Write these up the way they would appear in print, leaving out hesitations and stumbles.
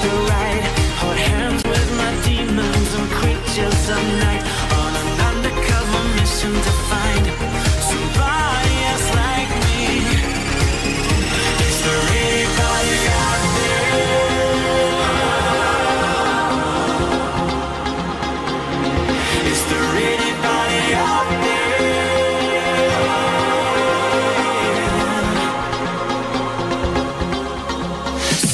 the right. Hold hands with my demons and creatures of night. On an undercover mission to find somebody else like me. Is there anybody out there? Is there anybody out there?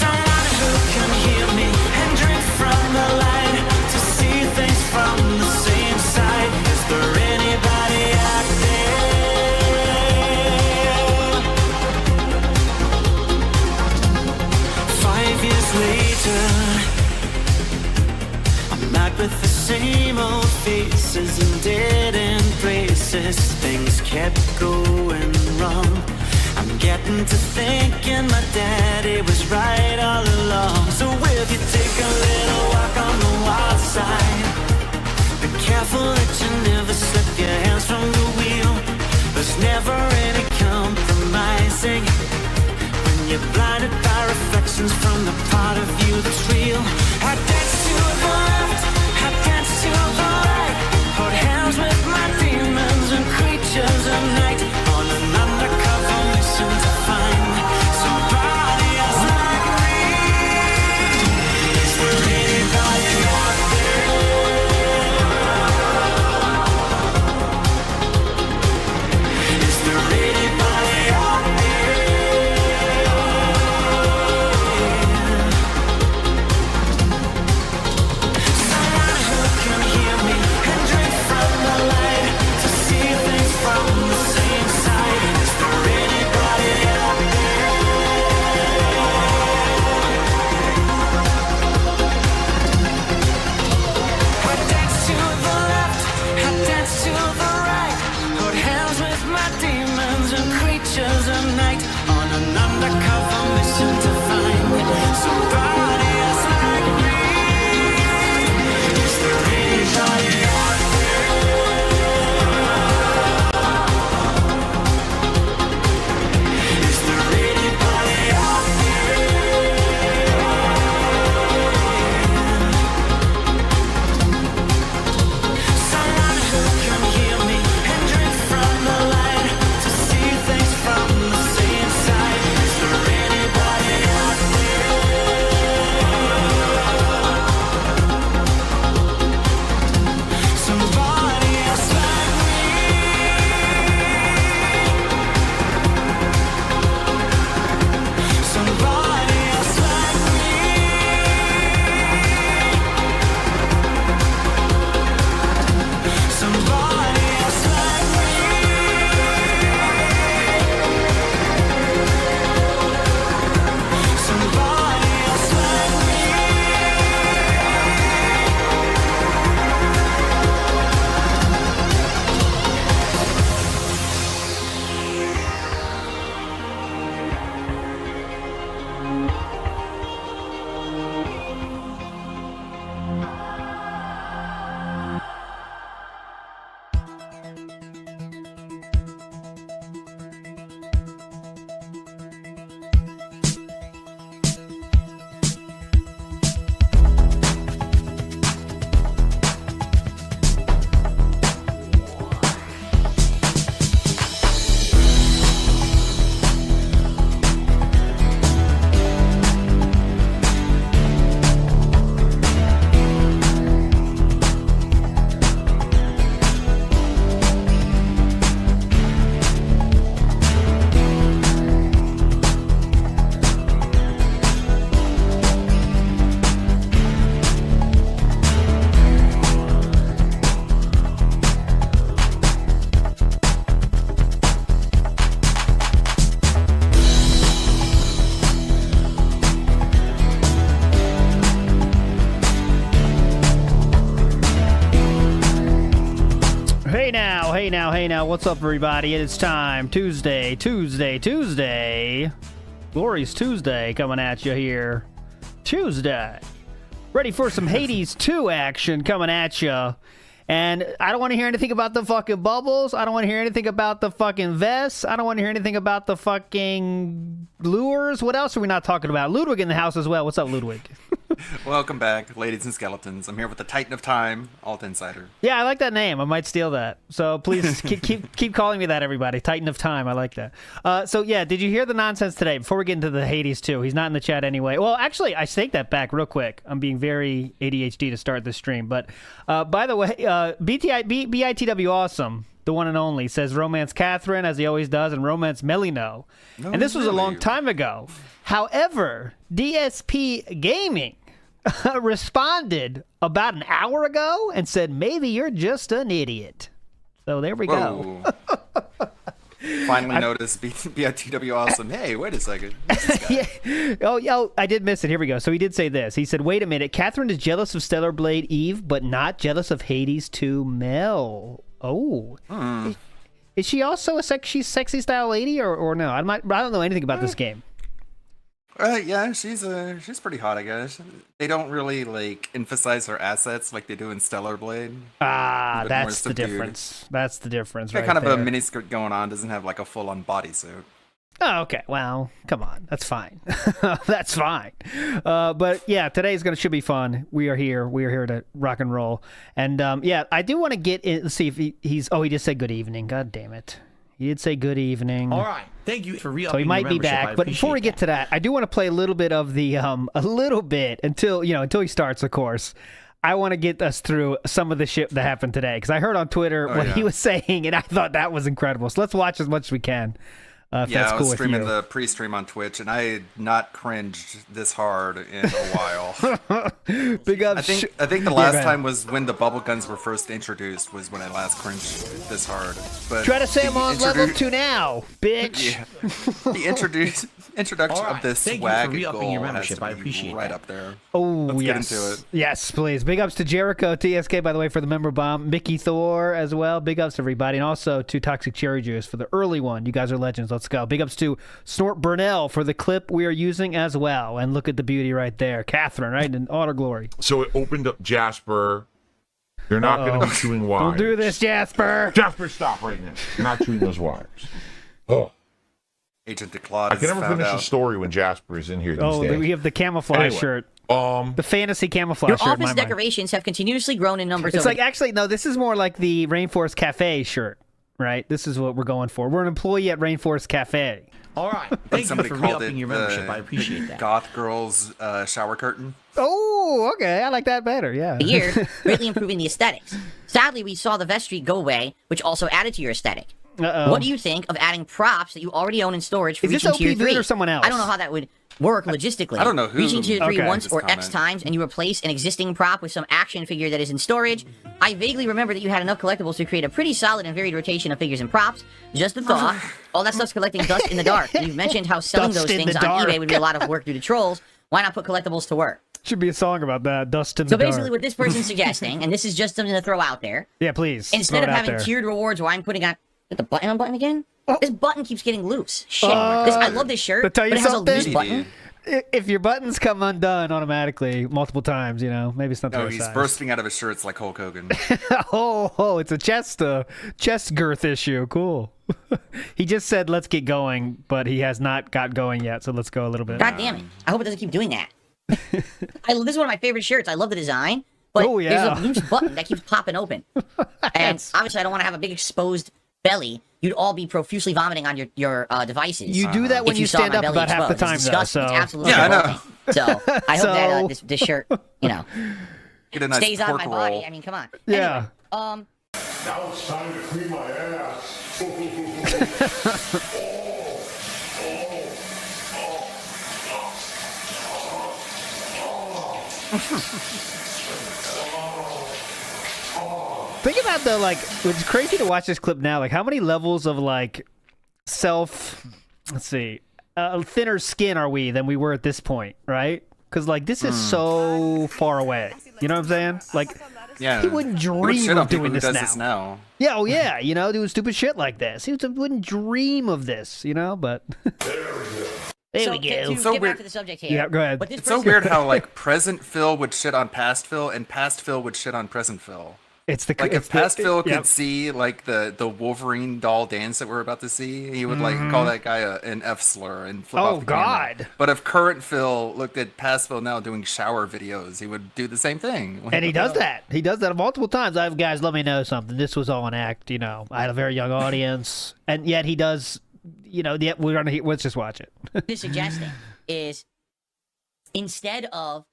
Someone who can hear me and drink from the light, to see things from the same side. Is there anybody out there? 5 years later, I'm back with the same old faces and dead-end places. Things kept going wrong. I'm getting to thinking my daddy was right all along. So will you take a little walk on the wild side? Be careful that you never slip your hands from the wheel. There's never any compromising when you're blinded by reflections from the part of you that's real. I dance to the left, I dance to the right. Hold hands with my demons and creatures of night. On an undercover mission to find somebody else like me. Is there anybody out there? Is there anybody out there? Someone who can hear me and drink from the light, to see things from the same side. Is there anybody out there? I dance to the left, I dance to the right. Hold hands with my demons and creatures of night. On an undercover mission to find somebody else like me. Is there anybody out there? Is there anybody out there? Someone who can hear me and drink from the light, to see things from the same side. Is there anybody out there? Somebody else like me. Somebody else like me. Somebody else like me. Somebody else like me. Hey now, what's up everybody? It is time. Tuesday. Glorious Tuesday coming at you here. Tuesday. Ready for some Hades 2 action coming at you. And I don't want to hear anything about the fucking bubbles. I don't want to hear anything about the fucking vests. I don't want to hear anything about the fucking lures. What else are we not talking about? Ludwig in the house as well. What's up, Ludwig? Welcome back, ladies and skeletons. I'm here with the Titan of Time, Alt Insider. Yeah, I like that name. I might steal that. So please keep calling me that, everybody. Titan of Time. I like that. So yeah, did you hear the nonsense today? Before we get into the Hades 2, he's not in the chat anyway. Well, actually, I take that back real quick. I'm being very ADHD to start this stream. But by the way, BITW Awesome, the one and only, says Romance Catherine, as he always does, and Romance Melino. No, and this was a long time ago. However, DSP Gaming responded about an hour ago and said, maybe you're just an idiot. So there we go. Finally noticed BITW Awesome. Hey, wait a second. Yeah. Oh, I did miss it. Here we go. So he did say this. He said, wait a minute. Catherine is jealous of Stellar Blade Eve, but not jealous of Hades 2 Mel. Oh. Is she also a sexy style lady or no? I don't know anything about this game. Yeah, she's pretty hot, I guess. They don't really like emphasize her assets like they do in Stellar Blade. That's the difference. That's the difference, right? Kind of a miniskirt going on, doesn't have like a full-on bodysuit. Oh, okay. Well, come on. That's fine. That's fine. But yeah, today's should be fun. We are here. We are here to rock and roll. And yeah, I do want to get in. Let's see if he's. Oh, he just said good evening. God damn it. He did say good evening. All right. Thank you for so he might be back. But before we get to that, I do want to play a little bit of the a little bit until he starts, of course. I want to get us through some of the shit that happened today because I heard on Twitter what he was saying, and I thought that was incredible. So let's watch as much as we can. Yeah, I was streaming the pre-stream on Twitch, and I had not cringed this hard in a while. Big up. I think the last time was when the bubble guns were first introduced was when I last cringed this hard. But try to say I'm on level 2 now, bitch. Yeah. The introduction of this swag goal your membership. I appreciate right that. up there. Oh, Let's yes. get into it. Yes, please. Big ups to Jericho TSK, by the way, for the member bomb. Mickey Thor as well. Big ups to everybody. And also to Toxic Cherry Juice for the early one. You guys are legends. Let's go. Big ups to Snort Burnell for the clip we are using as well. And look at the beauty right there. Catherine, right? In all her glory. So it opened up Jasper. You're not going to be chewing wires. Don't do this, Jasper. Jasper, stop right now. You're not chewing those wires. Oh. Agent DeClaude I can never finish a story when Jasper is in here these days. We have the camouflage shirt. The fantasy camouflage Your shirt. office decorations have continuously grown in numbers. It's like, actually, no, this is more like the Rainforest Cafe shirt, right? This is what we're going for. We're an employee at Rainforest Cafe. All right. Thank you for re-upping your membership. I appreciate that. Goth Girls shower curtain. Oh, okay. I like that better, yeah. A year, greatly improving the aesthetics. Sadly, we saw the vestry go away, which also added to your aesthetic. What do you think of adding props that you already own in storage for reaching tier 3? Or someone else? I don't know how that would work logistically. I don't know who reaching tier 3 once or comment. X times, and you replace an existing prop with some action figure that is in storage. I vaguely remember that you had enough collectibles to create a pretty solid and varied rotation of figures and props. Just a thought. All that stuff's collecting dust in the dark. You've mentioned how selling those things on eBay would be a lot of work due to trolls. Why not put collectibles to work? Should be a song about that. Dust in the dark. So basically what this person's suggesting, and this is just something to throw out there. Yeah, please. Instead of having tiered rewards where I'm putting on... Hit the button on button again? This button keeps getting loose. Shit. I love this shirt, but it has a loose button. If your buttons come undone automatically multiple times, maybe it's not the right he's size. bursting out of his shirts like Hulk Hogan. It's a chest girth issue. Cool. He just said, let's get going, but he has not got going yet, so let's go a little bit. God damn it. I hope it doesn't keep doing that. This is one of my favorite shirts. I love the design, but there's a loose button that keeps popping open. And obviously I don't want to have a big exposed belly. You'd all be profusely vomiting on your devices. You do that when you stand up about half the time, though. So. It's absolutely I know. So I hope that this shirt, Get a nice stays on my roll. body. I mean, come on. Yeah. Anyway, now it's time to clean my ass. Think about it's crazy to watch this clip now. Like, how many levels of thinner skin are we than we were at this point, right? Because this is so far away. You know what I'm saying? Like, he wouldn't dream of doing this now. Yeah, doing stupid shit like this. He wouldn't dream of this, But there we go. To get back to the subject here. Yeah, go ahead. It's so weird how present Phil would shit on past Phil, and past Phil would shit on present Phil. It's the like if past Phil could yep. see like the Wolverine doll dance that we're about to see, he would like call that guy an F slur and flip off the God. camera. But if current Phil looked at past Phil now doing shower videos, he would do the same thing. And he does that. He does that multiple times. I have guys, let me know something. This was all an act, you know. I had a very young audience, and yet he does. You know, we're gonna let's just watch it. What I'm suggesting is instead of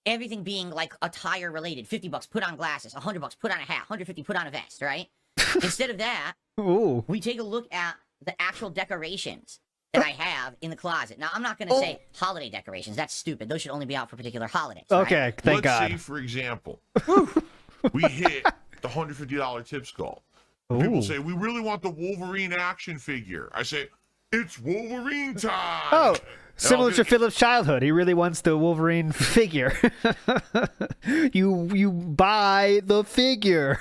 everything being like attire related, $50 put on glasses, $100 put on a hat, $150 put on a vest, right? Instead of that, Ooh. we take a look at the actual decorations that I have in the closet. Now, I'm not going to say holiday decorations. That's stupid. Those should only be out for particular holidays. Okay, right? thank God. Let's say, for example, we hit the $150 tip skull. People say, we really want the Wolverine action figure. I say, it's Wolverine time. Oh, similar to Philip's childhood. He really wants the Wolverine figure. you buy the figure.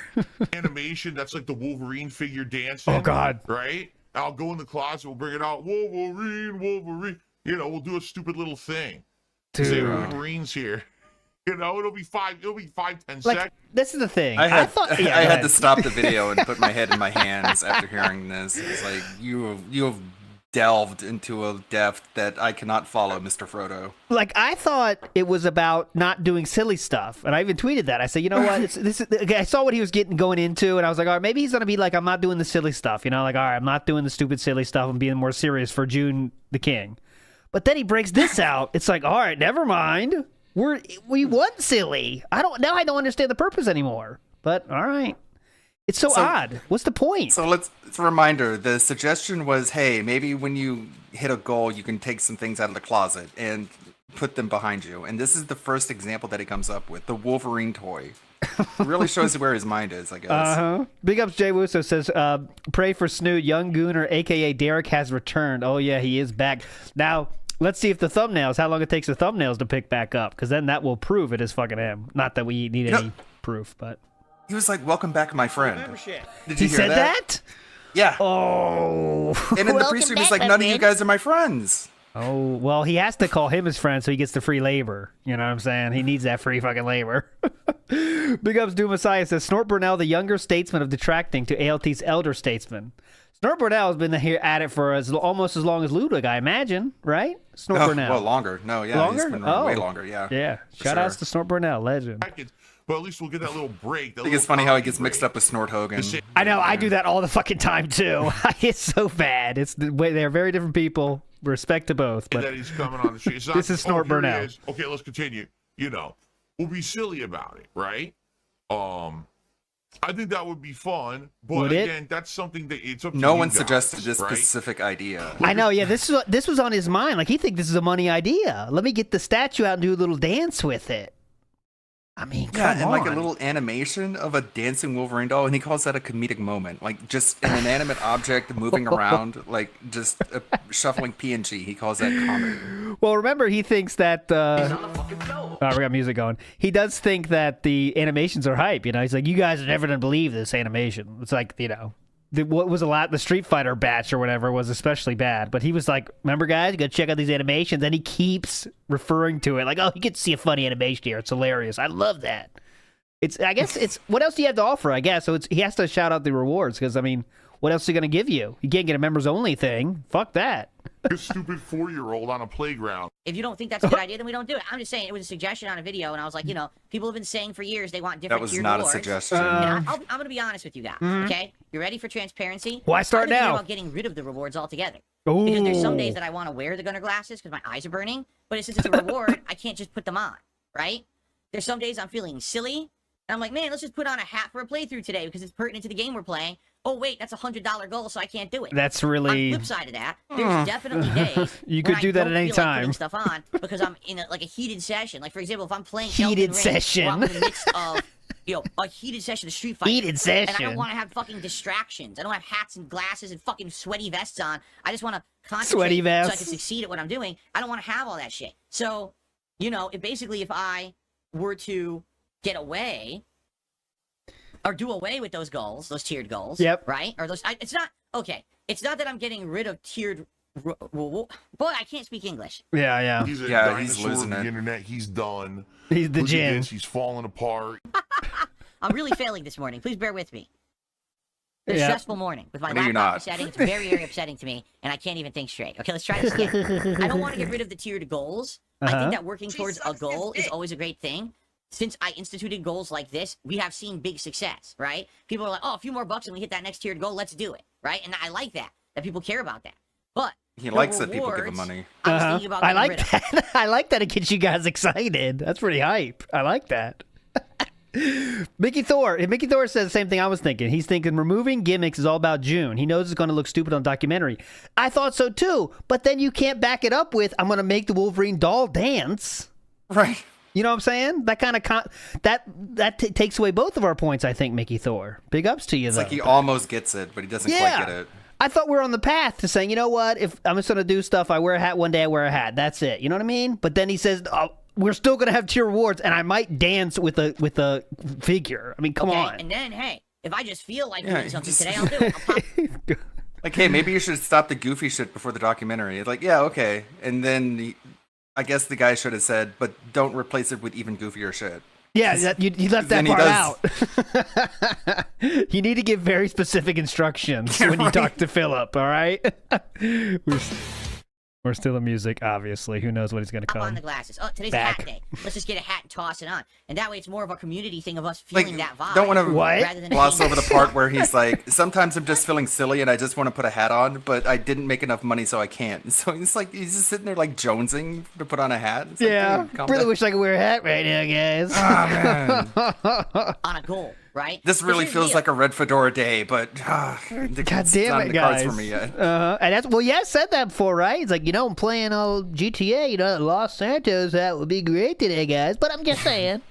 Animation, that's like the Wolverine figure dancing. Oh, God. Right? I'll go in the closet, we'll bring it out. Wolverine. You know, we'll do a stupid little thing. Dude. Say Wolverine's here. You know, it'll be 10 seconds. Like, this is the thing. I had I had to stop the video and put my head in my hands after hearing this. It's like you have delved into a depth that I cannot follow, Mr. Frodo. Like, I thought it was about not doing silly stuff, and I even tweeted that. I said, you know what? I saw what he was going into, and I was like, all right, maybe he's gonna be like, I'm not doing the silly stuff, you know, like, all right, I'm not doing the stupid silly stuff. I'm being more serious for June the King. But then he breaks this out. It's like, all right, never mind. We want silly. I don't understand the purpose anymore. But all right. It's so odd. What's the point? So it's a reminder. The suggestion was, hey, maybe when you hit a goal, you can take some things out of the closet and put them behind you. And this is the first example that he comes up with, the Wolverine toy. It really shows you where his mind is, I guess. Uh-huh. Big Ups Jay Wusso says, pray for Snoot. Young Gooner, a.k.a. Derek, has returned. Oh, yeah, he is back. Now, let's see if the thumbnails, how long it takes the thumbnails to pick back up, because then that will prove it is fucking him. Not that we need any proof, but... He was like, welcome back, my friend. Did you He hear said that? Yeah. Oh. And in the pre-stream, he's like, none of you guys are my friends. Oh, well, he has to call him his friend so he gets the free labor. You know what I'm saying? He needs that free fucking labor. Big Ups Doom Messiah says, Snort Burnell, the younger statesman of detracting to ALT's elder statesman. Snort Burnell has been here at it for almost as long as Ludwig, I imagine, right? Snort Burnell. Well, longer. No, yeah. Longer? He's been way longer, yeah. Yeah. Shout outs to Snort Burnell, legend. But at least we'll get that little break. I think it's funny how he gets mixed up with Snort Hogan. I know, I do that all the fucking time, too. It's so bad. They're very different people. Respect to both. But that he's coming on the street. This is Snort Burnell. Okay, let's continue. You know, we'll be silly about it, right? I think that would be fun, but again, that's something that it's up to no one guys, suggested this right? specific idea. I know, yeah. This was on his mind. Like, he thinks this is a money idea. Let me get the statue out and do a little dance with it. I mean, come on. And like a little animation of a dancing Wolverine doll, and he calls that a comedic moment. Like just an inanimate object moving around, like just shuffling PNG. He calls that comedy. Well, remember, he thinks that... Oh, we got music going. He does think that the animations are hype, you know? He's like, you guys are never going to believe this animation. It's like, you know... What was the Street Fighter batch or whatever was especially bad, but he was like, remember guys, you gotta check out these animations, and he keeps referring to it like, oh, you get to see a funny animation here, it's hilarious, I love that. I guess it's what else do you have to offer, I guess. So he has to shout out the rewards, because I mean, what else is he gonna give you? You can't get a members only thing. Fuck that. A stupid 4-year-old on a playground. If you don't think that's a good idea, then we don't do it. I'm just saying, it was a suggestion on a video, and I was like, you know, people have been saying for years they want different tiered rewards. That was not a suggestion. And I'm going to be honest with you guys, okay? You ready for transparency? Why start now? I'm thinking about getting rid of the rewards altogether. Ooh. Because there's some days that I want to wear the gunner glasses because my eyes are burning, but since it's a reward, I can't just put them on, right? There's some days I'm feeling silly, and I'm like, man, let's just put on a hat for a playthrough today because it's pertinent to the game we're playing. Oh, wait, that's a $100 goal, so I can't do it. That's really... On the flip side of that, there's definitely days you could do that at any time. Like stuff on because I'm in a heated session. Like, for example, if I'm playing heated session, I'm in the midst of, you know, a heated session of Street Fighter. Heated session. And I don't want to have fucking distractions. I don't have hats and glasses and fucking sweaty vests on. I just want to concentrate so I can succeed at what I'm doing. I don't want to have all that shit. So, you know, if I were to get away... or do away with those goals, those tiered goals. Yep. Right? Or those. It's not okay. It's not that I'm getting rid of tiered. Boy, I can't speak English. Yeah. He's losing the it. internet. He's done. He's the gym. He's falling apart. I'm really failing this morning. Please bear with me. It's a stressful morning with my No, you're laptop not. setting. It's very, very upsetting to me, and I can't even think straight. Okay, let's try this again. I don't want to get rid of the tiered goals. I think that working towards a goal is always a great thing. Since I instituted goals like this, we have seen big success, right? People are like, oh, a few more bucks and we hit that next tiered goal. Let's do it, right? And I like that people care about that. But He likes that people give him money. I was thinking about I getting like rid of. that. I like that it gets you guys excited. That's pretty hype. I like that. Mickey Thor says the same thing I was thinking. He's thinking removing gimmicks is all about June. He knows it's going to look stupid on documentary. I thought so too, but then you can't back it up with I'm going to make the Wolverine doll dance. Right. You know what I'm saying? That kind of takes away both of our points. I think Mickey Thor. Big ups to you. It's though. like he almost gets it, but he doesn't quite get it. I thought we were on the path to saying, you know what? If I'm just going to do stuff, I wear a hat one day, I wear a hat. That's it. You know what I mean? But then he says, oh, we're still going to have tier rewards, and I might dance with a figure. I mean, come on. And then, hey, if I just feel like doing something today, I'll do it. I'll pop. Like, hey, maybe you should stop the goofy shit before the documentary. It's like, yeah, okay. And then I guess the guy should have said, but don't replace it with even goofier shit. Yeah, you left that part out. You need to give very specific instructions when you talk to Philip, all right? We're still in music, obviously. Who knows what he's going to come. On the glasses. Oh, today's hat day. Let's just get a hat and toss it on. And that way it's more of a community thing of us feeling that vibe. Don't want to rather than gloss over the part where he's like, sometimes I'm just feeling silly and I just want to put a hat on, but I didn't make enough money so I can't. So he's like, he's just sitting there like jonesing to put on a hat. It's yeah, like, really wish I could wear a hat right now, guys. Oh, man. on a goal, right? This really feels like a red fedora day, but God it's damn not it, in the cards guys. for me yet. And that's, well, yeah, I said that before, right? It's like, I'm playing old GTA, Los Santos, that would be great today, guys. But I'm just saying.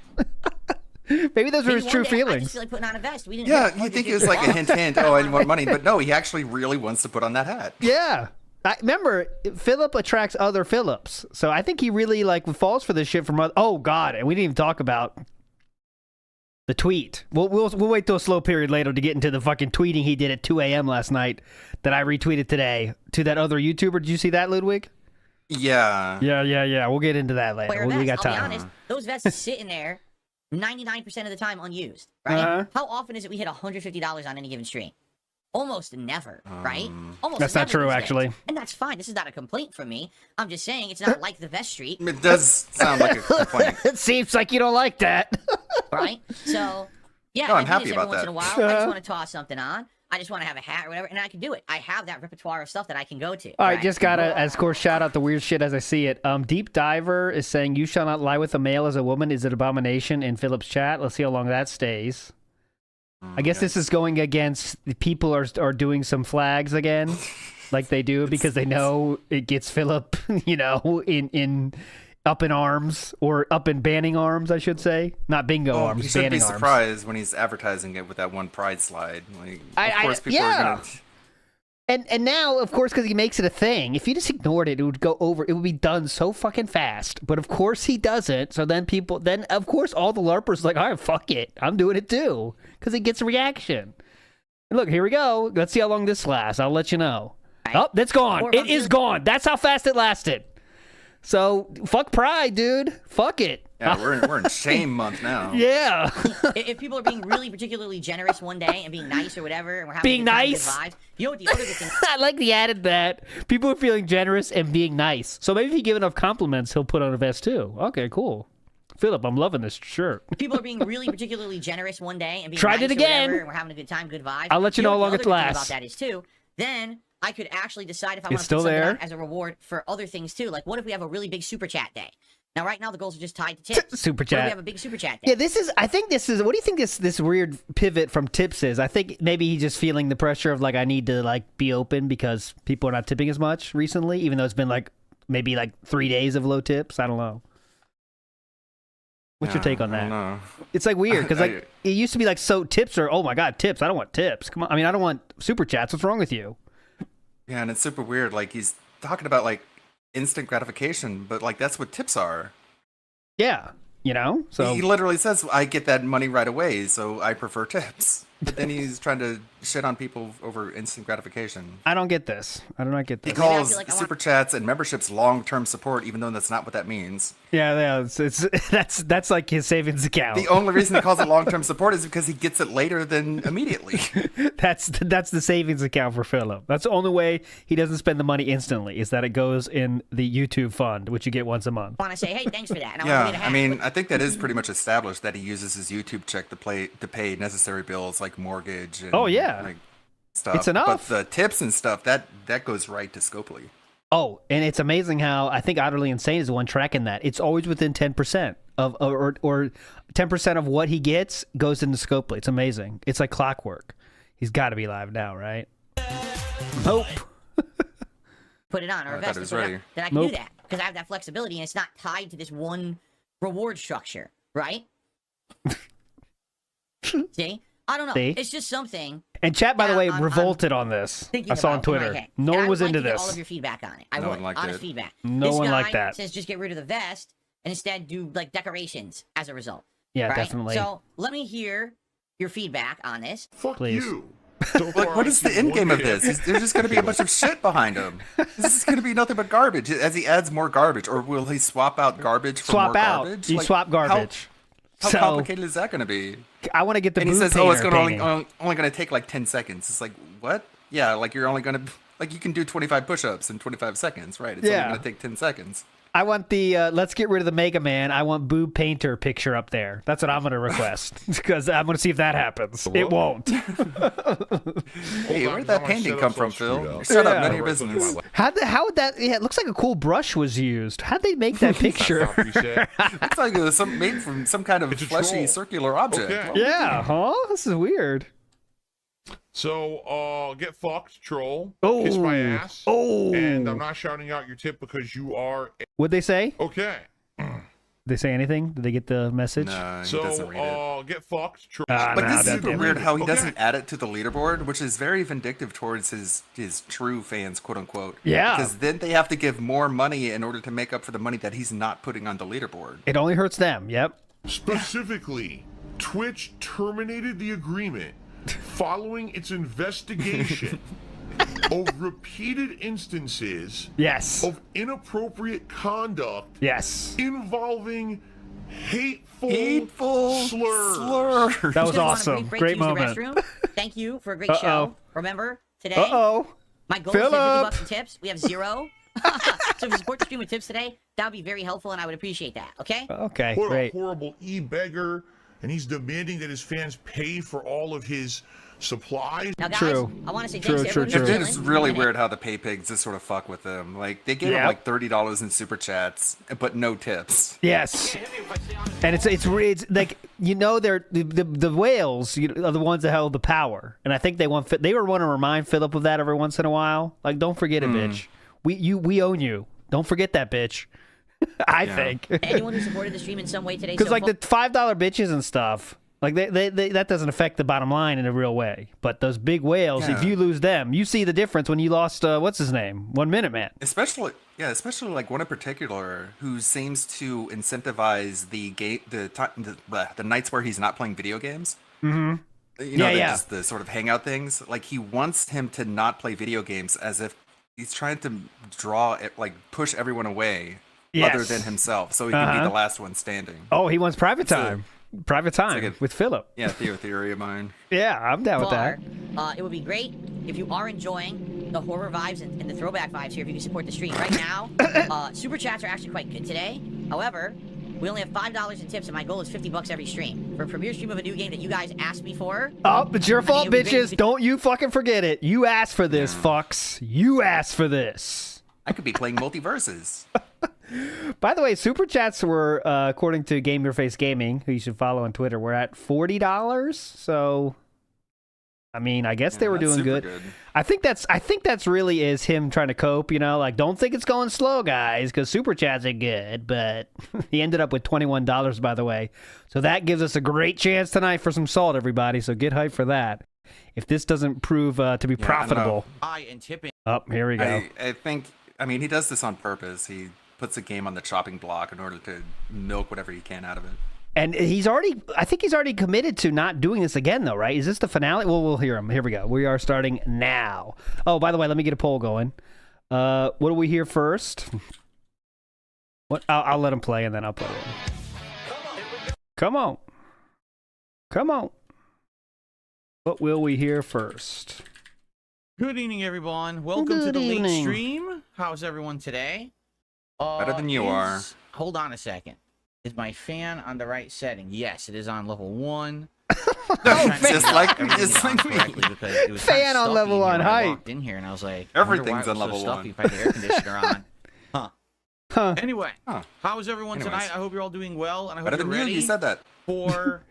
Maybe those were his true feelings. I just feel like putting on a vest. We didn't You think it was like a hint, oh, I want money. But no, he actually really wants to put on that hat. Yeah. Remember, Philip attracts other Philips. So I think he really, falls for this shit from other... Oh, God. And we didn't even talk about the tweet. We'll wait till a slow period later to get into the fucking tweeting he did at 2 a.m. last night that I retweeted today to that other YouTuber. Did you see that, Ludwig? Yeah. Yeah. We'll get into that later. We got time. I'll be honest, those vests sitting there 99% of the time unused, right? How often is it we hit $150 on any given stream? Almost never, right? Almost That's not never true, these days. actually. And that's fine. This is not a complaint from me. I'm just saying it's not like the vest street, It does sound like a complaint. It seems like you don't like that. right? So, yeah, No, I'm I do happy this about every once that. in a while. I just want to toss something on. I just want to have a hat or whatever, and I can do it. I have that repertoire of stuff that I can go to. All right, just gotta, as course, shout out the weird shit as I see it. Deep Diver is saying, "You shall not lie with a male as a woman is an abomination." In Philip's chat, let's see how long that stays. I guess this is going against the people are doing some flags again, like they do because they know it gets Philip, in up in arms or up in banning arms, I should say, not bingo arms. You shouldn't banning be arms. surprised when he's advertising it with that one pride slide. Like, of course, people yeah. are gonna. And now, of course, because he makes it a thing, if you just ignored it, it would go over. It would be done so fucking fast. But of course he doesn't. So then of course, all the LARPers are like, all right, fuck it. I'm doing it too. Because it gets a reaction. And look, here we go. Let's see how long this lasts. I'll let you know. Oh, that's gone. It is gone. That's how fast it lasted. So fuck pride, dude. Fuck it. Yeah, we're in shame month now. Yeah. If people are being really particularly generous one day and being nice or whatever, and we're having Being a good time, nice? good vibes, you know what the other good thing I like the added that. People are feeling generous and being nice. So maybe if you give enough compliments, he'll put on a vest too. Okay, cool. Philip, I'm loving this shirt. people are being really particularly generous one day and being Tried nice it or whatever, again. and we're having a good time, good vibes. I'll let you know how what long the it other good thing lasts. about that is too. Then I could actually decide if I It's want to still put something there. on as a reward for other things too. Like, what if we have a really big super chat day? Now, right now, the goals are just tied to tips. Super What if chat. we have a big super chat day? Yeah, I think this is, what do you think this weird pivot from tips is? I think maybe he's just feeling the pressure of I need to be open because people are not tipping as much recently, even though it's been maybe 3 days of low tips. I don't know. What's your take on I that? don't know. It's weird because it used to be so tips are, oh my God, tips. I don't want tips. Come on. I mean, I don't want super chats. What's wrong with you? Yeah, and it's super weird. He's talking about instant gratification, but that's what tips are. Yeah. So He literally says, I get that money right away, so I prefer tips. But then he's trying to shit on people over instant gratification. I don't get this. I do not get He this. calls super chats and memberships long-term support, even though that's not what that means. Yeah, that's like his savings account. The only reason he calls it long-term support is because he gets it later than immediately. That's the savings account for Philip. That's the only way he doesn't spend the money instantly is that it goes in the YouTube fund, which you get once a month. I want to say, hey, thanks for that. And Yeah, I mean, I think that is pretty much established that he uses his YouTube check to pay necessary bills like mortgage. And, oh yeah, like, stuff. It's enough. But the tips and stuff that goes right to Scopely. Oh, and it's amazing how I think Utterly Insane is the one tracking that. It's always within 10% of or 10% of what he gets goes into Scopely. It's amazing. It's like clockwork. He's got to be live now, right? Nope. Put it on or invest it, then I can do that because I have that flexibility and it's not tied to this one reward structure, right? See? I don't know. See? It's just something. And chat, by the way, revolted on this. I saw on Twitter. No one was into this. All of your feedback on it. I no would. one Honest feedback. No one liked that. Says just get rid of the vest and instead do like decorations as a result. Yeah, right? definitely. So let me hear your feedback on this. Fuck Please. you. Like, what is the end game of this? There's just going to be a bunch of shit behind him. This is going to be nothing but garbage as he adds more garbage. Or will he swap out garbage for more garbage? You swap garbage. How complicated is that going to be? I want to get the. And he says, "Oh, it's only going to take like 10 seconds." It's like, what? Yeah, like you're only going to you can do 25 push-ups in 25 seconds, right? It's only going to take 10 seconds. I want the let's get rid of the Mega Man. I want Boob Painter picture up there. That's what I'm going to request because I'm going to see if that happens. It won't. Hey, where'd that painting come from, Phil? Shut up, none of your business. How would that? Yeah, it looks like a cool brush was used. How'd they make that picture? It's like it was made from some kind of fleshy circular object. Okay. Yeah, huh? This is weird. So, get fucked, troll. Oh. Kiss my ass. Oh. And I'm not shouting out your tip because you are... What'd they say? Okay. Did they say anything? Did they get the message? No, he doesn't read it. Get fucked, troll. But this is super weird how he Okay. doesn't add it to the leaderboard, which is very vindictive towards his true fans, quote unquote. Yeah. Because then they have to give more money in order to make up for the money that he's not putting on the leaderboard. It only hurts them. Yep. Specifically, Twitch terminated the agreement following its investigation of repeated instances Yes. of inappropriate conduct Yes. involving hateful slurs. That was Just wanna awesome. brief Great use the moment. restroom. Thank you for a great show. Remember, today, my goal is Philip. 50 bucks in tips. We have 0. So if you support the stream with tips today, that would be very helpful, and I would appreciate that. Okay? Okay. What Great. a horrible e-beggar, and he's demanding that his fans pay for all of his supplies. Now, guys, True. I want to say True, thanks to true, everyone true. who's It is chilling. really weird how the pay pigs just sort of fuck with them. Like they give him like $30 in super chats, but no tips. Yes. And it's like they're the whales are the ones that held the power, and I think they want to remind Philip of that every once in a while. Like, don't forget it, bitch. We own you. Don't forget that, bitch. I think. Anyone who supported the stream in some way today, Because so like the $5 bitches and stuff, like they that doesn't affect the bottom line in a real way. But those big whales, if you lose them, you see the difference when you lost what's his name, 1 Minute Man. Especially like one in particular who seems to incentivize the nights where he's not playing video games. Mm-hmm. Just the sort of hangout things. Like he wants him to not play video games as if he's trying to push everyone away other than himself, so he can be the last one standing. Oh, he wants private time. Private time with Philip. Yeah, theory of mine. Yeah, I'm down with that. It would be great if you are enjoying the horror vibes and the throwback vibes here if you can support the stream. Right now, super chats are actually quite good today. However, we only have $5 in tips, and my goal is 50 bucks every stream. For a premiere stream of a new game that you guys asked me for. Oh, it's your fault, bitches. Don't you fucking forget it. You asked for this, fucks. You asked for this. I could be playing multiverses. By the way, super chats were, according to Game Your Face Gaming, who you should follow on Twitter, we're at $40. So, I mean, I guess they were doing good. I think that's really is him trying to cope. Like don't think it's going slow, guys, because super chats are good. But he ended up with $21, by the way. So that gives us a great chance tonight for some salt, everybody. So get hyped for that. If this doesn't prove to be profitable, here we go. I think. I mean, he does this on purpose. He puts a game on the chopping block in order to milk whatever he can out of it. And I think he's already committed to not doing this again, though, right? Is this the finale? Well, we'll hear him. Here we go. We are starting now. Oh, by the way, let me get a poll going. What do we hear first? What? I'll let him play and then I'll put it in. Come on. Come on. What will we hear first? Good evening, everyone. Welcome to the late stream. How's everyone today? Better than you are. Hold on a second. Is my fan on the right setting? Yes, it is on level 1. Just like me. Fan on level 1. Hi. I walked in here and I was like, everything's on level 1. If I had the air conditioner on. Huh. Anyway, how is everyone tonight? I hope you're all doing well, and I hope Better you're than ready you said that. for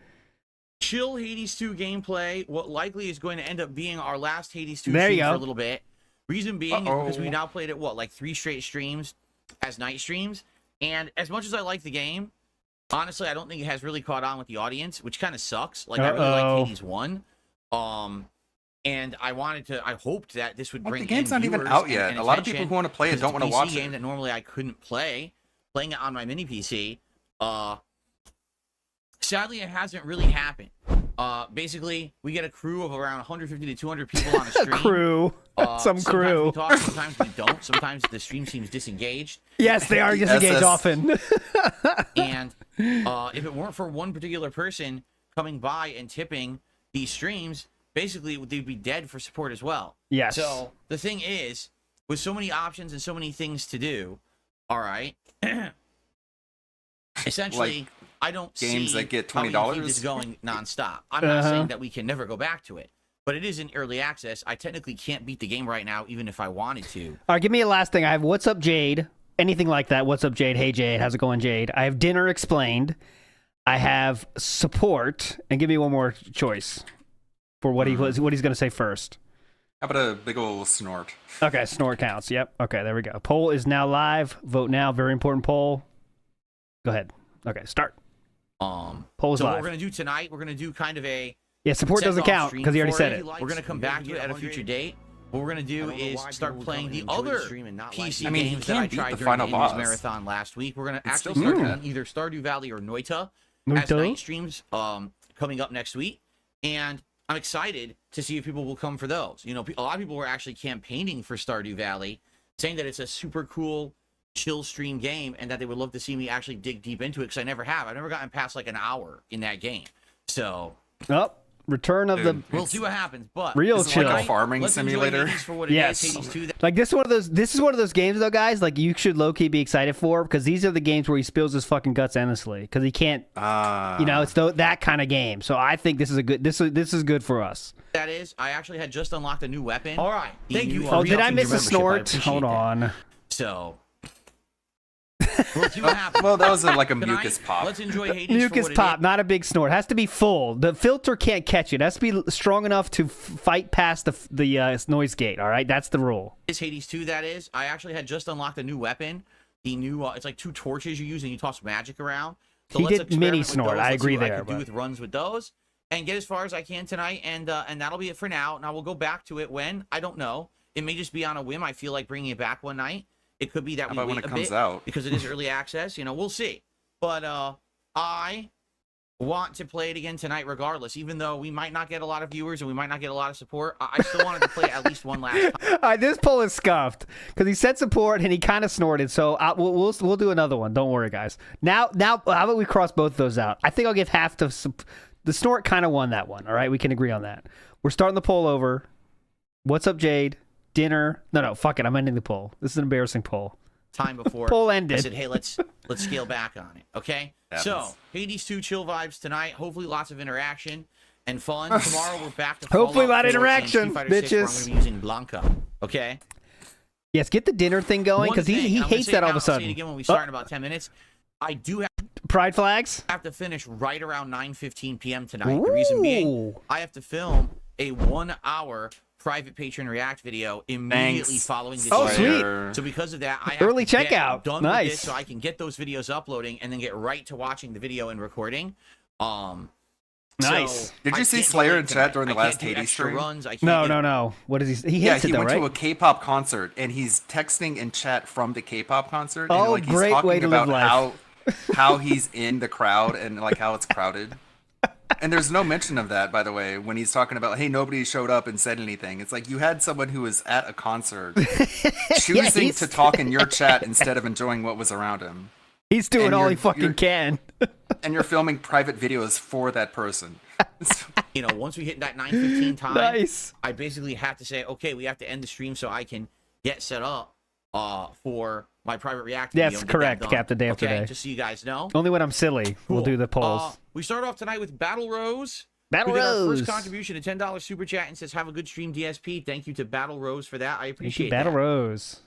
chill Hades 2 gameplay. What likely is going to end up being our last Hades 2 there stream you for go. a little bit. Reason being is because we now played it, like 3 straight streams as night streams. And as much as I like the game, honestly, I don't think it has really caught on with the audience, which kind of sucks. Like, I really like Hades 1. And I hoped that this would bring the game's not even out yet. A lot of people who want to play it don't want to watch it. It's a game that normally I couldn't play. Playing it on my mini PC, sadly, it hasn't really happened. Basically, we get a crew of around 150 to 200 people on a stream. Crew. Some crew. Sometimes we talk, sometimes we don't. Sometimes the stream seems disengaged. Yes, they are disengaged often. And if it weren't for one particular person coming by and tipping these streams, basically they'd be dead for support as well. Yes. So the thing is, with so many options and so many things to do, all right, essentially, I don't games see that get how we can keep $20 this going nonstop. I'm not saying that we can never go back to it, but it is in early access. I technically can't beat the game right now, even if I wanted to. All right, give me a last thing. I have What's Up, Jade? Anything like that. What's up, Jade? Hey, Jade. How's it going, Jade? I have Dinner Explained. I have Support. And give me one more choice for what he's going to say first. How about a big old snort? Okay, snort counts. Yep. Okay, there we go. Poll is now live. Vote now. Very important poll. Go ahead. Okay, start. Poll is so live. What we're going to do tonight, we're going to do kind of a... Yeah, support doesn't count because he already said it. We're going to come back to it at a future date. What we're going to do is start playing the other PC games that I tried during the Indies Marathon last week. We're going to actually start doing either Stardew Valley or Noita as night streams coming up next week. And I'm excited to see if people will come for those. You know, a lot of people were actually campaigning for Stardew Valley, saying that it's a super cool, chill stream game and that they would love to see me actually dig deep into it because I never have. I've never gotten past like an hour in that game. So... Oh, return of the... We'll see what happens, but... Real chill. Like a farming simulator. Yes. Like this is one of those games though, guys, like you should low-key be excited for because these are the games where he spills his fucking guts endlessly because he can't, you know, it's that kind of game. So I think this is good for us. That is, I actually had just unlocked a new weapon. All right. Thank you. Oh, did I miss a snort? Hold on. So... We'll see what happens. Well, that was like a mucus pop. Let's enjoy Hades mucus pop, not a big snort. It has to be full. The filter can't catch it. It has to be strong enough to fight past the noise gate. All right, that's the rule. It's Hades 2. That is. I actually had just unlocked a new weapon. The new, it's like 2 torches you use and you toss magic around. So he did mini snort. I agree there. I could do with runs with those and get as far as I can tonight, and that'll be it for now. And I will go back to it when I don't know. It may just be on a whim. I feel like bringing it back one night. It could be that we wait a bit because it is early access. You know, we'll see. But I want to play it again tonight regardless, even though we might not get a lot of viewers and we might not get a lot of support. I still wanted to play it at least one last time. This poll is scuffed because he said support and he kind of snorted. So we'll do another one. Don't worry, guys. Now, how about we cross both of those out? I think I'll give half to the snort. Kind of won that one. All right, we can agree on that. We're starting the poll over. What's up, Jade? Dinner. No, fuck it. I'm ending the poll. This is an embarrassing poll. Time before poll ended. I said, hey, let's scale back on it. Okay. So Hades 2 chill vibes tonight. Hopefully lots of interaction and fun. Tomorrow we're back to hopefully a lot of interaction, bitches. I'm going to be using Blanca. Okay. Yes, get the dinner thing going because he hates that all of a sudden. I'll say it again when we start in about 10 minutes. I do have pride flags. Have to finish right around 9:15 p.m. tonight. Ooh. The reason being, I have to film a 1-hour private patron react video immediately following the sweet. So because of that, I have early to checkout. Get done Nice. with this so I can get those videos uploading and then get right to watching the video and recording. Nice. So did you see Slayer in chat during the last Hades stream? No. What is he? He hates it though, right? He went to a K-pop concert and he's texting in chat from the K-pop concert. Oh, and, he's great talking way to about live life. how he's in the crowd and like how it's crowded. And there's no mention of that, by the way, when he's talking about, hey, nobody showed up and said anything. It's like you had someone who was at a concert choosing to talk in your chat instead of enjoying what was around him. He's doing all he fucking can. And you're filming private videos for that person. You know, once we hit that 9:15 time, Nice. I basically had to say, okay, we have to end the stream so I can get set up for my private react video. That's correct, Captain Day After Day. Just so you guys know. Only when I'm silly, we'll do the polls. We start off tonight with Battle Rose. Battle who did our Rose. first contribution, a $10 super chat, and says, have a good stream, DSP. Thank you to Battle Rose for that. I appreciate that. Battle Rose.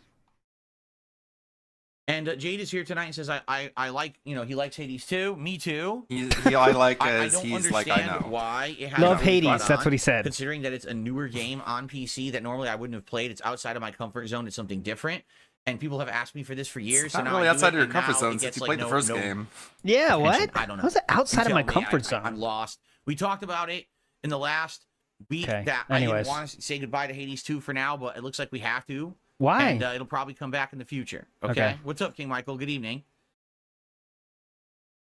And Jade is here tonight and says, I like, you know, he likes Hades too. Me too. I like I as don't he's understand like I know. why it has Love not been brought Hades, that's on, what he said. Considering that it's a newer game on PC that normally I wouldn't have played. It's outside of my comfort zone. It's something different. And people have asked me for this for years. It's not so now really I do outside it, of your and comfort now zone it since gets, you like, played the first game. Yeah, what? I don't know. How's it outside of You my tell me. comfort zone? I'm lost. We talked about it in the last week that I Anyways. didn't want to say goodbye to Hades 2 for now, but it looks like we have to. Why? And it'll probably come back in the future. Okay? What's up, King Michael? Good evening.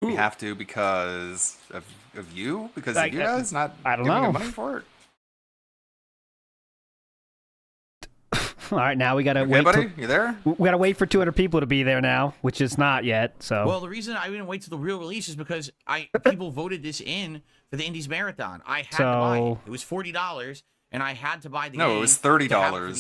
We have to because of you? Because Like, you guys not I don't giving know. him money for it? All right, now we gotta Okay, wait. buddy? You there? We gotta wait for 200 people to be there now, which is not yet. So. Well, the reason I didn't wait till the real release is because people voted this in for the Indies Marathon. I had to buy it. It was $40, and I had to buy the game. No, it was to have $30, it for the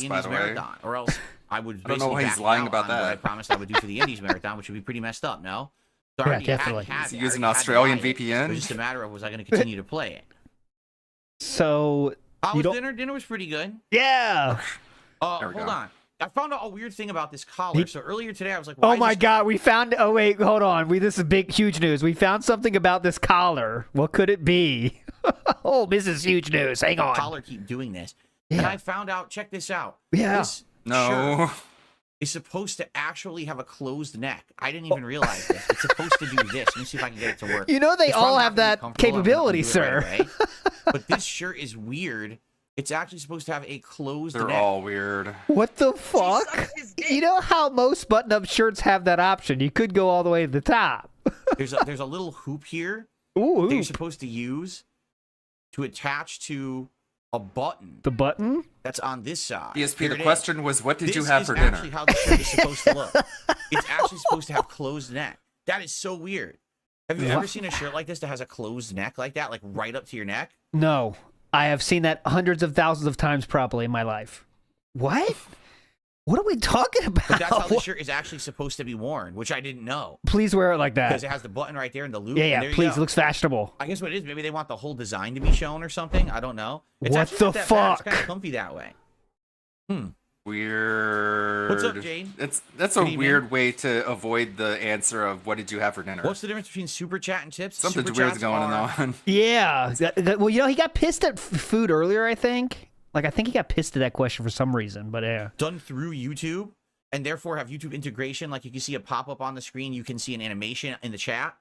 by Indies the way. Marathon, or else I would I don't know basically why he's back lying out about on what I that. promised I would do for the Indies Marathon, which would be pretty messed up, no? So I Yeah, already definitely. had He's it. I using already had to Australian buy it. VPN? It was just a matter of was I going to continue to play it. So. How you was don't... dinner? Dinner was pretty good. Yeah. There we Hold go. on. I found out a weird thing about this collar. So earlier today, I was like, why Oh is my this God, we found. Oh wait, hold on. This is big, huge news. We found something about this collar. What could it be? Oh, this is huge news. Hang on. collar keep doing this? And I found out. Check this out. Yeah. This No. shirt is supposed to actually have a closed neck. I didn't even realize this. It's supposed to do this. Let me see if I can get it to work. You know they It's all probably have not gonna be that comfortable. I'm gonna capability, do it sir. right away. But this shirt is weird. It's actually supposed to have a closed They're neck. all weird. What the fuck? You know how most button-up shirts have that option? You could go all the way to the top. There's a little hoop here Ooh, that you're supposed to use to attach to a button the button? that's on this side. ESP, Here the it is. question was, what did you This have is for dinner? actually how the shirt is supposed to look. It's actually supposed to have closed neck. That is so weird. Have you ever seen a shirt like this that has a closed neck like that, like right up to your neck? No. I have seen that hundreds of thousands of times probably in my life. What? What are we talking about? But that's how the shirt is actually supposed to be worn, which I didn't know. Please wear it like Because that. it has the button right there and the loop. Yeah, and yeah, there you please. It go. looks fashionable. I guess what it is, maybe they want the whole design to be shown or something. I don't know. It's What actually the not that bad. It's fuck? kind of comfy that way. Weird. What's up, Jade? That's Good a evening. weird way to avoid the answer of what did you have for dinner? What's the difference between super chat and tips? Something Super weird's chats going are- on. Yeah. Well, you know, he got pissed at food earlier, I think. Like, I think he got pissed at that question for some reason, but yeah. Done through YouTube and therefore have YouTube integration. Like you can see a pop-up on the screen. You can see an animation in the chat.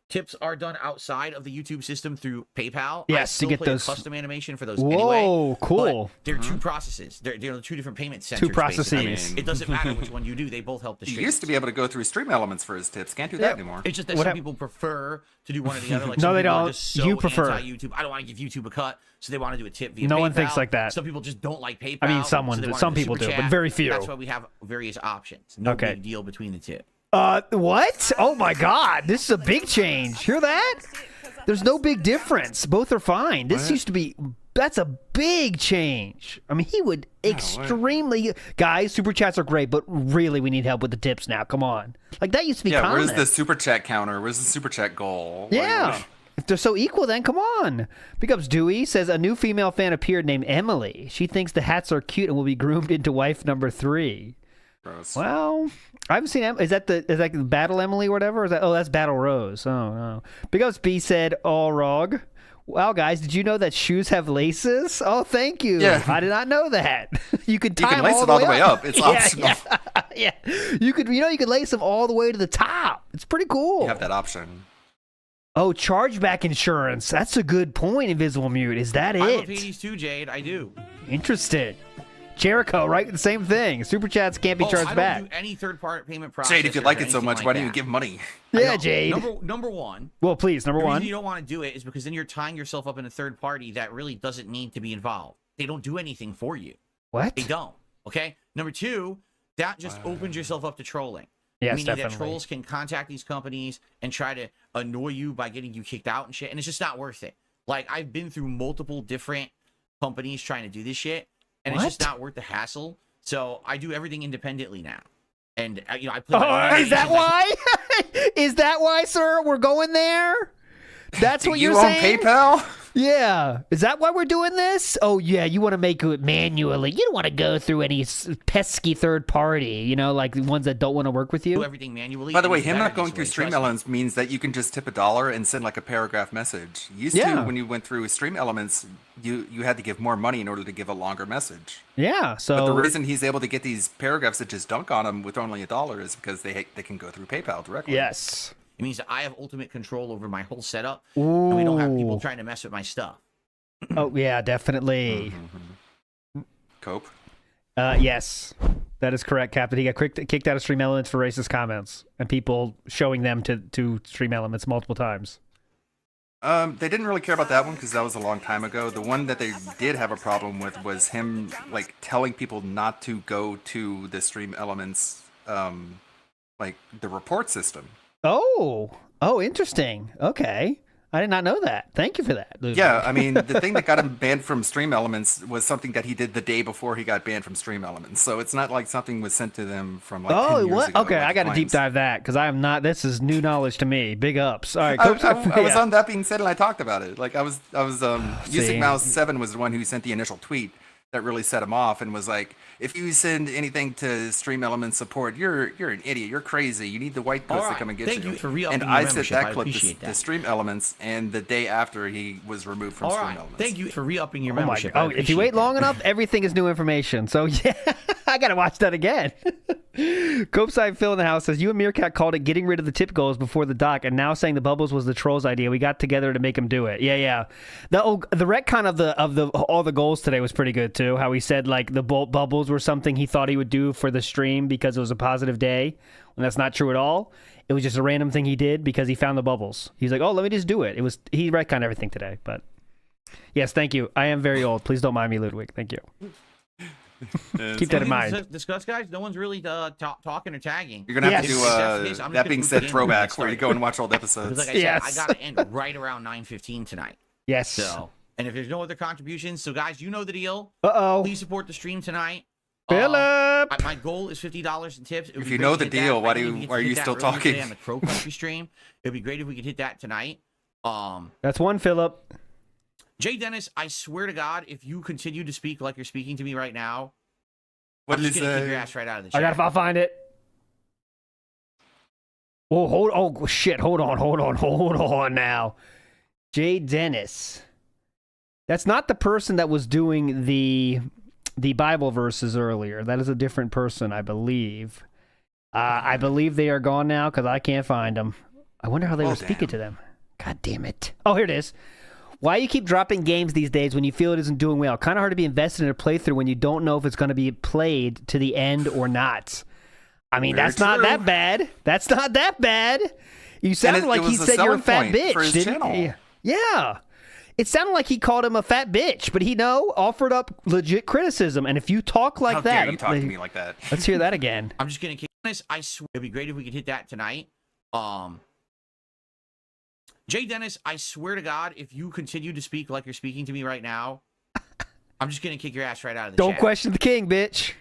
Tips are done outside of the YouTube system through PayPal. I Yes, to still get play a those- custom animation for those Whoa, anyway. cool. But they're two processes. They're two different payment centers. processes. basically. It doesn't matter which one you do. They both help the He stream. used to be able to go through stream elements for his tips. Can't do that anymore. It's just that What some hap- people prefer to do one or the other. Like No, some they people are don't. just so You prefer. anti-YouTube. I don't want to give YouTube a cut, so they want to do a tip via No PayPal. one thinks like that. Some people just don't like PayPal. I mean, so they wanna some do people Super do, but Chat. very few. That's why we have various options. No Okay. big deal between the two. What? Oh my God. This is a big change. Hear that? There's no big difference. Both are fine. This used to be, that's a big change. I mean, he would extremely, guys, super chats are great, but really we need help with the tips now. Come on. Like that used to be Yeah, common. where's the super chat counter? Where's the super chat goal? Yeah. If they're so equal, then come on. Big ups Dewey says a new female fan appeared named Emily. She thinks the hats are cute and will be groomed into wife number 3. Gross. Well, I haven't seen. Is that the Battle Emily or whatever? Or is that? Oh, that's Battle Rose. Oh no. Big ups B said all wrong. Wow, guys, did you know that shoes have laces? Oh, thank you. Yeah. I did not know that. You could tie You can them lace all it all the way up. It's Yeah, optional. Yeah. You could lace them all the way to the top. It's pretty cool. You have that option. Oh, chargeback insurance. That's a good point, Invisible Mute. Is that I love it? Hades too, Jade. I do. Interesting. Jericho, right? The same thing. Super chats can't be charged back. I don't do any third-party payment process. Jade, if you like it so much, why don't you give money? Yeah, Jade. Number one. Well, please, number the one. reason you don't want to do it is because then you're tying yourself up in a third party that really doesn't need to be involved. They don't do anything for you. What? They don't. Okay. Number two, that just opens yourself up to trolling. Yes, meaning definitely. that trolls can contact these companies and try to annoy you by getting you kicked out and shit, and it's just not worth it. Like, I've been through multiple different companies trying to do this shit, and it's just not worth the hassle. So I do everything independently now. And, you know, I play is that why? Is that why, sir? We're going there? That's what you're saying? You own PayPal? Yeah. Is that why we're doing this? Oh, yeah, you want to make it manually. You don't want to go through any pesky third party, you know, like the ones that don't want to work with you. Do everything manually. By the way, him not going through Stream Elements means that you can just tip $1 and send like a paragraph message. Used to, when you went through Stream Elements, you had to give more money in order to give a longer message. Yeah, so... But the reason he's able to get these paragraphs that just dunk on him with only $1 is because they can go through PayPal directly. Yes. It means that I have ultimate control over my whole setup, and we don't have people trying to mess with my stuff. Oh, yeah, definitely. Cope? Yes, that is correct, Captain. He got kicked out of Stream Elements for racist comments and people showing them to Stream Elements multiple times. They didn't really care about that one because that was a long time ago. The one that they did have a problem with was him like telling people not to go to the Stream Elements, like the report system. Oh, interesting. Okay. I did not know that. Thank you for that. Yeah, I mean, the thing that got him banned from Stream Elements was something that he did the day before he got banned from Stream Elements. So it's not like something was sent to them from like 10 years ago. Okay, like I got to deep dive that because I am not. This is new knowledge to me. Big ups. All right, I was on That Being Said, and I talked about it. Like I was Music Mouse 7 was the one who sent the initial tweet that really set him off and was like, if you send anything to Stream Elements support, you're an idiot. You're crazy. You need the white puss to come and get you. Thank you for re-upping and your I sent membership. that clip to Stream Elements, and the day after he was removed from Stream Elements. Thank you for re-upping your membership. Oh, if you wait long enough, everything is new information. So yeah, I gotta watch that again. Copeside Phil in the house says, you and Meerkat called it getting rid of the tip goals before the doc, and now saying the bubbles was the trolls' idea. We got together to make him do it. Yeah. The retcon of the all the goals today was pretty good too. How he said like the bubbles were something he thought he would do for the stream because it was a positive day, when that's not true at all. It was just a random thing he did because he found the bubbles. He's like, oh, let me just do it. He retconned everything today. But yes, thank you. I am very old. Please don't mind me, Ludwig. Thank you. Keep that in mind. Discuss, guys. No one's really talking or tagging. You're gonna have to do That Being Said throwback where you go and watch old episodes. Like I said, I gotta end right around 9:15 tonight. Yes. So, and if there's no other contributions, so guys, you know the deal. Please support the stream tonight. Philip. My goal is $50 in tips. If you know the deal, why are you still talking? On the Crow Country stream, it'd be great if we could hit that tonight. That's one, Philip. Jay Dennis, I swear to God, if you continue to speak like you're speaking to me right now, what I'm did just you gonna say? kick your ass right out of the chat. I'll find it. Oh, shit. Hold on now. Jay Dennis. That's not the person that was doing the Bible verses earlier. That is a different person, I believe. I believe they are gone now because I can't find them. I wonder how they were speaking to them. God damn it. Oh, here it is. Why you keep dropping games these days when you feel it isn't doing well? Kind of hard to be invested in a playthrough when you don't know if it's going to be played to the end or not. I mean, that's not that bad. That's not that bad. You sounded like he said you're a fat bitch, didn't you? Yeah. It sounded like he called him a fat bitch, but he offered up legit criticism. And if you talk like that, how dare you talk to me like that? Let's hear that again. I'm just gonna kick this. I swear it'd be great if we could hit that tonight. Jay Dennis, I swear to God, if you continue to speak like you're speaking to me right now, I'm just gonna kick your ass right out of the chat. Don't question the king, bitch.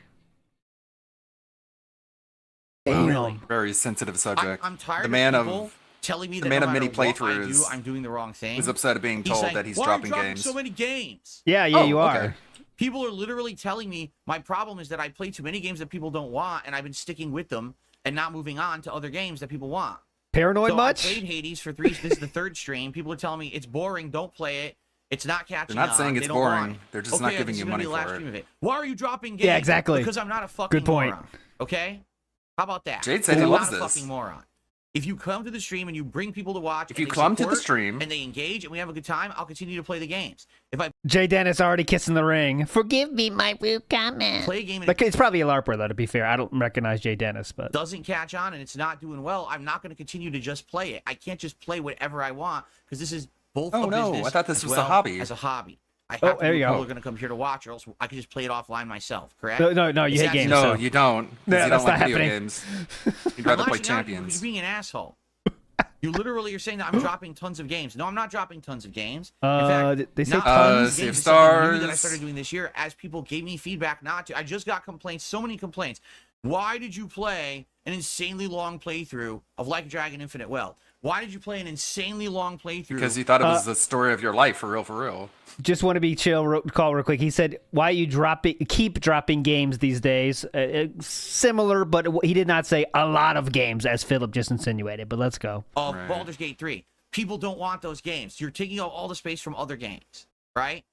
Wow, really? Very sensitive subject. I'm tired the man of people telling me that no many matter what playthroughs. I'm doing the wrong thing. He's upset at being told that he's dropping games. So many games. Yeah, you are. Okay. People are literally telling me my problem is that I play too many games that people don't want, and I've been sticking with them and not moving on to other games that people want. Paranoid much? I played Hades for 3. This is the 3rd stream. People are telling me it's boring. Don't play it. It's not catching on. They're not saying it's boring. They're just not giving you money for it. Why are you dropping games? Yeah, exactly. Because I'm not a fucking Good point. moron. Okay? How about that? Jade said he loves I'm not a this. fucking moron. If you come to the stream and you bring people to watch, If you come to the stream and they engage and we have a good time, I'll continue to play the games. If I Jay Dennis already kissing the ring. Forgive me, my rude comment. play a game and Like, it's probably a LARPer, though, to be fair. I don't recognize Jay Dennis, but... it doesn't catch on and it's not doing well, I'm not going to continue to just play it. I can't just play whatever I want because this is both Oh, a no, business I thought this as was a well hobby. as a hobby. I have Oh, to there know you people go. are going to come here to watch, or else I could just play it offline myself, correct? No, you It's hate that games. No, so. you don't. 'cause Yeah, you that's don't like not video happening. games. You'd rather I'm play actually not, Champions. you're being an asshole. You literally are saying that I'm dropping tons of games. No, I'm not dropping tons of games. In fact, they say not tons? Sea of games is something new that I Stars. started doing this year as people gave me feedback not to. I just got complaints, so many complaints. Why did you play an insanely long playthrough of Like a Dragon Infinite Wealth? Why did you play an insanely long playthrough? Because you thought it was the story of your life, for real, for real. Just want to be chill. Call real quick. He said, "Why are you keep dropping games these days?" Similar, but he did not say a lot of games, as Philip just insinuated. But let's go. Of Right. Baldur's Gate 3. People don't want those games. You're taking out all the space from other games, right?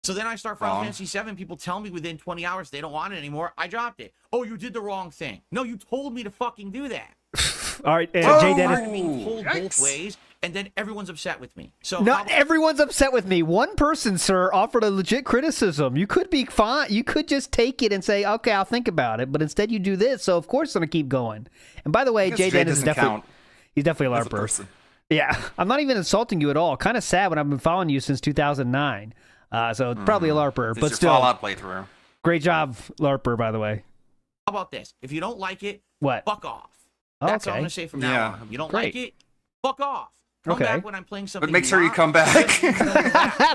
So then I start Final Wrong. Fantasy 7. People tell me within 20 hours they don't want it anymore. I dropped it. Oh, you did the wrong thing. No, you told me to fucking do that. All right, Jay I'm Dennis. being told both Yikes. ways, and then everyone's upset with me. So Not everyone's upset with me. One person, sir, offered a legit criticism. You could be fine. You could just take it and say, "Okay, I'll think about it." But instead, you do this. So of course, I'm gonna keep going. And by the way, Because Jay Jay Dennis is doesn't definitely count he's definitely a as a LARPer. person. Yeah, I'm not even insulting you at all. Kind of sad when I've been following you since 2009. So probably a LARPer, It's but your still, Fallout playthrough. great job, LARPer. By the way, how about this? If you don't like it, what? fuck off. That's all I'm Okay. going to say from now Yeah. on. If you don't Great. like it, fuck off. Come Okay. back when I'm playing something But make sure you want. come back.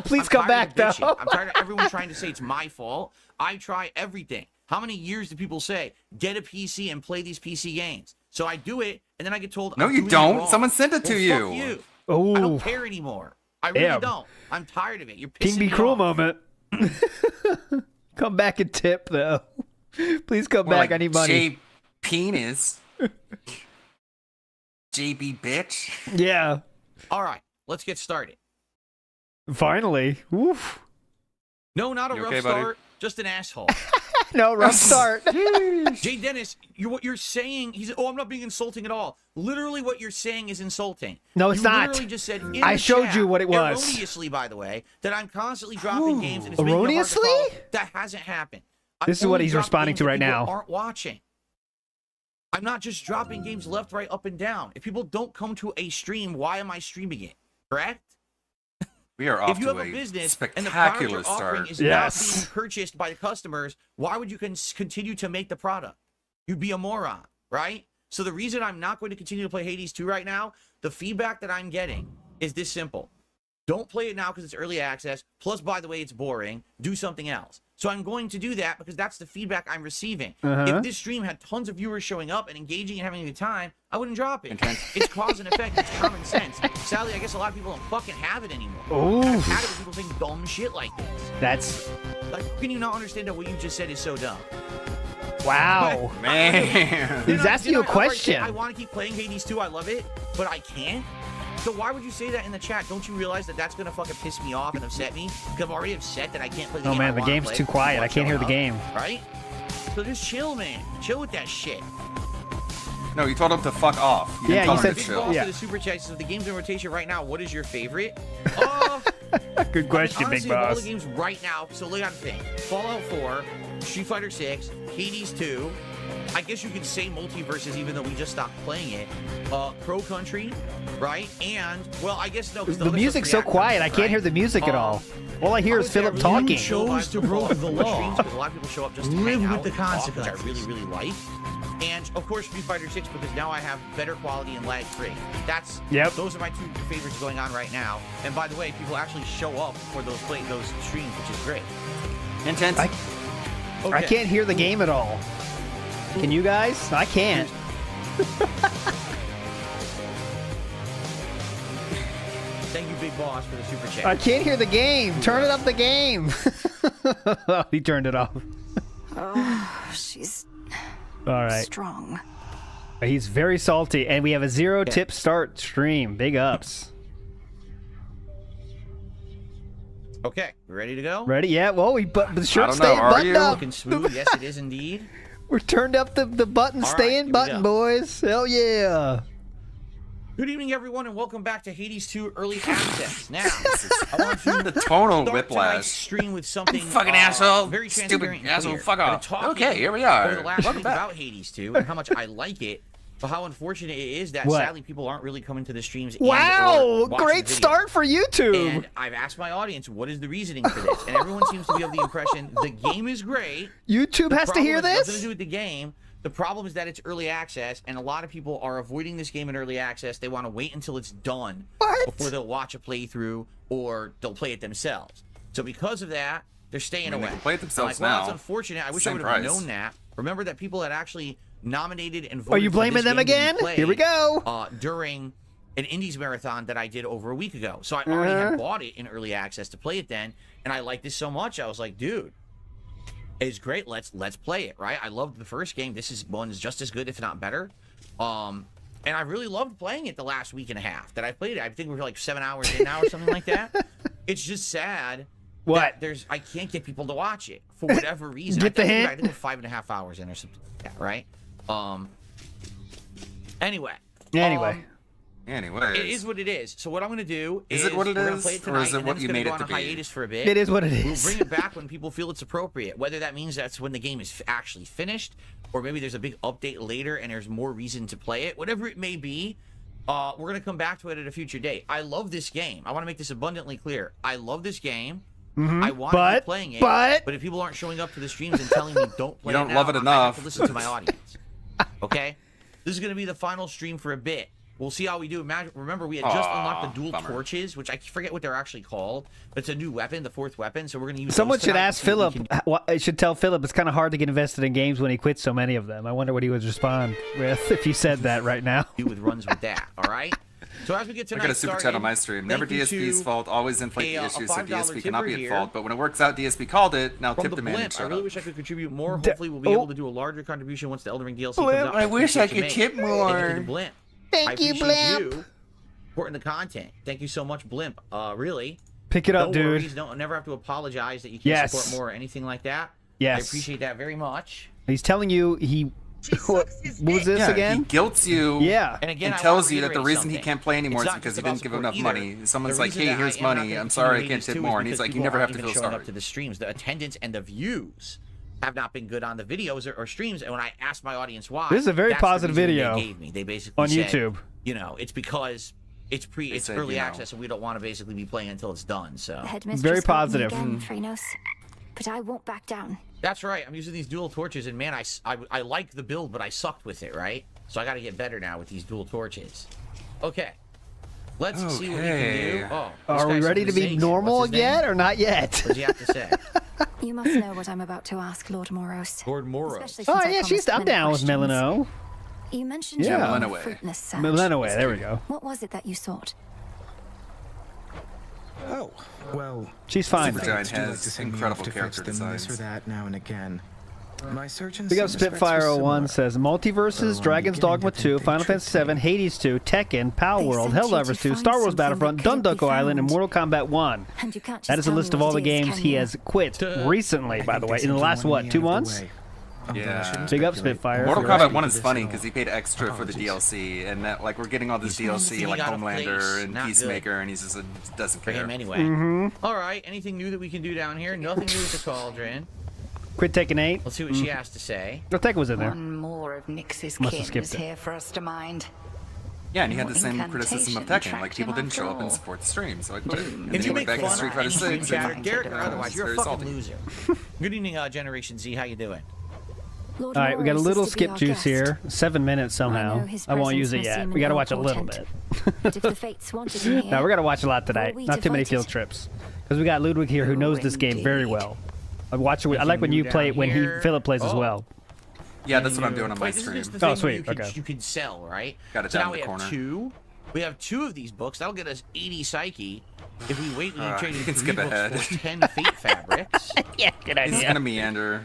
Please I'm come tired back, of though. bitching. I'm tired of everyone trying to say it's my fault. I try everything. How many years do people say, get a PC and play these PC games? So I do it, and then I get told, No, I'm you doing it don't. wrong. Someone sent it to Well, you. Fuck you. Ooh. I don't care anymore. I really Damn. don't. I'm tired of it. You're pissing King Be me Cruel off. moment. Come back and tip, though. Please come More back. like I need money. J penis. JB bitch. Yeah. All right, let's get started. Finally. Oof. No, not a You rough okay, buddy? start. Just an asshole. No, rough start. Jay Dennis, what you're saying, he's, oh, I'm not being insulting at all. Literally what you're saying is insulting. No, it's you not. Literally just said in I the showed chat, you what it was. erroneously, by the way, that I'm constantly dropping games and it's making it hard to Erroneously? follow. That hasn't happened. I'm This is what only he's dropping responding games to that right people now. Aren't watching. I'm not just dropping games left, right, up, and down. If people don't come to a stream, why am I streaming it? Correct? We are off If you to have a a business and the product spectacular you're offering start. is Yes. not being purchased by the customers, why would you continue to make the product? You'd be a moron, right? So the reason I'm not going to continue to play Hades 2 right now, the feedback that I'm getting is this simple. Don't play it now because it's early access. Plus, by the way, it's boring. Do something else. So I'm going to do that because that's the feedback I'm receiving. If this stream had tons of viewers showing up and engaging and having a good time, I wouldn't drop it. It's cause and effect. It's common sense. Sadly, I guess a lot of people don't fucking have it anymore. Ooh. I've had it with people saying dumb shit like this. That's Like, can you not understand that what you just said is so dumb? wow. Man. He's asking you a question. I want to keep playing Hades 2. I love it, but I can't. So why would you say that in the chat? Don't you realize that that's gonna fucking piss me off and upset me? Because I'm already upset that I can't play the Oh game. man, I the wanna game's play too because quiet. people I can't hear the showing game. up, right? So just chill, man. Chill with that shit. No, you told him to fuck off. You Yeah, didn't tell you him said- to Big chill. Boss Yeah. to the super chat says the games in rotation right now. What is your favorite? Good question, honestly, Big of all Boss. the games right now, so look at the thing. Fallout 4, Street Fighter 6, Hades 2. I guess you could say multiverses even though we just stopped playing it. Pro Country, right? And, well, I guess no. 'cause The other music's stuff's so quiet. I reactions, can't hear right? the music at all. All I hear is Philip talking. chose to break the law. Because a lot of people show up just to Live hang with out the and talk, which I consequences. really, really like. And of course, Street Fighter 6 because now I have better quality and lag free. That's those are my two favorites going on right now. And by the way, people actually show up for those streams, which is great. Intense. I can't hear the game at all. Can you guys? I can't. Thank you, Big Boss, for the super chat. I can't hear the game. Turn it up the game. He turned it off. Oh, she's All right. strong. He's very salty, and we have a 0-tip start stream. Big ups. Okay, we ready to go? Ready? Yeah. Well, the shirt's don't know, staying are buttoned you? up. Looking smooth. Yes, it is indeed. We're turned up the button All right, staying here we button, go. boys. Hell yeah. Good evening, everyone, and welcome back to Hades 2 Early Access. Now, I want to The tonal start whiplash. tonight's stream with something Fucking asshole. very Stupid transparent and asshole. clear. Fuck I've been off. talking Okay, here we are. over the last Welcome week back. about Hades 2 and how much I like it, but how unfortunate it is that What? sadly people aren't really coming to the streams. and Wow, or watching great the video. start for YouTube. And I've asked my audience, what is the reasoning for this? And everyone seems to be of the impression the game is great. YouTube The has to hear problem has nothing to this? do with the game. The problem is that it's early access, and a lot of people are avoiding this game in early access. They want to wait until it's done before they'll watch a playthrough or they'll play it themselves. So because of that, they're staying I mean, they away. can play it themselves Well, now. that's unfortunate. I wish I Same would have price. known that. Remember that people had actually nominated and voted Are you for blaming this them game to be again? played, Here we go. During an Indies marathon that I did over a week ago. So I already had bought it in early access to play it then, and I liked this so much. I was like, dude, it's great. Let's play it, right? I loved the first game. This one's just as good, if not better. And I really loved playing it the last week and a half that I played it. I think we were like 7 hours in now or something like that. It's just sad. What? That I can't get people to watch it for whatever reason. Get the I think hint? I think we're 5.5 hours in or something like that, right? Anyway. Anyways. It is what it is. So what I'm going to do is it what it we're going to is, play it or tonight, is it and what then you it's made going it to go to on a be? hiatus for a bit. It is what it We'll is. bring it back when people feel it's appropriate, whether that means that's when the game is actually finished, or maybe there's a big update later and there's more reason to play it. Whatever it may be, we're going to come back to it at a future date. I love this game. I want to make this abundantly clear. I love this game. I want to keep playing it, but if people aren't showing up to the streams and telling me don't play You it don't now, love it I have enough. to listen to my audience. Okay? This is going to be the final stream for a bit. We'll see how we do. Remember, we had just unlocked the dual torches, which I forget what they're actually called, but it's a new weapon, the 4th weapon, so we're going to use Someone those should tonight ask and see what we Philip. can I should tell Philip it's kind of hard to get invested in games when he quits so many of them. I wonder what he would respond with if you said that right now. do with runs with that, all right? So as we get I tonight got a super chat on my stream. Never thank you DSP's to fault. Always inflate the a issues, so $5 DSP cannot be tipper at here. fault. But when it works out, DSP called it. Now From tip the the man and Blimp, I shut really up. wish I could contribute more. Hopefully, we'll be able to do a larger contribution once the Elden Ring DLC comes out. I wish I Appreciate could you, tip mate. Thank you to more. the Blimp. Thank I you, appreciate Blimp. you supporting the content. Thank you so much, Blimp. Really. Pick it up, No dude. worries. Don't never have to apologize that you can't Yes. support more or anything like that. Yes. I appreciate that very much. He's telling you he. What was this Yeah, again? he guilts you. Yeah. And again, And I tells wanna you that the reiterate reason he something. can't play anymore It's is not because just he about didn't give him support enough either. money. Someone's The like, reason hey, that here's I am not money. gonna I'm sorry, I continue can't Hades tip 2 is more. And he's because like, you people never have aren't to even feel showing sorry. up to the streams. The attendance and the views have not been good on the videos or streams. And when I asked my audience why, This is a very that's the positive reason video they gave me. They basically on said, YouTube. You know, it's because it's said, early you know. access, and we don't want to basically be playing until it's done. So Headmistress Very called me positive. again, Phrynos. But I won't back down. that's right. I'm using these dual torches, and man, I like the build, but I sucked with it, right? So I got to get better now with these dual torches. Okay. Let's see what we can do. Oh, this Are we guy's ready to from be Zane. normal What's his name? yet or not yet? What does he have to say? You must know what I'm about to ask, Lord Moros. Lord Moro. Especially Oh since I yeah, she's. promised I'm many down with questions. Melano. You mentioned Yeah. your Melanaway. fruitless search. Melanaway. There we go. What was it that you sought? Oh, well, She's fine. Supergiant do like to has send me incredible off to character fix them this designs. or that now and again. My search and Big up some respects Spitfire was 01 similar. says Multiverses, I'm Dragon's beginning Dogma to think 2, they Final Fantasy tricked 7, me. Hades 2, Tekken, Power They World, sent you Helldivers to 2, Star Wars find something Battlefront, that couldn't be Dundunko Island, and found. Mortal Kombat 1. And you can't just That is a tell list me of all what the it is, games can he you? has quit recently, by the way, in the last, what, 2 months? Yeah. Big up Spitfire. Mortal You're right. Kombat 1 is funny because he paid extra for the DLC, and that like we're getting all this DLC like Out of place. Homelander and Not good. Peacemaker, and he's just doesn't For care. him anyway. Mm-hmm. All right. Anything new that we can do down here? Nothing new with the cauldron. Quit Tekken 8. Let's see what she has to say. No, Tekken was in there. One more of Nyx's Must have kin skipped is it. here for us to mind. Yeah, and he had the What same criticism of incantation Tekken. Like trapped people him didn't show after up and all? support the stream, so I quit. And If then he you went make back to fun Street of Fighter any stream 6. chatter, and Derek or I was otherwise, you're a very fucking salty. loser. Good evening, Generation Z. How you doing? Lord All right, we got a Moros little is to be skip our juice guest. here. 7 minutes somehow. know his I won't use presence it may yet. seem We got to an watch a little bit. portent. But if the fates wanted him here, No, we got to watch a lot tonight. we Not too many divided? field trips. Because we got Ludwig here who knows this game very well. I watch it. I like when you play it when Philip plays as well. Yeah, that's what I'm doing on my Wait, this stream. is the Oh, thing where sweet, You can, okay. you can sell, right? Got it so down now in we the have corner. 2. We have 2 of these books. That'll get us 80 Psyche. If we wait, we can trade you in can 3 skip books ahead. for 10 Fate Fabrics. Yeah, good He's idea. gonna meander.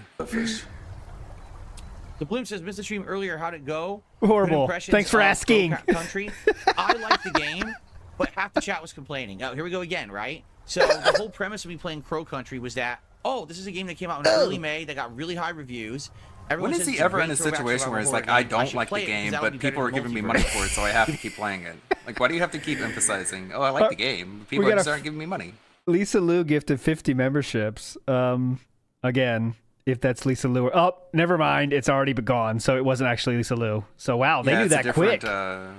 The Bloom says, Mr. Stream earlier, how'd it go? Horrible. Good impressions Thanks for of asking. Crow Country. I liked the game, but half the chat was complaining. Oh, here we go again, right? So the whole premise of me playing Crow Country was that, oh, this is a game that came out in early May that got really high reviews. Everyone When is says he it's a ever great in a throwback situation where survival it's like, horror I game. don't should like play the it because game, that would but be people better are than giving me money Multiverse. for it, so I have to keep playing it? Like, why do you have to keep emphasizing? Oh, I like the game. People just aren't giving me money. Lisa Lou gifted 50 memberships. Again, if that's Lisa Lou. Oh, never mind. It's already been gone, so it wasn't actually Lisa Lou. So wow, they knew that quick.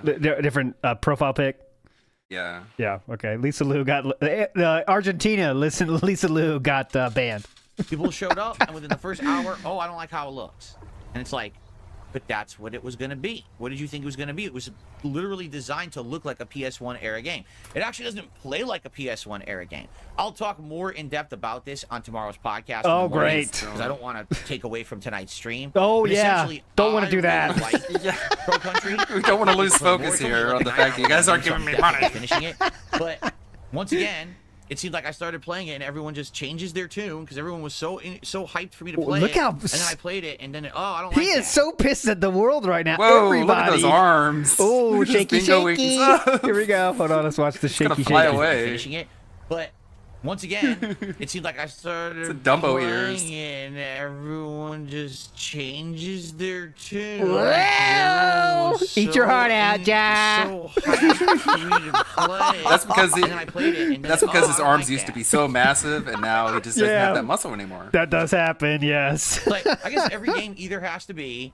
Different profile pic. Yeah. Yeah. Okay. Lisa Lou got Argentina. Listen, Lisa Lou got banned. People showed up, and within the first hour, oh, I don't like how it looks, and it's like, but that's what it was going to be. What did you think it was going to be? It was literally designed to look like a PS1 era game. It actually doesn't play like a PS1 era game. I'll talk more in depth about this on tomorrow's podcast. Oh, great. Because I don't want to take away from tonight's stream. Oh, but yeah. Don't want to do that. Really like Pro Country. We don't want to lose focus here on the fact that you guys aren't giving me money. Finishing it. But once again, it seemed like I started playing it and everyone just changes their tune because everyone was so hyped for me to play it. And then I played it and then I don't like He is so pissed at the world right now. Whoa, Everybody. look at those arms. Oh, shaky, shaky. Here we go. Hold on, let's watch the shaky, shaky. Fly away. Finishing it. But once again, it seemed like I started it's a Dumbo ears. and everyone just changes their tune. Whoa! Eat your heart out, Jack. So hyped for me to play. That's because and then I played it. And that's because his arms used to be so massive, and now he just doesn't have that muscle anymore. That does happen, yes. Like, I guess every game either has to be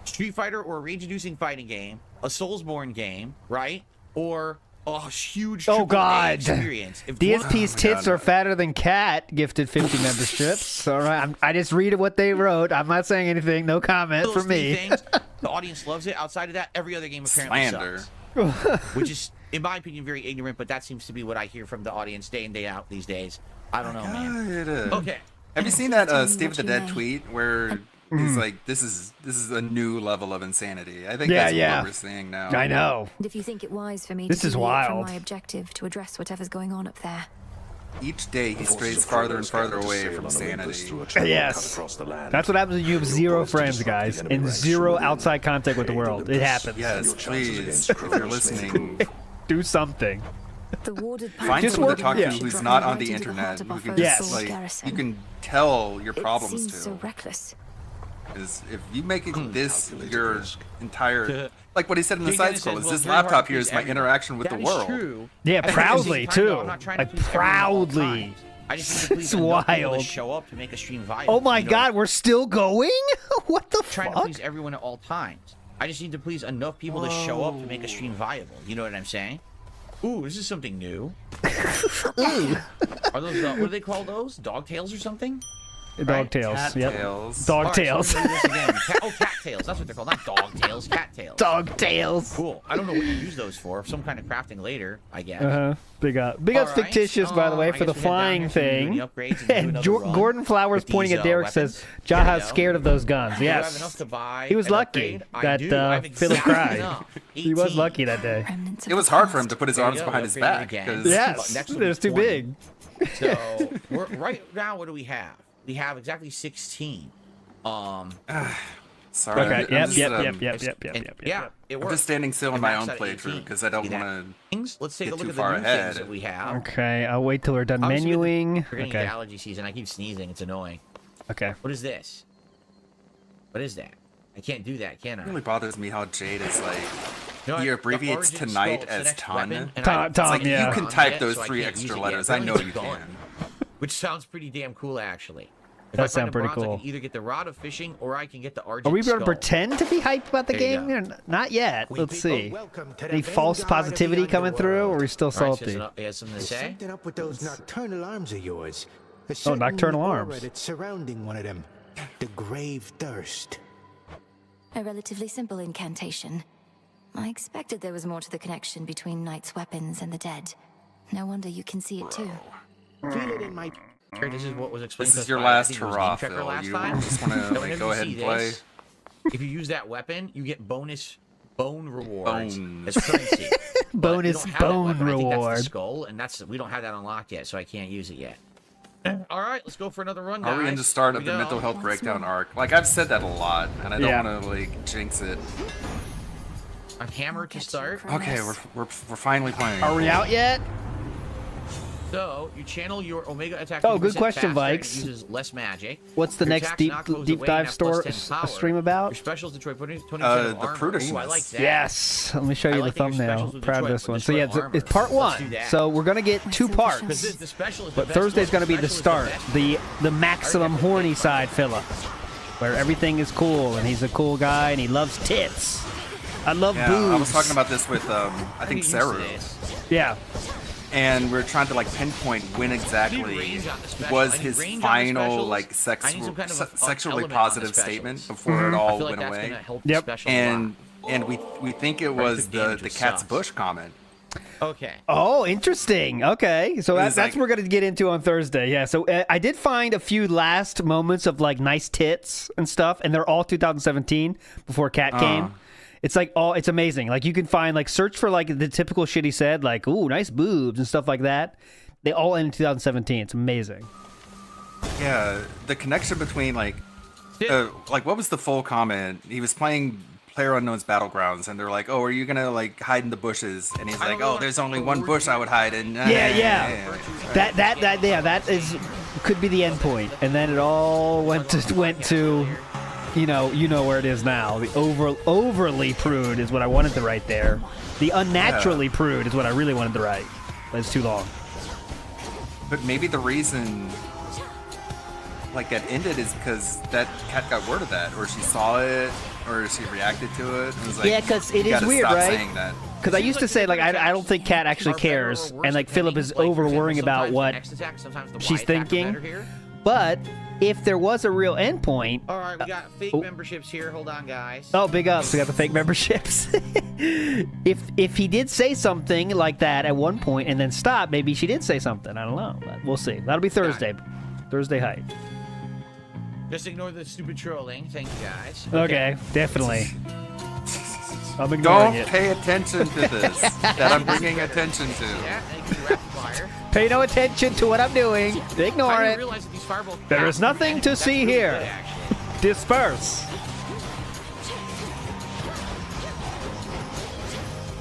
Street Fighter or a rage-inducing fighting game, a Soulsborne game, right? Or a huge AAA experience. If DSP's tits are fatter than cat. Gifted 50 memberships. All right, I just read what they wrote. I'm not saying anything. No comment from me. Things, the audience loves it. Outside of that, every other game apparently sucks. Which is, in my opinion, very ignorant. But that seems to be what I hear from the audience day in day out these days. I don't know, man. Okay. Have you seen that Steve of the Dead tweet where he's like, "This is a new level of insanity." I think that's what we're seeing now. I know. And if you think it wise for me this to is wild. from my objective to address whatever's going on up there. Each day he strays farther and farther away from sanity. Yes. That's what happens when you have 0 friends, guys, and 0 outside contact with the world. It happens. Yes, please, if you're listening, do something. Find someone to talk to who's not on the internet. Who can just, like, you can tell your problems to. So reckless. Is if you make it this your entire, like what he said in the side scroll, is this laptop here is my interaction with the world. True. Yeah, proudly too. Like proudly. I just need to please enough people to show up to make a stream viable. Oh my God, we're still going? What the fuck? Trying to please everyone at all times. I just need to please enough people to show up to make a stream viable. You know what I'm saying? Ooh, this is something new. Ooh. Are those what do they call those? Dog tails or something? Dog tails. Cat tails. Dog tails. So cat tails. That's what they're called. Not dog tails. Cat tails. Dog tails. Cool. I don't know what you use those for. Some kind of crafting later, I guess. Big up fictitious, by the way, for the flying thing. And Gordon Flowers pointing at Derek says, Jaha's scared of those guns. Yes. He was lucky that Philip cried. He was lucky that day. It was hard for him to put his arms behind his back. Yes, they're too big. So, right now, what do we have? We have exactly 16. Sorry. Okay. Yep. Yeah, it works. I'm just standing still in my own playthrough because I don't want to. Let's take a look at far the new ahead. things that we have. Okay, I'll wait till we're done menuing. We're getting into allergy season. I keep sneezing. It's annoying. Okay. What is this? What is that? I can't do that, can I? It really bothers me how Jade is like. He abbreviates tonight as ton. Ton, like, you can type those 3 extra letters. I know you can. Which sounds pretty damn cool, actually. If That I sounds pretty bronze, cool. I can either get the Rod of Fishing or I can get the Argent Are we going to Skull. pretend to be hyped about the game? Not yet. Let's see. Any false positivity coming through, or are we still salty? He has something to say? Something up with those nocturnal arms of yours. Oh, nocturnal arms. That's surrounding one of them. The grave thirst. A relatively simple incantation. I expected there was more to the connection between Knight's weapons and the dead. No wonder you can see it too. Feel it in my... This is what was explained to us This is your by, last I think it was hurrah, Game Checker Phil. last You time. just want That to whenever go you ahead see and play. this, if you use that weapon, you get bonus bone rewards Bones. as currency. Bonus bone I think that's reward. the skull, and we don't have that unlocked yet, so I can't use it yet. All right, let's go for another run, guys. Are we in the start Here of we the go. mental health breakdown arc? Like, I've said that a lot, and I don't want to, like, jinx it. A hammer to start. Okay, we're finally playing. Are we out yet? So you channel your Omega attack. Oh, good question, faster, and Vikes. it uses less magic. What's the Your next attack's deep knock goes deep away dive and have plus store 10 power. stream about? Your specials destroy 20% of the armor. Ooh, I prudishness. like that. Yes. Let me show you I the like that your thumbnail. specials will Proud of destroy- this one. So destroy yeah, armor. it's part Let's do one. that. So we're gonna get two parts. Because the special is But the best Thursday's one. gonna be the Special is start, best. the maximum horny side, Philip, where everything is cool and he's a cool guy and he loves tits. I love Yeah, boobs. I was talking about this with I think Saru. Yeah. And we're trying to like pinpoint when exactly was his final like sexually positive statement before it all went away. Yep. And we think it was the cat's bush comment. Okay. Oh, interesting. Okay, so that's like- what we're gonna get into on Thursday. Yeah. So I did find a few last moments of like nice tits and stuff, and they're all 2017 before Cat came. It's like it's amazing. Like you can find like search for like the typical shit he said, like ooh nice boobs and stuff like that. They all end in 2017. It's amazing. Yeah, the connection between like what was the full comment? He was playing PlayerUnknown's Battlegrounds, and they're like, "Oh, are you gonna like hide in the bushes?" And he's like, "Oh, there's only one bush I would hide in." Yeah. That is could be the end point, and then it all went to. You know where it is now. The overly prude is what I wanted to write there. The unnaturally prude is what I really wanted to write. But it's too long. But maybe the reason like that ended is because that cat got word of that, or she saw it, or she reacted to it. And was like, Yeah, because it "You is gotta weird, stop right? saying that." Because I used to say like I don't think Kat actually cares, and like Philip is over worrying about what she's thinking. But if there was a real endpoint, All right, we got fake memberships here. Hold on, guys. oh, big ups, we got the fake memberships. if he did say something like that at one point and then stop, maybe she did say something. I don't know, but we'll see. That'll be Thursday. Thursday hype. Just ignore the stupid trolling. Thank you, guys. Okay, definitely. I'm ignoring Don't it. pay attention to this that I'm bringing attention to. Yeah, thank you, rapid fire. Pay no attention to what I'm doing. Ignore I didn't it. realize that these fireballs There is pass nothing to That's see really here. good, actually. Disperse.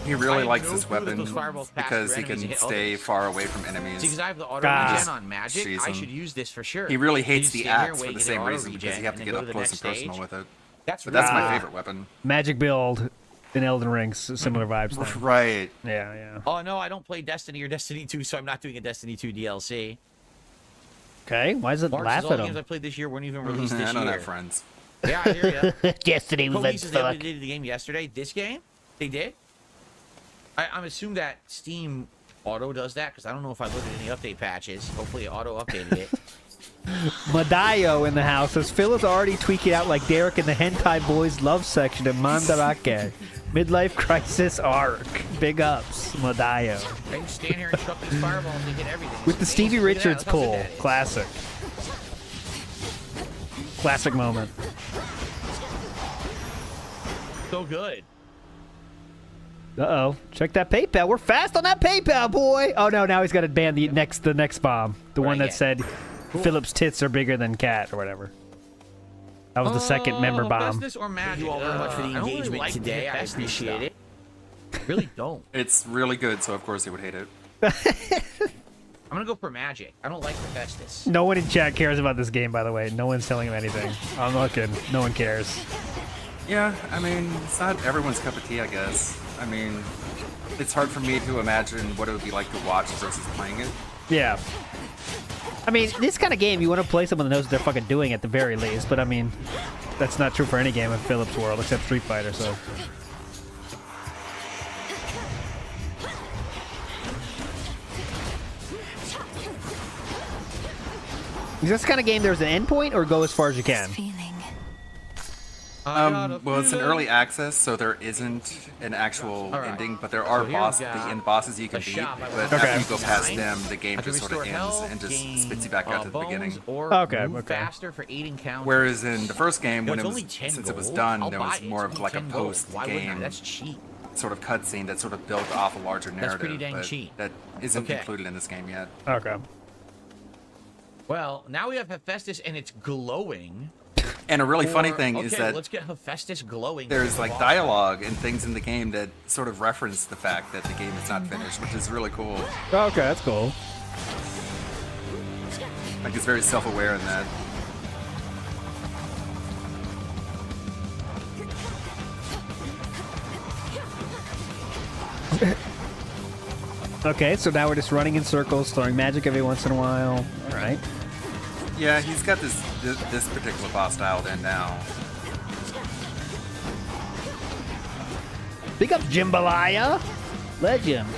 He I really have likes no this clue that weapon those fireballs pass because through he enemies can and hit stay others. far away from enemies. See, because I have the auto God. regen on magic, Jeez, I him. should use this for sure. He really You hates just the stand here, axe wait, for the get same auto reason because regen, you have to and get then up go to the close and next personal stage. with it. That's But that's really my cool. favorite weapon. Magic build in Elden Ring, similar vibes. Then. Right. Yeah. Oh no, I don't play Destiny or Destiny 2, so I'm not doing a Destiny 2 DLC. Okay, why does it Mark, laugh all at the games I him? played this year weren't even released this I don't year. have friends. Yeah, I hear ya. Yesterday was Police like they fuck. updated the game yesterday. This game, they did. I'm assuming that Steam auto does that because I don't know if I loaded any update patches. Hopefully, it auto updated it. Madayo in the house says Phil is already tweaking out like Derek in the Hentai Boys love section of Mandarake. Midlife crisis arc. Big ups, Madayo. I can stand here and chuck these fireballs and hit everything. With the Stevie Look at that, Richards look how good pull. that is. Classic. Classic moment. So good. Uh-oh. Check that PayPal. We're fast on that PayPal, boy. Oh, no. Now he's got to ban the next bomb. The one that said Philip's tits are bigger than Cat or whatever. That was the second member bomb. Business or magic? Thank you all very much for the I don't really engagement like today. I Hephaestus appreciate stuff. it. I really don't. It's really good, so of course he would hate it. I'm gonna go for magic. I don't like Hephaestus. No one in chat cares about this game, by the way. No one's telling him anything. I'm looking. No one cares. Yeah, I mean, it's not everyone's cup of tea, I guess. I mean, it's hard for me to imagine what it would be like to watch versus playing it. Yeah. I mean, this kind of game, you want to play someone that knows what they're fucking doing at the very least. But, I mean, that's not true for any game in Philip's world, except Street Fighter, so... Is this kind of game there's an endpoint or go as far as you can? Well, it's an early access, so there isn't an actual ending, but there are the end bosses you can beat. But after you go past them, the game just sort of ends and just spits you back out to the beginning. Okay. Faster for 8 encounters. Whereas in the first game, when it only was 10 since it was gold. done, I'll there buy was it. more It's of like a only 10 gold. post Why wouldn't I? game That's cheap. sort of cutscene that sort of built off a larger narrative. pretty dang but cheap. That isn't Okay. included in this game yet. Okay. Well, now we have Hephaestus and it's glowing. And a really funny thing is that let's get Hephaestus glowing. there's like dialogue and things in the game that sort of reference the fact that the game is not finished, which is really cool. Okay, that's cool. Like he's very self-aware in that. Okay, so now we're just running in circles, throwing magic every once in a while. All right. Yeah, he's got this particular boss dialed in now. Big up Jambalaya. Legend.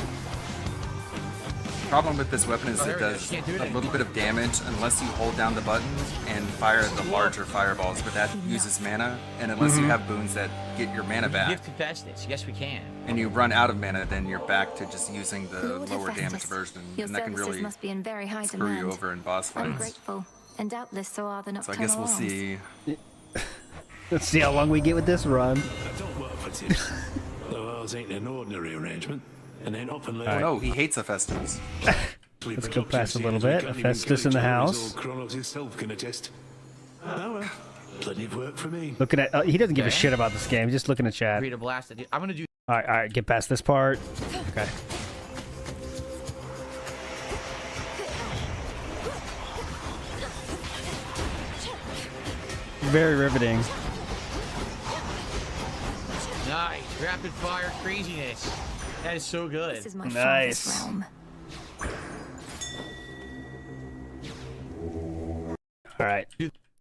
Problem with this weapon is it does a little bit of damage unless you hold down the buttons and fire the larger fireballs, but that uses mana, and unless you have boons that get your mana back. We have to test this. Yes, we can. And you run out of mana, then you're back to just using the lower damage version, Your and that can really must be in very high screw you demand. over in boss I'm fights. grateful, and doubtless so are the So I nocturnal guess we'll arms. see. Let's see how long we get with this run. I don't work for tips. Though ours ain't an ordinary arrangement. And then up and Oh no, he hates Hephaestus. Let's go past a little bit. Hephaestus in the house. Kronos himself can attest. Oh well, plenty of work for me. Looking at, he doesn't give a shit about this game. He's just looking at chat. Read a blast. I'm gonna do. All right, get past this part. Okay. Very riveting. Nice. Rapid fire craziness. That is so good. This is my Nice. father's realm. All right.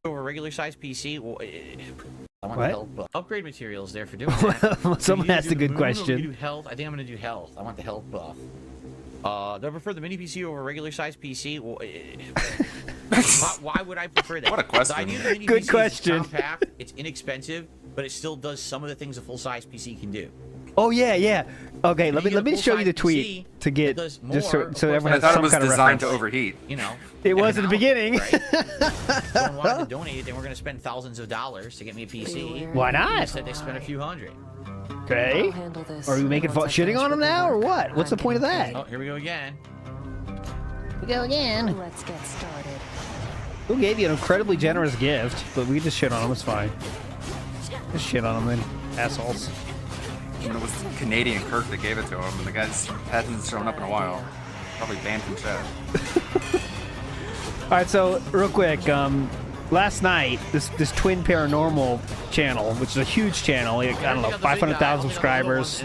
Over regular size PC. Well, I want What? to help upgrade materials there for doing that. Someone asked a good Do question. health. I think I'm gonna do health. I want the health buff. Do I prefer the mini PC over a regular size PC? Well, why would I prefer that? What a question. The idea of the mini Good PC question. Is it's compact, it's inexpensive, but it still does some of the things a full size PC can do. Oh yeah, yeah. Okay, If let you me get a show you the full-size tweet PC to get that does just so, more, of so course, everyone I has thought it some was kind of designed to reference. overheat. You know, It was at the now, beginning. right? Someone wanted to donate it, then we're gonna spend thousands of dollars to get me a PC. Why not? Instead, they spent a few hundred. Okay. Are we making shitting on him now, or what? What's the point of that? Oh, here we go again. We go again. Let's get started. Who gave you an incredibly generous gift? But we just shit on him. It's fine. Just shit on him, then, assholes. I mean, it was Canadian Kirk that gave it to him, and the guy hasn't shown up in a while. Probably banned from chat. All right, so real quick, last night this Twin Paranormal channel, which is a huge channel, like, I don't know, 500,000 subscribers.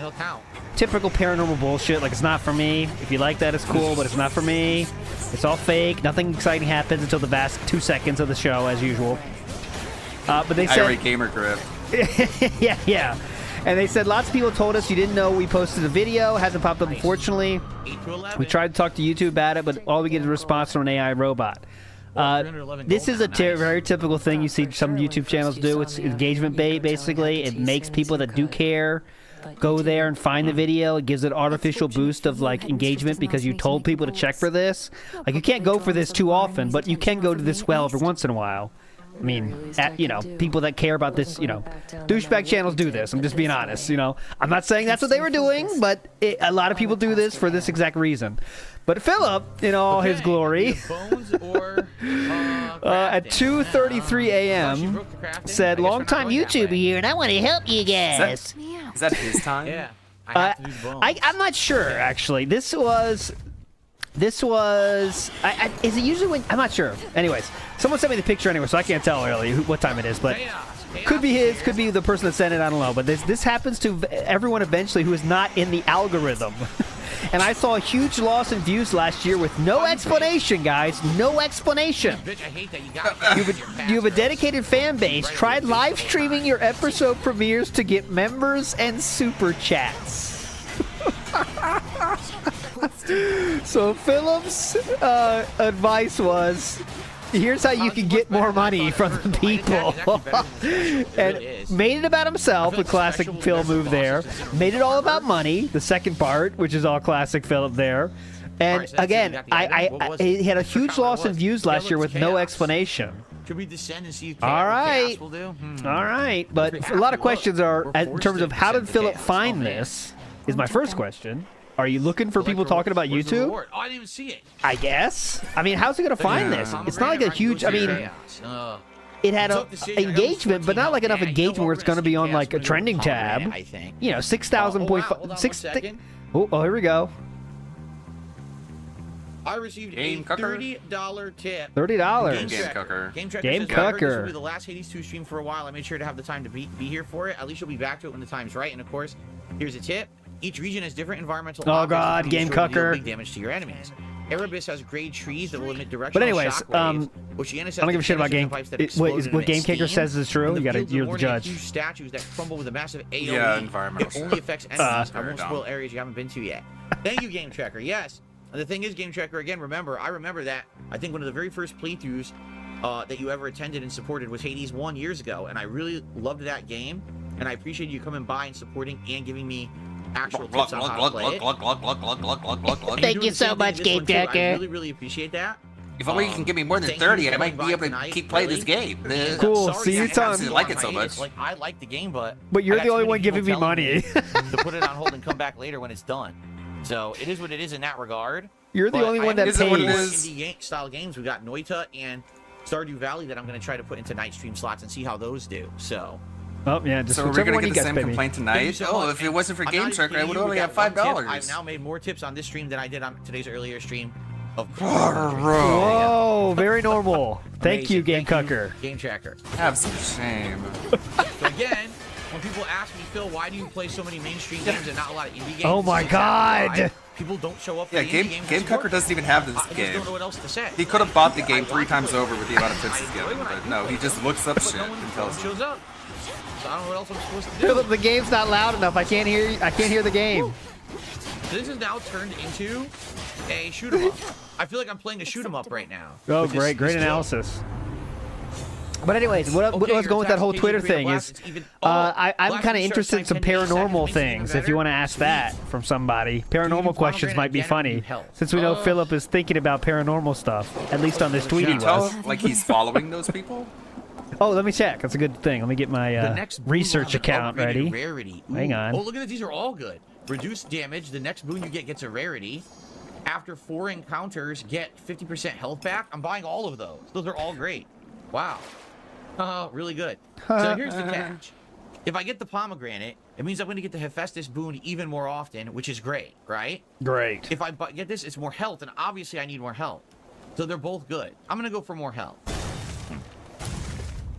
Typical paranormal bullshit. Like, it's not for me. If you like that, it's cool, but it's not for me. It's all fake. Nothing exciting happens until the last 2 seconds of the show, as usual. But they said, Irate gamer grip. yeah. And they said lots of people told us you didn't know we posted a video. Hasn't popped up, unfortunately. We tried to talk to YouTube about it, but all we get is a response from an AI robot. This is a very typical thing you see some YouTube channels do. It's engagement bait, basically. It makes people that do care go there and find the video. It gives it an artificial boost of like engagement because you told people to check for this. Like, you can't go for this too often, but you can go to this well every once in a while. I mean, people that care about this, douchebag channels do this. I'm just being honest, I'm not saying that's what they were doing, but a lot of people do this for this exact reason. But Philip, in all his glory, at 2:33 a.m., said, "Long-time YouTuber here, and I want to help you guys." Is that his time? Yeah. I have to do the bones. I'm not sure, actually. This was. Is it usually when? I'm not sure. Anyways, someone sent me the picture anyway, so I can't tell really what time it is. But could be his, could be the person that sent it. I don't know. But this happens to everyone eventually who is not in the algorithm. And I saw a huge loss in views last year with no explanation, guys. No explanation. Bitch, I hate that you got You have a dedicated fan base. Tried live streaming your episode premieres to get members and super chats. So Philip's advice was, here's how you can get more money from the people. And made it about himself, the classic Phil move there. Made it all about money, the second part, which is all classic Philip there. And again, he had a huge loss in views last year with no explanation. Should we descend and see All right. will do? All right. But a lot of questions are, in terms of how did Philip find this, is my first question. Are you looking for people talking about YouTube? Oh, I didn't even see it. I guess. I mean, how's he going to find this? It's not like a huge, I mean, it had engagement, but not like enough engagement where it's going to be on like a trending tab. 6,000.5. Oh, here we go. I received Game a Cucker. $30 tip. $30. Game Cucker. Game Cucker Game says, I heard this Cucker. will be the last Hades 2 stream for a while. I made sure to have the time to be here for it. At least you'll be back to it when the time's right. And of course, here's a tip. Each region has different environmental Oh, objects God, that can be Game destroyed to deal Cucker. big damage to your enemies. Erebus has grade trees that will emit directional But anyways, shockwaves. Oceanus has I don't give a shit about Game. pipes that What explode and what emit Game Kicker steam. says is true. And You're the fields of mourning have judge. huge statues that crumble with a massive AoE. Yeah, environmental It only affects enemies. I won't dumb. spoil areas you haven't been to yet. Thank you, Game Tracker. Yes. And the thing is, Game Tracker, again, I remember that. I think one of the very first playthroughs that you ever attended and supported was Hades 1 years ago, and I really loved that game, and I appreciate you coming by and supporting and giving me actual tips on how to play it. Thank you so much, Game I Tracker. really, really appreciate that. If only you can give me more than Thank 30, you I for might coming be able by to keep tonight, playing really. this game. And Cool. I'm sorry See you, I Tom. haven't like it seen so my Hades. much. Like, I like the game, but But you're I the got only too one many giving me people telling money. to put it on hold and come back later when it's done. So it is what it is in that regard. You're the But only I one am that Is it what it pays. is? Indie style games. We got Noita and Stardew Valley that I'm going to try to put into night stream slots and see how those do. So Oh yeah, just So are we whichever gonna one get you the guys, same baby. complaint Thank you tonight? so Oh, much. if it wasn't for I'm Game not Tracker, I kidding would you. only We have got one tip. $5. I've now made more tips on this stream than I did on today's earlier stream. Of Whoa, very normal. Thank you, Game Thank you, Cucker. Game Tracker. Have some shame. So again, when people ask me, Phil, why do you play so many mainstream games and not a lot of indie games? Oh my It's exactly God. why. People don't show up for Yeah, the Game indie games. Game support Cucker doesn't even have this I just game. don't know what else to say. He could have bought the game I 3 want times to. over with the amount of tips I he's enjoy given, when I but do no, play he it, just looks up but shit no one and tells you. shows up. So I don't know what else I'm supposed to do. Philip, the game's not loud enough. I can't hear the game. This is now turned into a shoot 'em up. I feel like I'm playing a shoot 'em up right now. Oh, with this- great this clip. analysis. But anyways, let's Okay, go your with that whole tax Twitter occasion thing. blast, Is it's even- I'm blast kind of restart interested in time some 10 milliseconds, paranormal makes it even things. If you better. want to ask that from somebody, paranormal do questions pomegranate might be again or funny. need help? Since we know Philip is thinking about paranormal stuff, at least on this tweet Can he you tell was. like he's following those people? Oh, let me check. That's a good thing. Let me get my The next boon will research have an account upgraded ready. Rarity. Hang on. Oh, look at this. These are all good. Reduced damage. The next boon you get gets a rarity. After 4 encounters, get 50% health back. I'm buying all of those. Those are all great. Wow. Really good. So here's the catch. If I get the pomegranate, it means I'm going to get the Hephaestus boon even more often, which is great, right? Great. If I get this, it's more health, and obviously I need more health. So they're both good. I'm going to go for more health.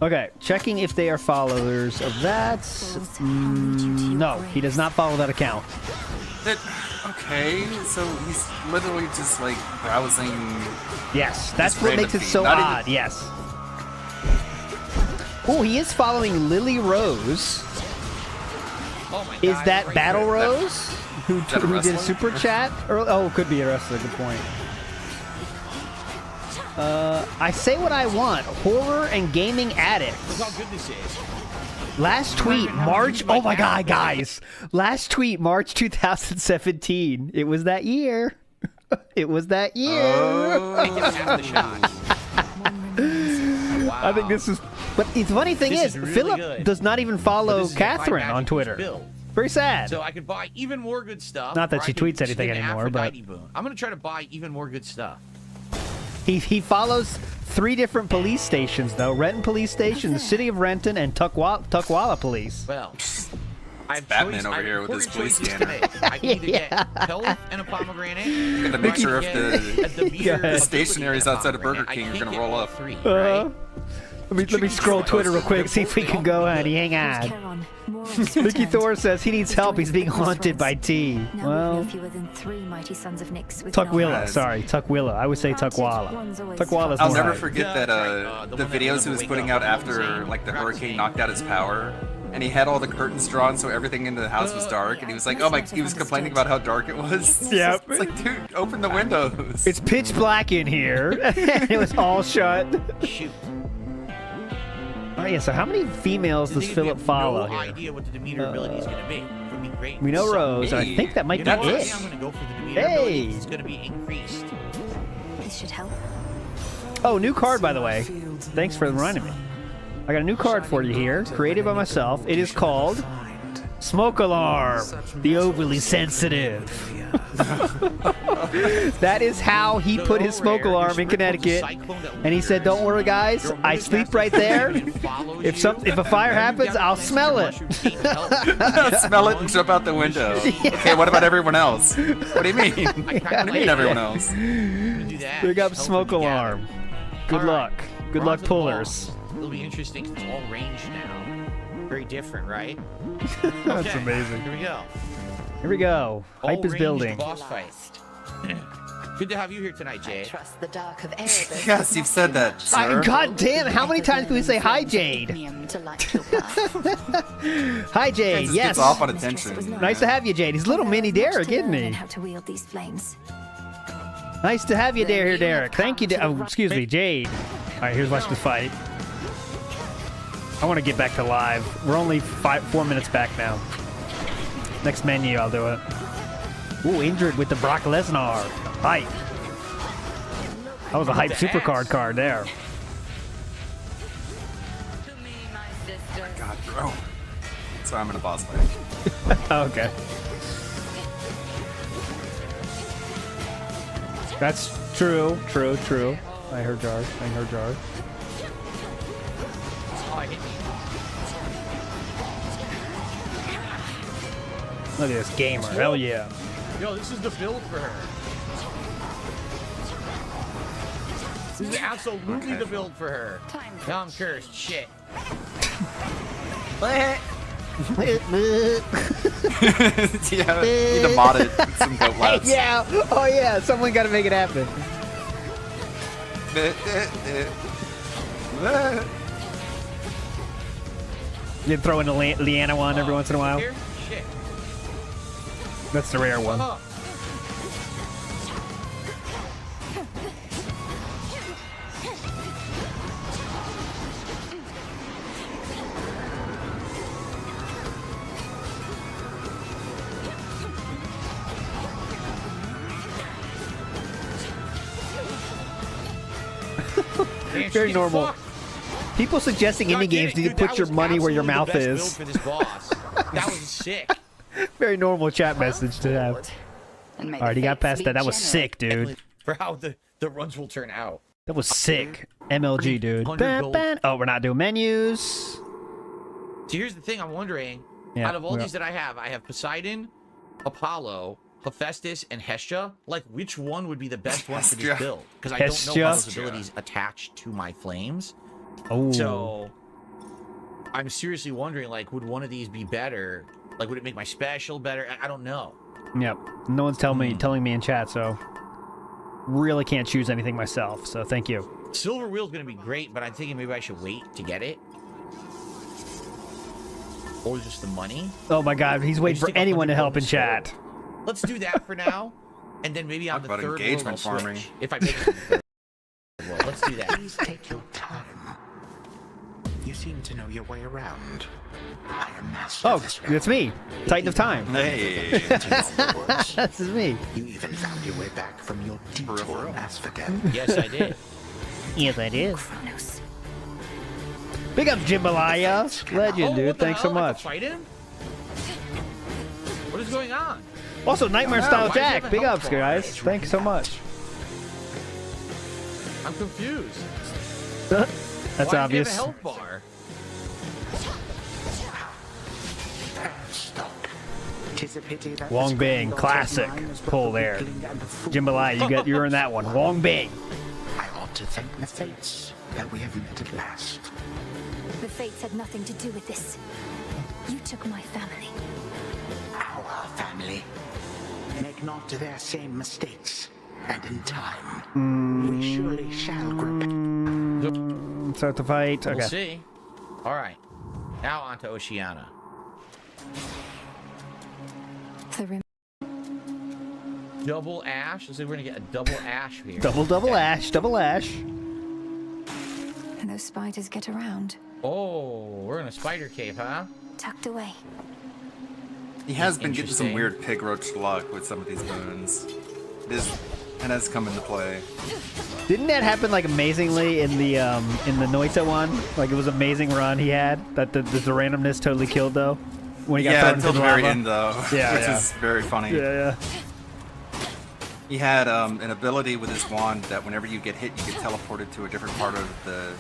Okay, checking if they are followers of that. No, he does not follow that account. Okay, so he's literally just like browsing. Yes, that's Just what random makes it feed, so not even- odd. Yes. Oh, he is following Lily Rose. Oh my Is God, that right Battle there. Rose? Who that a did wrestler? super chat? Oh, could be a wrestler. Good point. I say what I want. Horror and gaming addicts. Look how good this is. Last tweet, March. Oh my God, guys! Last tweet, March 2017. It was that year. It was that year. I get half the shot. Wow. I think this is. But the funny thing This is, is really Philip good. does not even But follow this is a Catherine high on magic Twitter. build. Very sad. So I could buy even more good stuff. Not that or I she could tweets anything spin the anymore, but- Aphrodite boon. I'm gonna try to buy even more good stuff. He follows 3 different police stations though: Renton Police Station, the City of Renton, and Tukwala Police. Well, I have Batman over here with his important police choices scanner. to make. I can either get health and a pomegranate. Gotta make or I sure can if get the a meter the ability stationaries and a outside of Burger pomegranate. I King are can't gonna get roll all up. 3, right? Let me scroll Twitter real quick, see if we can go, honey. Hang on. Vicky Thor says he needs help. He's being haunted by T. Well, Tukwila. Sorry, Tukwila. I would say Tukwala. Tukwala's I'll more never right. forget that the the one that videos he was wake putting up out and after sing, like the grab his hurricane cane. knocked out his power, and he had all the curtains drawn so everything in the house was dark, and he was like, "Oh my!" He was complaining about how dark it was. Yep. It's like, dude, open the windows. It's pitch black in here. It was all shut. Shoot. Oh yeah. So how many females does We Philip have follow no here? idea what the Demeter ability is going to be. It would be great. We know So- Rose. I think that might You be know what? it. I'm going to go for the Demeter Hey. ability. It's going to be increased. This should help. Oh, new card by the way. Thanks for reminding me. I got a new card for you here, created by myself. It is called Smoke Alarm, the overly sensitive. That is how he put his smoke alarm in Connecticut. And he said, "Don't worry, guys. I sleep right there. If a fire happens, I'll smell it." Smell it and jump out the window. Okay, what about everyone else? What do you mean? What do you mean everyone else? Big up smoke alarm. Good luck. Good luck, pullers. It'll be interesting. It's all range now. Very different, right? That's amazing. Here we go. Here we go. Hype is building. Boss fight. Good to have you here tonight, Jade. Trust the dark of Erebus. Yes, you've said that, sir. God damn, how many times can we say hi, Jade? Hi, Jade. Just Yes. gets off on attention. Nice to have you, Jade. He's little mini Derek, isn't he? How to wield these flames. Nice to have you there here, Derek. Thank you. Oh, excuse me, Jade. All right, here's watch the fight. I want to get back to live. We're only 4 minutes back now. Next menu, I'll do it. Ooh, Indrid with the Brock Lesnar. Hype. That was a hype supercard card there. God, bro. So I'm in a boss fight. Okay. That's true. I heard Jar. Look at this gamer. Hell yeah. Yo, this is the build for her. This is absolutely the build for her. Now I'm cursed. Shit. Yeah, need to mod it with some goat laughs. Yeah. Oh yeah. Someone got to make it happen. You throw in a Leanna one every once in a while. Here? Shit. That's the rare one. Very normal. Fucked. People suggesting indie games need to put your money where your mouth is. For this boss. That was sick. Very normal chat message to have. Alright, he got past that. That was sick, dude. For how the runs will turn out. That was sick. MLG, dude. 100 gold. Oh, we're not doing menus. So here's the thing I'm wondering. Yeah, out of all these that I have Poseidon, Apollo, Hephaestus, and Hestia. Like, which one would be the best one for this build? Because I don't know how those abilities attach to my flames. Oh. So I'm seriously wondering, like, would one of these be better? Like, would it make my special better? I don't know. Yep. No one's telling me in chat, so really can't choose anything myself. So thank you. Silver Wheel's gonna be great, but I'm thinking maybe I should wait to get it. Or just the money. Oh my God, he's waiting for anyone to help in chat. Let's do that for now, and then maybe on the third world I'll farming. switch. If I make it to the third world, let's do that. Please take your time. You seem to know your way around. I am master of this realm. It's me, Titan of Time. Hey. This is me. You even found your way back from your detour on Asphodel. Yes, I did. Yes, I did. Big up Jambalaya. Legend, dude. Thanks so much. Fight him? What is going on? Also, Nightmare Style why does he have Jack. a Big health ups, bar? guys. Thanks so much. I'm confused. That's Why obvious. Does he have a health bar? Wong Bing, classic pull there. Jambalaya, you're in that one. Wong Bing. I ought to thank the fates that we have met at last. The fates had nothing to do with this. You took my family. Our family. Make not their same mistakes, and in time, we surely shall grow. Start the fight. Okay. We'll see. All right. Now on to Oceania. Double ash. Looks like we're gonna get a double ash here. Double ash. Double ash. And those spiders get around. Oh, we're in a spider cave, huh? Tucked away. He has been getting some weird pig roach luck with some of these boons. And has come into play. Didn't that happen like amazingly in the Noita one? Like it was an amazing run he had. That the randomness totally killed though. When he got thrown until into the very lava. end though. Yeah, which is very funny. Yeah. He had an ability with his wand that whenever you get hit, you get teleported to a different part of the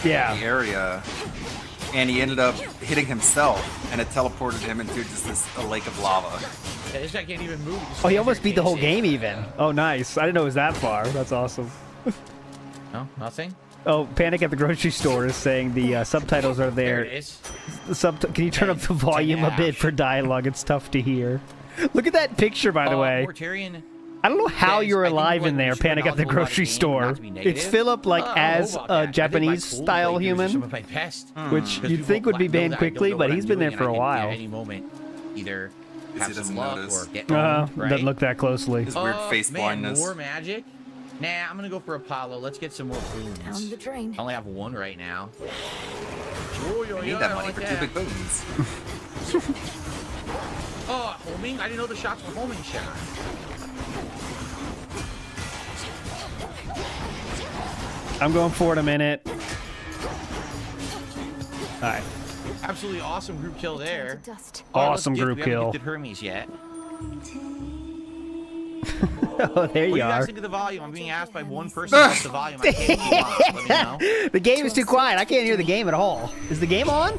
area. And he ended up hitting himself, and it teleported him into just a lake of lava. Yeah, this guy can't even move. Oh, he almost beat the whole game even. Oh, nice. I didn't know it was that far. That's awesome. No, nothing? Oh, Panic at the Grocery Store is saying the subtitles are there. There it is. Can you turn up the volume a bit for dialogue? It's tough to hear. Look at that picture, by the way. Mortarian I don't know how you're alive in there, Panic at the Grocery Store. It's Philip, like, as a Japanese-style human, which you'd think would be banned quickly, but he's been there for a while. At any moment, either have some doesn't luck notice. or get owned, right? Doesn't look that closely. His weird face blindness. More magic? Nah, I'm gonna go for Apollo. Let's get some more boons. Down the drain. I only have one right now. I need that money for 2 big boons. Oh, homing? I didn't know the shots were homing shots. I'm going for it a minute. Alright. Absolutely awesome group kill there. Awesome group kill. We haven't gifted Hermes yet. Oh, there you What do you guys are. think of the volume? I'm being asked by one person about the volume. I can't keep up. Let me know. The game is too quiet. I can't hear the game at all. Is the game on?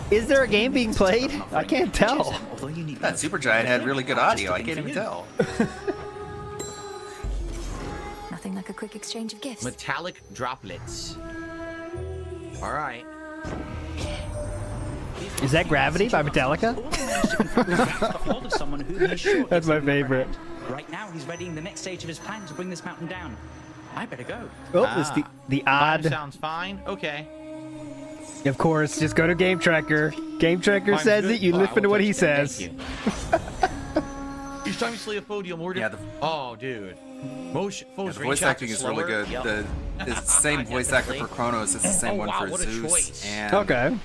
Is there a game being played? I can't tell. That Supergiant had really good audio. I can't even tell. Nothing like a quick exchange of gifts. Metallic droplets. All right. Is that Gravity by Metallica? That's my favorite. Right now, he's readying the next stage of his plan to bring this mountain down. I better go. Oh, it's the odd. Sounds fine. Okay. Of course, just go to Game Tracker. Game Tracker says it. You listen to what he says. Each time you slay a foe, deal more damage. Oh, dude. Most foes the voice acting is really good. The same voice actor for Kronos is the same one for Zeus and Poseidon.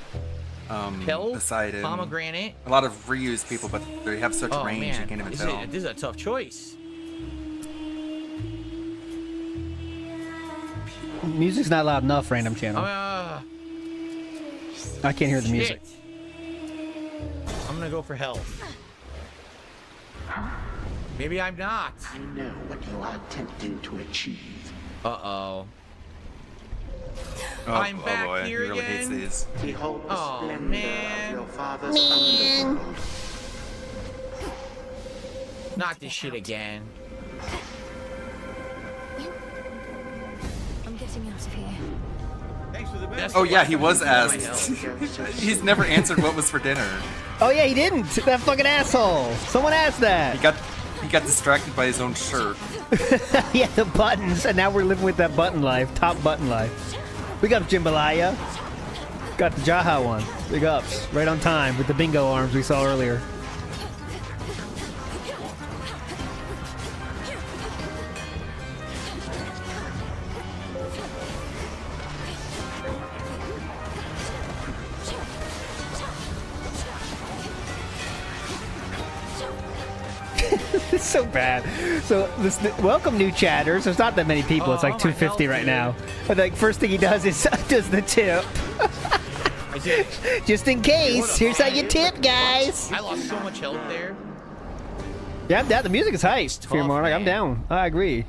Pomegranate. A lot of reused people, but they have such range man. you can't even tell. This is a tough choice. Music's not loud enough, random channel. I can't hear the music. I'm gonna go for health. Maybe I'm not. I know what you are attempting to achieve. Uh-oh. Oh, I'm back boy. here He really hates again. these. Behold the splendor man. of your father's underworld. Not this shit again. I'm getting out of here. Thanks for the best. Oh yeah, he was asked. He's never answered what was for dinner. Oh yeah, he didn't. That fucking asshole. Someone asked that. He got distracted by his own shirt. Yeah, the buttons, and now we're living with that button life. Top button life. Big ups, Jambalaya. Got the Jaha one. Big ups. Right on time with the bingo arms we saw earlier. It's so bad. So this welcome new chatters. There's not that many people. It's like 250 right now. But the first thing he does is does the tip. Just in case. Here's how you tip, guys. I lost so much health there. Yeah, I'm down. The music is heist. Fear Monarch. I'm down. I agree.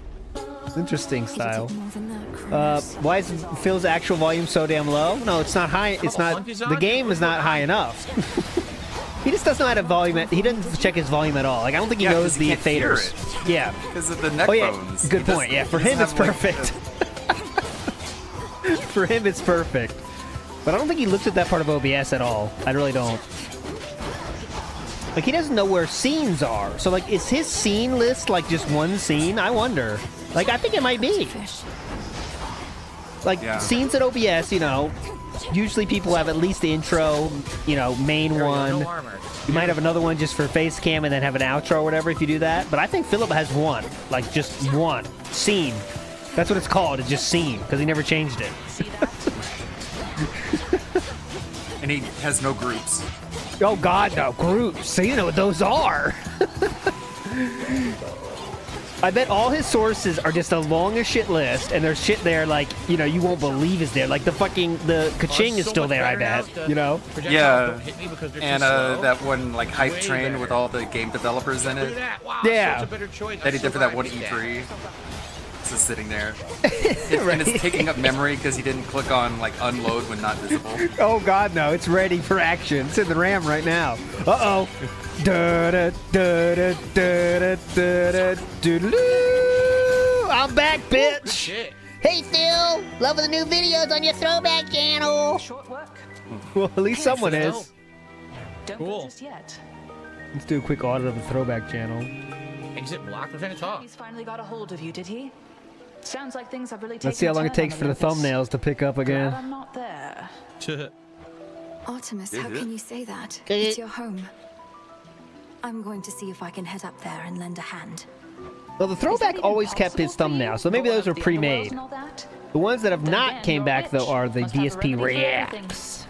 It's interesting style. Why is Phil's actual volume so damn low? No, it's not high. It's not. The game is not high enough. He just doesn't know how to volume it. He doesn't check his volume at all. Like I don't think he knows the faders. Yeah. Because of the neck bones. Good point. Yeah, for him it's perfect. For him it's perfect. But I don't think he looked at that part of OBS at all. I really don't. Like he doesn't know where scenes are. So like is his scene list like just one scene? I wonder. Like I think it might be. Like scenes at OBS, you know, usually people have at least the intro, you know, main one. No armor. You might have another one just for face cam and then have an outro or whatever if you do that. But I think Philip has one, like just one scene. That's what it's called. It's just scene because he never changed it. And he has no groups. Oh God, no groups. So you know what those are. I bet all his sources are just a long as shit list, and there's shit there like, you know, you won't believe is there. Like the Kaching is still there, I bet. You know? Yeah. And that one like hype train with all the game developers in it. Yeah. That he did for that one E3. It's just sitting there. And it's taking up memory because he didn't click on like unload when not visible. Oh god, no! It's ready for action. It's in the RAM right now. Uh oh. I'm back, bitch. Hey, Phil. Loving the new videos on your throwback channel. Short work. Well, at least someone is. Don't go just yet. Let's do a quick audit of the throwback channel. Exit block. We're trying to talk. He's finally got a hold of you, did he? Sounds like things have really taken. Let's see how long it takes for the thumbnails to pick up again. I'm not there. Artemis, how can you say that? It's your home. I'm going to see if I can head up there and lend a hand. Well, the throwback always kept his thumbnail, so maybe those are pre-made. The ones that have not came back, though, are the DSP reacts.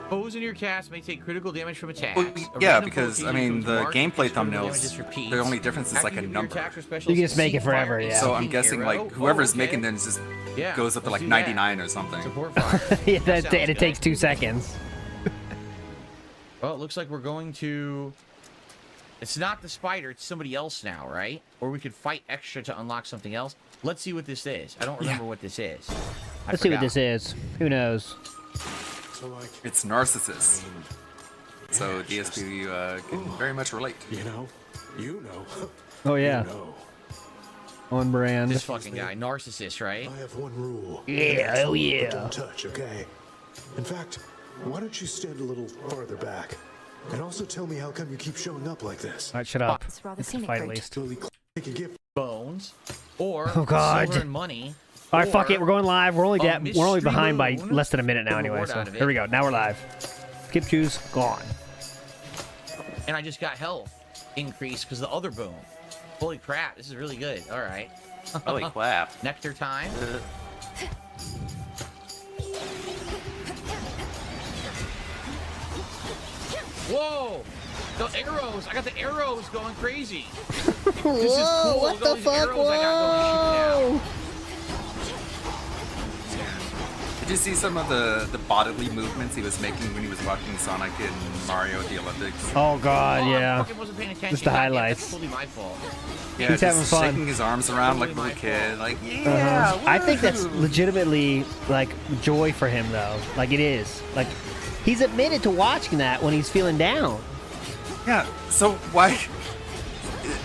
Foes in your cast may take critical damage from attacks. Well, yeah, because I mean the gameplay thumbnails, the only difference is like a number. You can just make it forever, yeah. So I'm guessing like whoever's making them just goes up to like 99 or something. Yeah, and it takes 2 seconds. Well, it looks like we're going to... It's not the spider, it's somebody else now, right? Or we could fight extra to unlock something else. Let's see what this is. I don't remember what this is. Let's see what this is. Who knows? It's Narcissus. So DSP can very much relate. You know. Oh yeah. On brand. This fucking guy, Narcissus, right? I have one rule. Yeah, oh yeah. Don't touch, okay? In fact, why don't you stand a little farther back? And also tell me how come you keep showing up like this. Alright, shut up. It's rather It's a scenic, fight at right? least. Bones. Or Oh god. silver and money. Alright, fuck it, we're going live. We're only mystery behind by moon. less than a minute now Get the anyway, word so out of it. here we go. Now we're live. Skip juice, gone. And I just got health increase because the other boom. Holy crap, this is really good. Alright. Holy crap. Nectar time. Whoa! The arrows! I got the arrows going crazy. Whoa, This is cool. what Look at all the these fuck? arrows I got going shooting out. Did you see some of the bodily movements he was making when he was watching Sonic and Mario at the Olympics? Oh god, I yeah. fucking wasn't paying attention. Just the God damn, highlights. That's totally my fault. Yeah, He's having just fun. shaking his arms around like a little kid. Like, yeah. I think that's legitimately like joy for him though. Like it is. Like he's admitted to watching that when he's feeling down. Yeah, so why?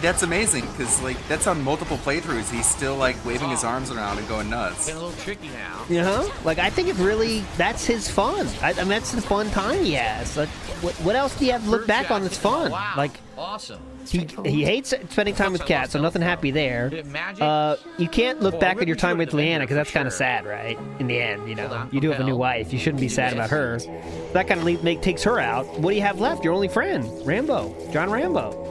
That's amazing, because like that's on multiple playthroughs. He's still like waving his arms around and going nuts. Getting a little tricky now. You know? Like I think it's really that's his fun. I mean that's the fun time he has. Like what else do you have to look back on that's fun? Wow. Like Awesome. he hates spending time with cats, so nothing happy there. You can't look back at your time with Leanna because that's kind of sad, right? In the end, you know, you do have a new wife. You shouldn't be sad about her. That kind of takes her out. What do you have left? Your only friend, Rambo, John Rambo.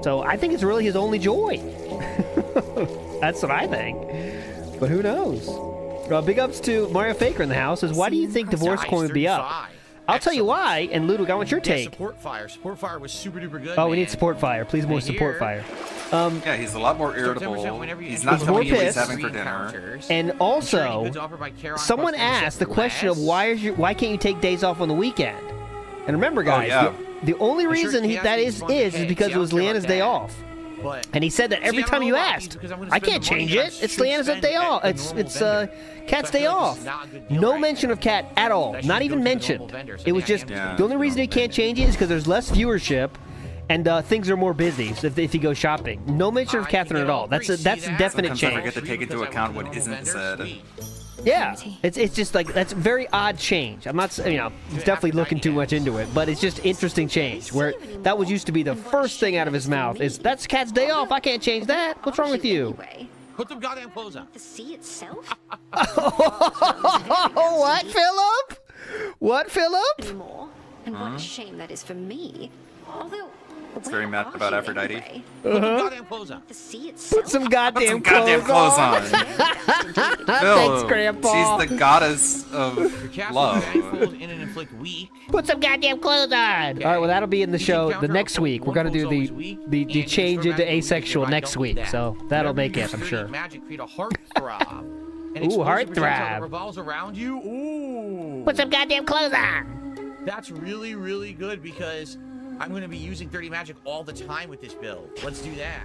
So I think it's really his only joy. That's what I think. But who knows? Big ups to Mario Faker in the house. Says, why do you think Divorce Coin would be up? I'll tell you why. And Ludwig, I want your take. Support fire. Support fire was super duper good. Oh, we need support fire. Please more support fire. Yeah, he's a lot more irritable. He's not telling you what he's having for dinner. And also, someone asked the question of why can't you take days off on the weekend? And remember, guys, the only reason that is because it was Leanna's day off. And he said that every time you asked, I can't change it. It's Leanna's day off. It's Cat's day off. No mention of Cat at all. Not even mentioned. It was just the only reason he can't change it is because there's less viewership and things are more busy. So if you go shopping, no mention of Catherine at all. That's a definite Sometimes change. I forget to take into account what isn't said. Yeah, it's just like that's a very odd change. I'm not, he's definitely looking too much into it, but it's just interesting change. Where that was used to be the first thing out of his mouth is that's Cat's day off. I can't change that. What's wrong with you? Put them goddamn clothes on. The sea itself? What, Philip? What, Philip? Anymore. And what a shame that is for me. Although, It's very mad about Aphrodite. Put some goddamn clothes on. Put some goddamn clothes on. Thanks, Grandpa. She's the goddess of love. In and inflict weak. Put some goddamn clothes on. All right, well that'll be in the show the next week. We're gonna do the change into asexual next week, so that'll make it, I'm sure. Magic create a heart throb. Ooh, heart throb. Revolves around you. Ooh. Put some goddamn clothes on. That's really, really good because I'm going to be using dirty magic all the time with this build. Let's do that.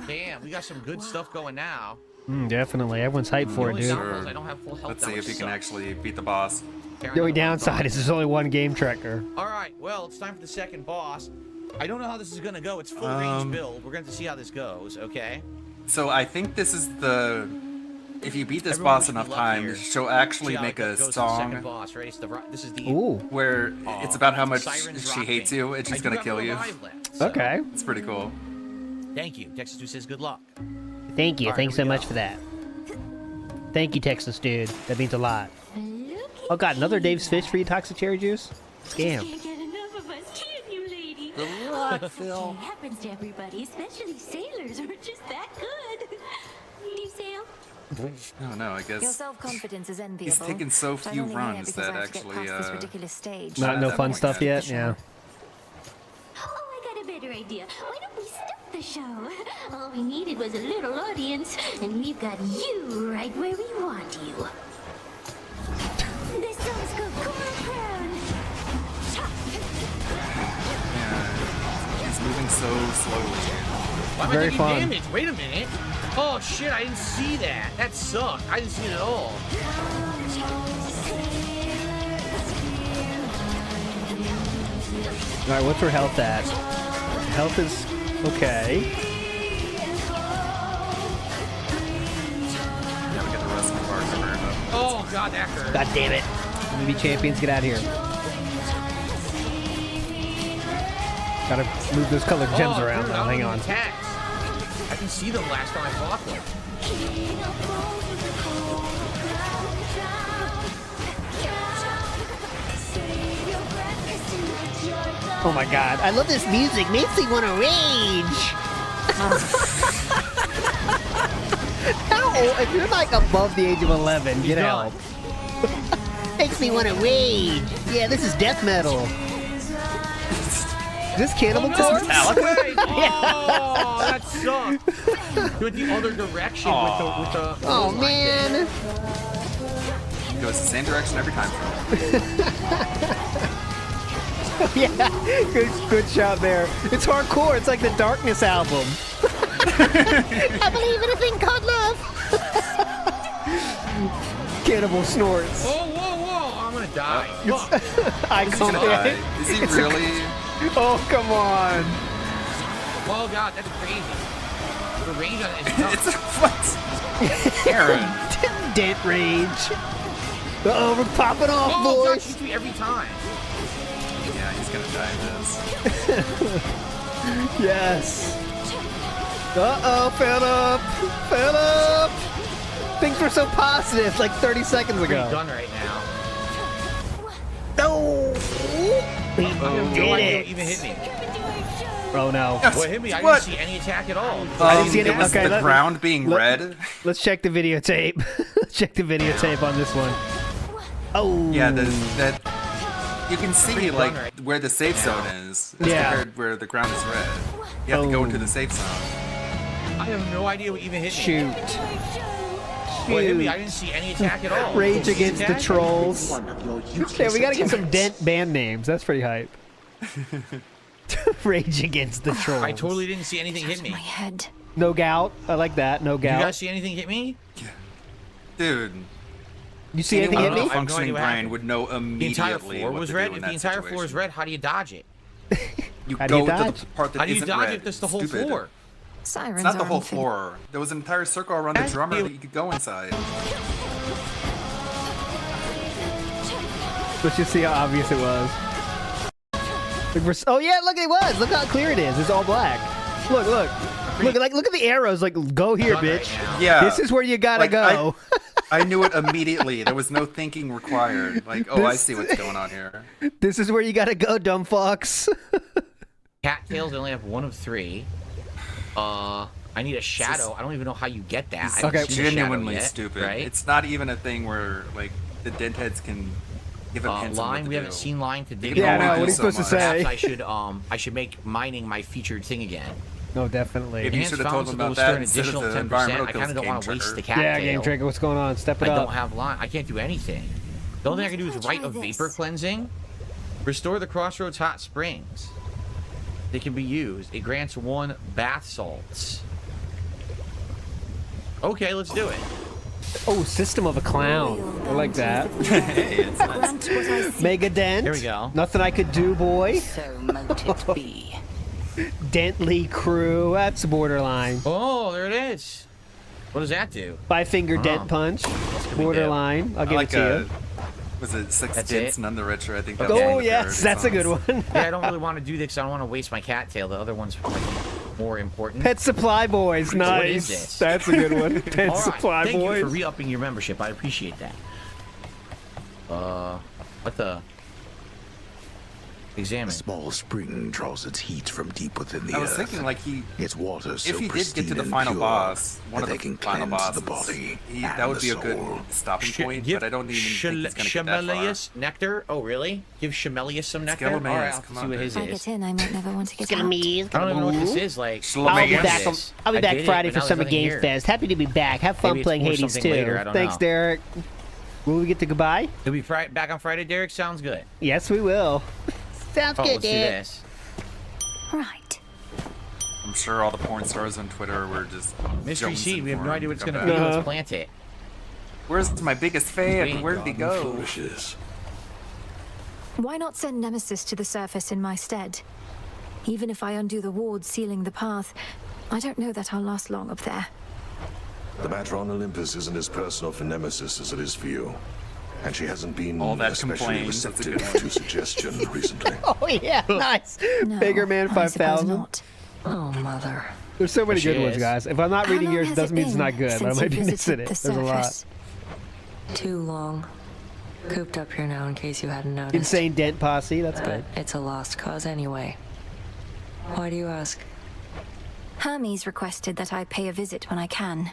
Damn, we got some good stuff going now. Definitely, everyone's hyped for it, dude. I don't have full health. Let's see if you can actually beat the boss. The only downside is there's only one game tracker. All right, well, it's time for the second boss. I don't know how this is going to go. It's full range build. We're going to see how this goes, okay? So I think this is the... If you beat this boss enough times, she'll actually make a song where it's about how much she hates you and she's gonna kill you. Okay. It's pretty cool. Thank you. Texas Dude says good luck. Thank you. Thanks so much for that. Thank you, Texas Dude. That means a lot. Oh god, another Dave's Fish for you, Toxic Cherry Juice? Scam. Can't get enough of us, can you, lady? Good luck, Phil. It happens to everybody, especially sailors. We're just that good. Do you sail? No, I guess Your self-confidence is enviable. he's taken so but I'm few only here runs because that I have to get actually past this ridiculous stage. Not no fun stuff yet. Yeah. Oh, I got a better idea. Why don't we start the show? All we needed was a little audience, and we've got you right where we want you. This song's called Coral Crown. Yeah, he's moving so slowly. Very fun. Damage. Wait a minute. Oh shit, I didn't see that. That sucked. I didn't see it at all. Alright, what's her health at? Health is okay. Gotta get the rest of the bars over her. Oh god, that hurt. God damn it. Maybe champions, get out of here. Gotta move those colored gems around now. Hang on. Attacks. I can see them last time I fought them. Oh my god. I love this music. Makes me want to rage. How old? If you're like above the age of 11, get help. Makes me want to rage. Yeah, this is death metal. Is this Cannibal Corpse? Oh, that sucked. Went the other direction with the Oh man. It goes the same direction every time. Yeah, good shot there. It's hardcore. It's like the Darkness album. I believe in a thing called love. Cannibal snorts. Whoa, whoa, whoa! I'm gonna die. He's gonna die. Is he really? Oh, come on. Oh god, that's crazy. The range on it is nuts. It's what? Aaron. Dent rage. Uh-oh, we're popping off, oh, boys. God, shoots me every time. Yeah, he's gonna die in this. Yes. Uh-oh, fed up. Fed up. Things were so positive like 30 seconds ago. Done right now. No. We did it. Even hit me. Oh no. Well, it hit me. I didn't see any attack at all. I didn't see any. It was Okay, the ground being red. Let's check the videotape. Let's check the videotape on this one. Oh. Yeah, that you can see like where the safe zone is. Compared where the ground is red. You have to go into the safe zone. I have no idea what even hit me. Shoot. Well, it hit me. I didn't see any attack at all. Rage against the trolls. Yeah, we gotta get some dent band names. That's pretty hype. Rage against the trolls. I totally didn't see anything hit me. My head. No gout. I like that. No gout. You guys see anything hit me? Dude. You see anything hit me? A functioning brain would know immediately. The entire floor what was to red. do in If the that entire floor is situation. red, how do you dodge it? You How do you go to dodge? the part that How do you isn't dodge red. if that's the whole Stupid. floor? Sirens It's not the are whole unfit. floor. There was an entire circle around the drummer that you could go inside. Let's just see how obvious it was. Oh yeah, look, it was. Look how clear it is. It's all black. Look. Look at the arrows. Like, go here, bitch. Yeah. This is where you gotta Like, go. I knew it immediately. There was no thinking required. Like, oh, I see what's going on here. This is where you gotta go, dumb fucks. Cattails, I only have 1 of 3. I need a shadow. I don't even know how you get that. I Okay, haven't seen a shadow genuinely yet, stupid. right? It's not even a thing where like the dent heads can give him hints on what line. to We do. haven't seen line to dig. Yeah, no, what are you supposed to say? Perhaps I should make mining my featured thing again. No, definitely. Maybe you should have told them about that instead of the environmental I kind of don't want to waste the cat Yeah, tail. Game Trigger, what's going on? Step it I up. don't have line. I can't do anything. The only thing I can do is Rite of Vapor Cleansing. Restore the Crossroads Hot Springs. They can be used. It grants 1 bath salts. Okay, let's do it. Oh, System of a Clown. I like that. Hey, it's nice. Mega Dent. Here we go. Nothing I could do, boy. So mote it be. Dently Crew. That's borderline. Oh, there it is. What does that do? 5-finger dent punch. Borderline. I'll give it to you. Was it 6 That's dents, it? none the richer? I think that Oh, was yes. That's a good one. Yeah, I don't really want to do this because I don't want to waste my cattail. The other one's more important. Pet Supply Boys. Nice. What is this? That's a good one. Pet All right, Supply thank Boys. you for re-upping your membership. I appreciate that. What the? Examine. A small spring draws its heat from deep within the I was earth. thinking like its water so if he did get pristine to the and final pure boss, one that of they can the final cleanse bosses, the body that and would the be a good soul. stopping point. But I don't even think he's gonna get that far. Shemelius nectar. Oh, really? Give Shemelius some nectar. Skelemaius, All right, I'll come see on, what man. his If I is. get in, I might never want to get out. I don't even know what this is. Like, I'll be Slamagus. back. I'll be I back did it, Friday but for now there's Summer nothing Games here. Fest. Happy to be back. Have fun Maybe it's playing for Hades something too. later, I don't Thanks, know. Derek. Will we get to goodbye? You'll be back on Friday, Derek? Sounds good. Yes, we will. Sounds Oh, good, let's do Dad. this. Right. I'm sure all the porn stars on Twitter were just Mystery jonesing seed. We have for no him idea what to it's come going to be. back. Let's plant it. Where's my biggest fan? Where did he go? Foolishes. Why not send Nemesis to the surface in my stead? Even if I undo the ward sealing the path, I don't know that I'll last long up there. The matter on Olympus isn't as personal for Nemesis as it is for you. And she hasn't been All that especially complaints, that's a receptive good to suggestion recently. Oh yeah, nice. No, Bigger Man I suppose 5000. not. Oh, mother. There's so many There good she ones, is. guys. If I'm not How reading long yours, it has doesn't mean it's been not good. But I since might you be missing visited it. the There's a lot. surface? Too long. Cooped up here now in case you hadn't noticed. Insane Dent Posse. That's good. It's a lost cause anyway. Why do you ask? Hermes requested that I pay a visit when I can.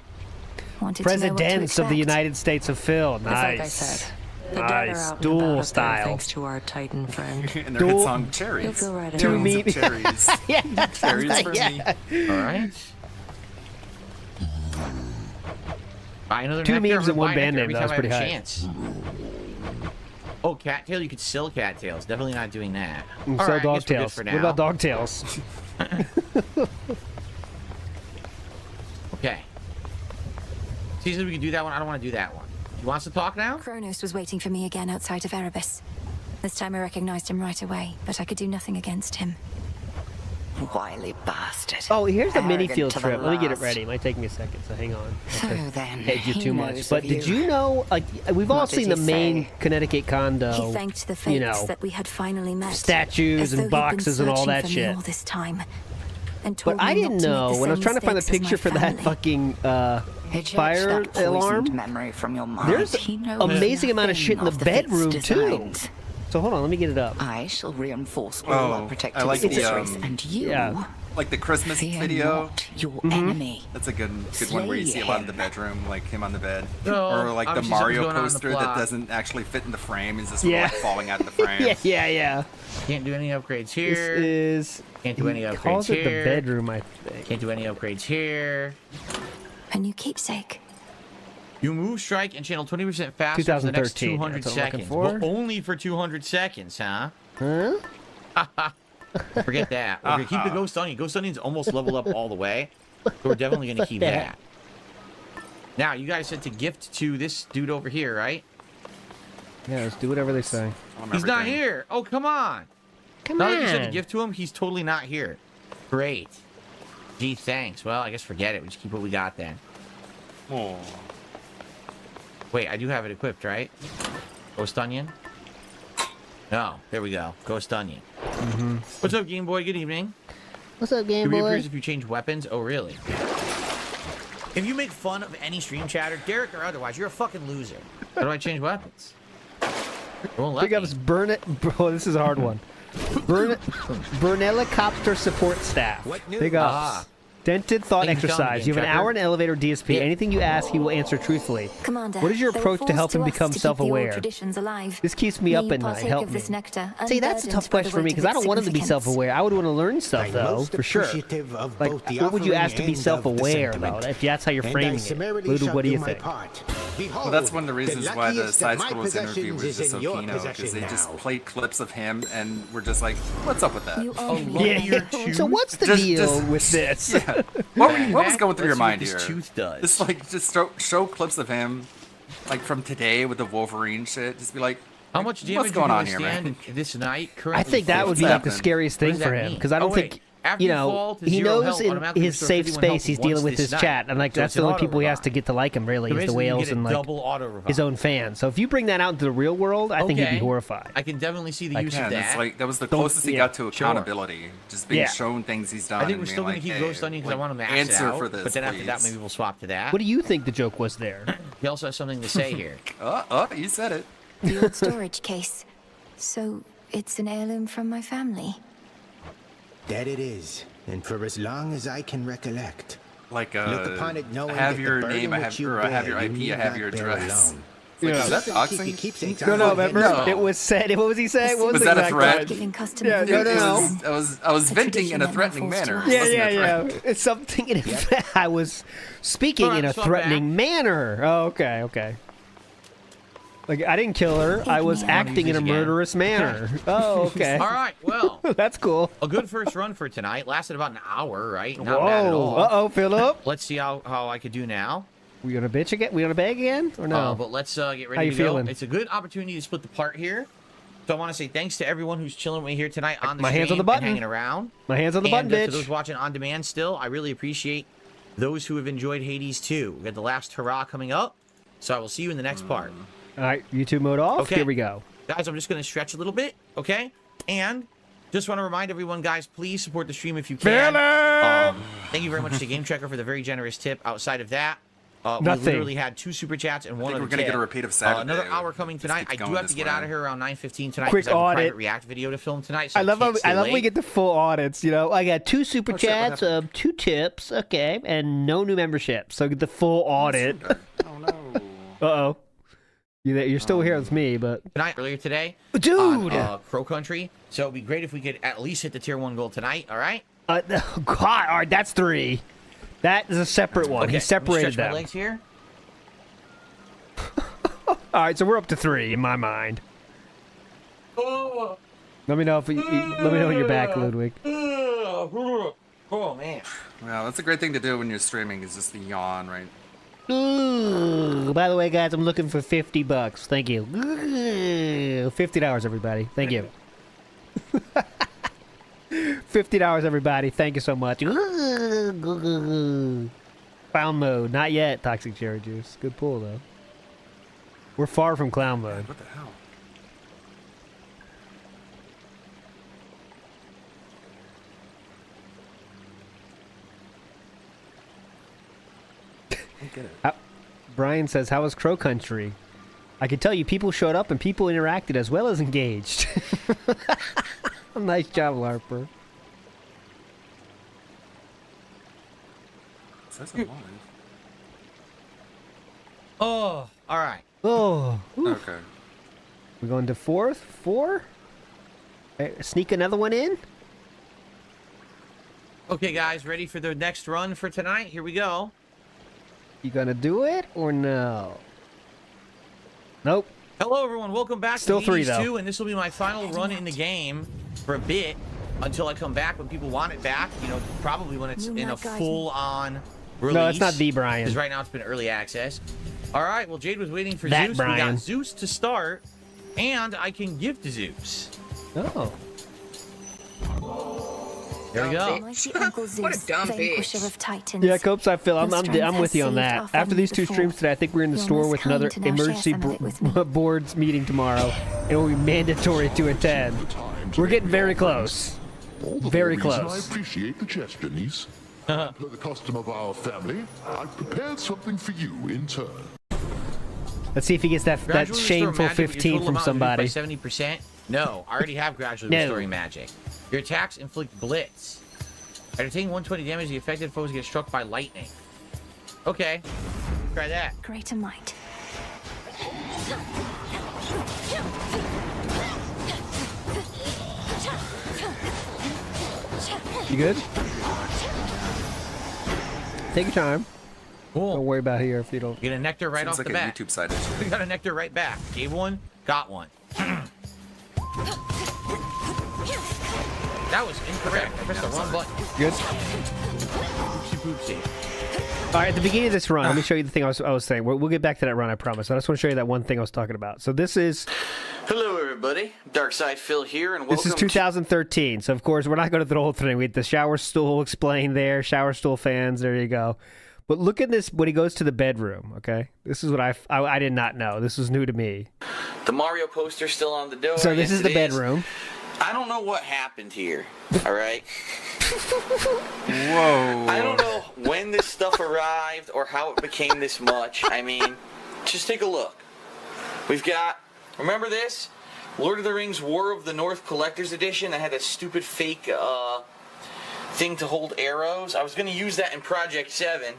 Wanted to know what to Presidents of the expect. United States of Phil. It's like I Nice. said. The dead are Nice. out and Dual about up there style. thanks to our Titan friend. And their hit Dual- song You'll Cherries. feel right at Two home. meat. Millions of cherries. Yeah. Cherries for Yeah. me. All right. Buy another Two nectar. memes I'm in one gonna buy band nectar name. every That was time I pretty have a high. chance. Oh, cattail. You could sell cattails. Definitely not doing that. And All sell right, I guess we're good dogtails. for What about now. dogtails? Okay. Season, we can do that one. I don't want to do that one. You want us to talk now? Kronos was waiting for me again outside of Erebus. This time I recognized him right away, but I could do nothing against him. Wily bastard. Oh, here's a mini Arrogant field to the trip. Let me get it last. ready. It might take me a second, so hang on. So then, Hedge you he too much. knows But of did you. you know, like, we've all What did seen the he main say? Connecticut condo, He thanked the fates you know, that we had finally met. statues as and though he'd been boxes and all searching that for me shit. all this time, and told But I me not didn't to make know the when I was same trying to find a mistakes as picture for my that family. fucking Eject fire that poisoned alarm. memory from your mind. There's He knows amazing amount of nothing shit in the of bedroom fate's too. designs. So hold on, let me get it up. I shall reinforce all Oh, our protective I like the, features, and you, yeah. Like the Christmas fear video. not your enemy. That's a good one where you Slay see a lot of the him. bedroom, like him on the bed. No, or like the obviously Mario something's going on in the poster that plot. doesn't actually fit in the frame. Is just Yeah. like falling out of the frame. yeah. Can't do any upgrades This here. is. Can't do any he upgrades calls it the here. bedroom, I think. Can't do any upgrades here. A new keepsake. You move, strike, and channel 20% faster for the next 2013, 200 that's what I'm looking seconds. for. But only for 200 seconds, huh? Huh? Forget that. We're gonna keep the Ghost Onion. Ghost Onion's almost leveled up all the way. So we're definitely gonna keep that. Now, you guys said to gift to this dude over here, right? Yeah, let's do whatever they say. He's not here. Oh, come on. Come now on. that you said to gift to him, he's totally not here. Great. Gee, thanks. Well, I guess forget it. We just keep what we got then. Oh. Wait, I do have it equipped, right? Ghost Onion? No, there we go. Ghost Onion. What's up, Game Boy? Good evening. What's up, Game It Boy? reappears if you change weapons. Oh, really? If you make fun of any stream chatter, Derek or otherwise, you're a fucking loser. How do I change weapons? It won't let Big me. ups, burn it. Bro, this is a hard one. Bernelicopter support staff. Big ups. Dented thought exercise. You have an hour in an elevator DSP. Yeah. Anything you ask, he will answer truthfully. Commander, what is your they were approach to help forced him us become to keep the old self-aware? traditions alive. This keeps me May up you at night. partake Help of me. this nectar, See, that's a tough unburdened by the question for me weight of because I don't its want him to be significance. self-aware. I would want to learn stuff though, for sure. Like, what would you ask to be self-aware though? If that's how you're framing it, Ludwig, what do you think? Well, that's one of the reasons why the Side Scrolls interview was just so keynote, because they just played clips of him and we're just like, what's up with that? Yeah. So what's the deal with this? Yeah. What was going through your mind here? Tooth does. Just like show clips of him, like from today with the Wolverine shit. Just be like, how much damage what's going on here, man? man? This night, I think that would be like the scariest thing for him because I don't think. You know, he knows in his safe space he's dealing with his chat, and like that's the only people he has to get to like him. Really, is the whales and like his own fans. So if you bring that out into the real world, I think he'd be horrified. I can definitely see the use of that. It's like that was the closest he got to accountability, just being shown things he's done. I think we're still going to keep Ghost Onion because I want him to answer for this. But then after that, maybe we'll swap to that. What do you think the joke was there? He also has something to say here. You said it. The old storage case. So it's an heirloom from my family. That it is, and for as long as I can recollect. Like, look upon it knowing I have that your the name, I have your IP, I have your address. Like, is that doxing? No, remember? It was said. What was he saying? What was that a threat? Yeah, no. I was venting in a threatening manner. Yeah. It's something in I was speaking in a threatening manner. Oh, okay. Like, I didn't kill her. I was acting in a murderous manner. Oh, okay. All right, well. That's cool. A good first run for tonight. Lasted about an hour, right? Not bad at all. Uh-oh, Philip. Let's see how I could do now. We gonna bitch again? We gonna beg again? Or no? But let's get ready how you to feeling? go. It's a good opportunity to split the part here. So I want to say thanks to everyone who's chilling with me here tonight on the My stream hands on the button. and hanging around. My hands on the button, bitch. To those watching on demand still, I really appreciate those who have enjoyed Hades 2. We got the last hurrah coming up. So I will see you in the next part. All right, YouTube mode off. Okay. Here we go. Guys, I'm just going to stretch a little bit, okay? And just want to remind everyone, guys, please support the stream if you can. Thank you very much to Game Checker for the very generous tip. Outside of that, we literally had 2 super chats and 1 other we're going to get a repeat of Saturday. Another hour coming tonight. I do have to get out of here around 9:15 tonight. Quick I have a audit. private React video to film tonight. So I love late. we get the full audits. You know, I got 2 super chats, 2 tips, okay, and no new memberships. So get the full audit. Oh no. Uh-oh. You're still here with me, but earlier today, dude, on, Crow Country. So it'd be great if we could at least hit the tier 1 goal tonight. All right. God, all right, that's 3. That is a separate one. Okay, He separated stretch them. my legs here. All right, so we're up to 3 in my mind. Oh. Let me know if let me know when you're back, Ludwig. Oh man. Well, that's a great thing to do when you're streaming. Is just the yawn, right? Ooh, by the way, guys, I'm looking for $50. Thank you. $50, everybody. Thank you. $50, everybody. Thank you so much. Clown mode. Not yet, Toxic Cherry Juice. Good pull, though. We're far from clown mode. What the hell? Get it. Brian says, how was Crow Country? I can tell you people showed up and people interacted as well as engaged. Nice job, Larper. It says it live. Oh, all right. Oh. Okay. We're going to 4th? 4? Sneak another one in? Okay, guys, ready for the next run for tonight? Here we go. You gonna do it or no? Nope. Hello, everyone. Welcome back Still to 3, Hades though. 2, and this will be my final run in the game for a bit until I come back when people want it back. You know, probably when it's in a full-on release. No, it's not the Brian. Because right now it's been early access. All right, well, Jade was waiting for That Zeus. Brian. We got Zeus to start, and I can give to Zeus. Oh. There we go. Mighty Uncle Zeus, What a dumb vanquisher bitch. of Titans. Yeah, Copes, I feel I'm Your strength with has you on saved that. our After family these 2 before. streams today, I think we're in the You're store most with another kind to now share emergency some of it with me. boards meeting tomorrow. It will be mandatory to attend. We're getting very close. All the Very more reason close. I appreciate the gesture, niece. Per the custom of our family, I've prepared something for you in turn. Let's see if he gets that Gradually restore shameful magic with your 15 total from amount reduced somebody. by 70%. No, I already have gradually restoring magic. Your attacks inflict blitz. After taking 120 damage, the affected foes get struck by lightning. Okay, try that. Greater might. You good? Take your time. Cool. Don't worry about here if you don't. Get a nectar right off like the a bat. YouTube side issue. We got a nectar right back. Gave one, got one. That was incorrect. I pressed the wrong button. Good. Oopsie poopsie. All right, at the beginning of this run, let me show you the thing I was saying. We'll get back to that run, I promise. I just want to show you that one thing I was talking about. So this is... Hello, everybody. Darkside Phil here, and welcome. This is 2013, so of course we're not going to do the whole thing. We had the shower stool explained there, shower stool fans, there you go. But look at this when he goes to the bedroom, okay? This is what I did not know. This was new to me. The Mario poster's still on the door. So this Yes, is the it bedroom. I don't know what happened here, all right? Whoa. I don't know when this stuff arrived or how it became this much. I mean, just take a look. We've got, remember this? Lord of the Rings War of the North Collector's Edition that had a stupid fake thing to hold arrows. I was going to use that in Project 7.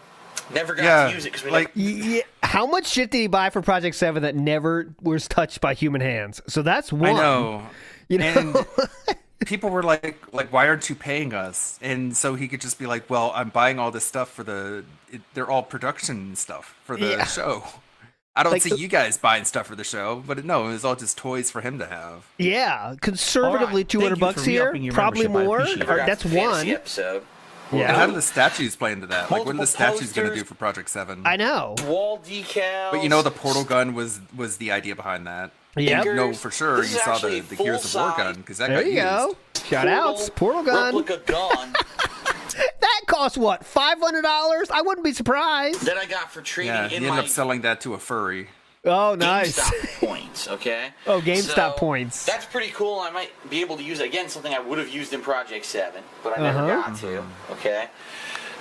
Never got to use it because we like. Yeah, how much shit did he buy for Project 7 that never was touched by human hands? So that's one. I know. You know? And people were like, why aren't you paying us? And so he could just be like, well, I'm buying all this stuff for they're all production stuff for the show. I don't see you guys buying stuff for the show, but no, it was all just toys for him to have. Yeah, conservatively $200 here, probably more. That's one. Episode. Yeah. And how do the statues play into that? Like, what are the statues going to do for Project 7? I know. Wall decals. But you know, the portal gun was the idea behind that. Yeah. You know for sure you saw the Gears of War gun because that got used. There you go. Shout outs. Portal gun. Replica gun. That costs what? $500? I wouldn't be surprised. That I got for trading he ended up selling that to a furry. Oh, nice. GameStop points, okay? Oh, GameStop points. That's pretty cool. I might be able to use it again, something I would have used in Project 7, but I never got to, okay?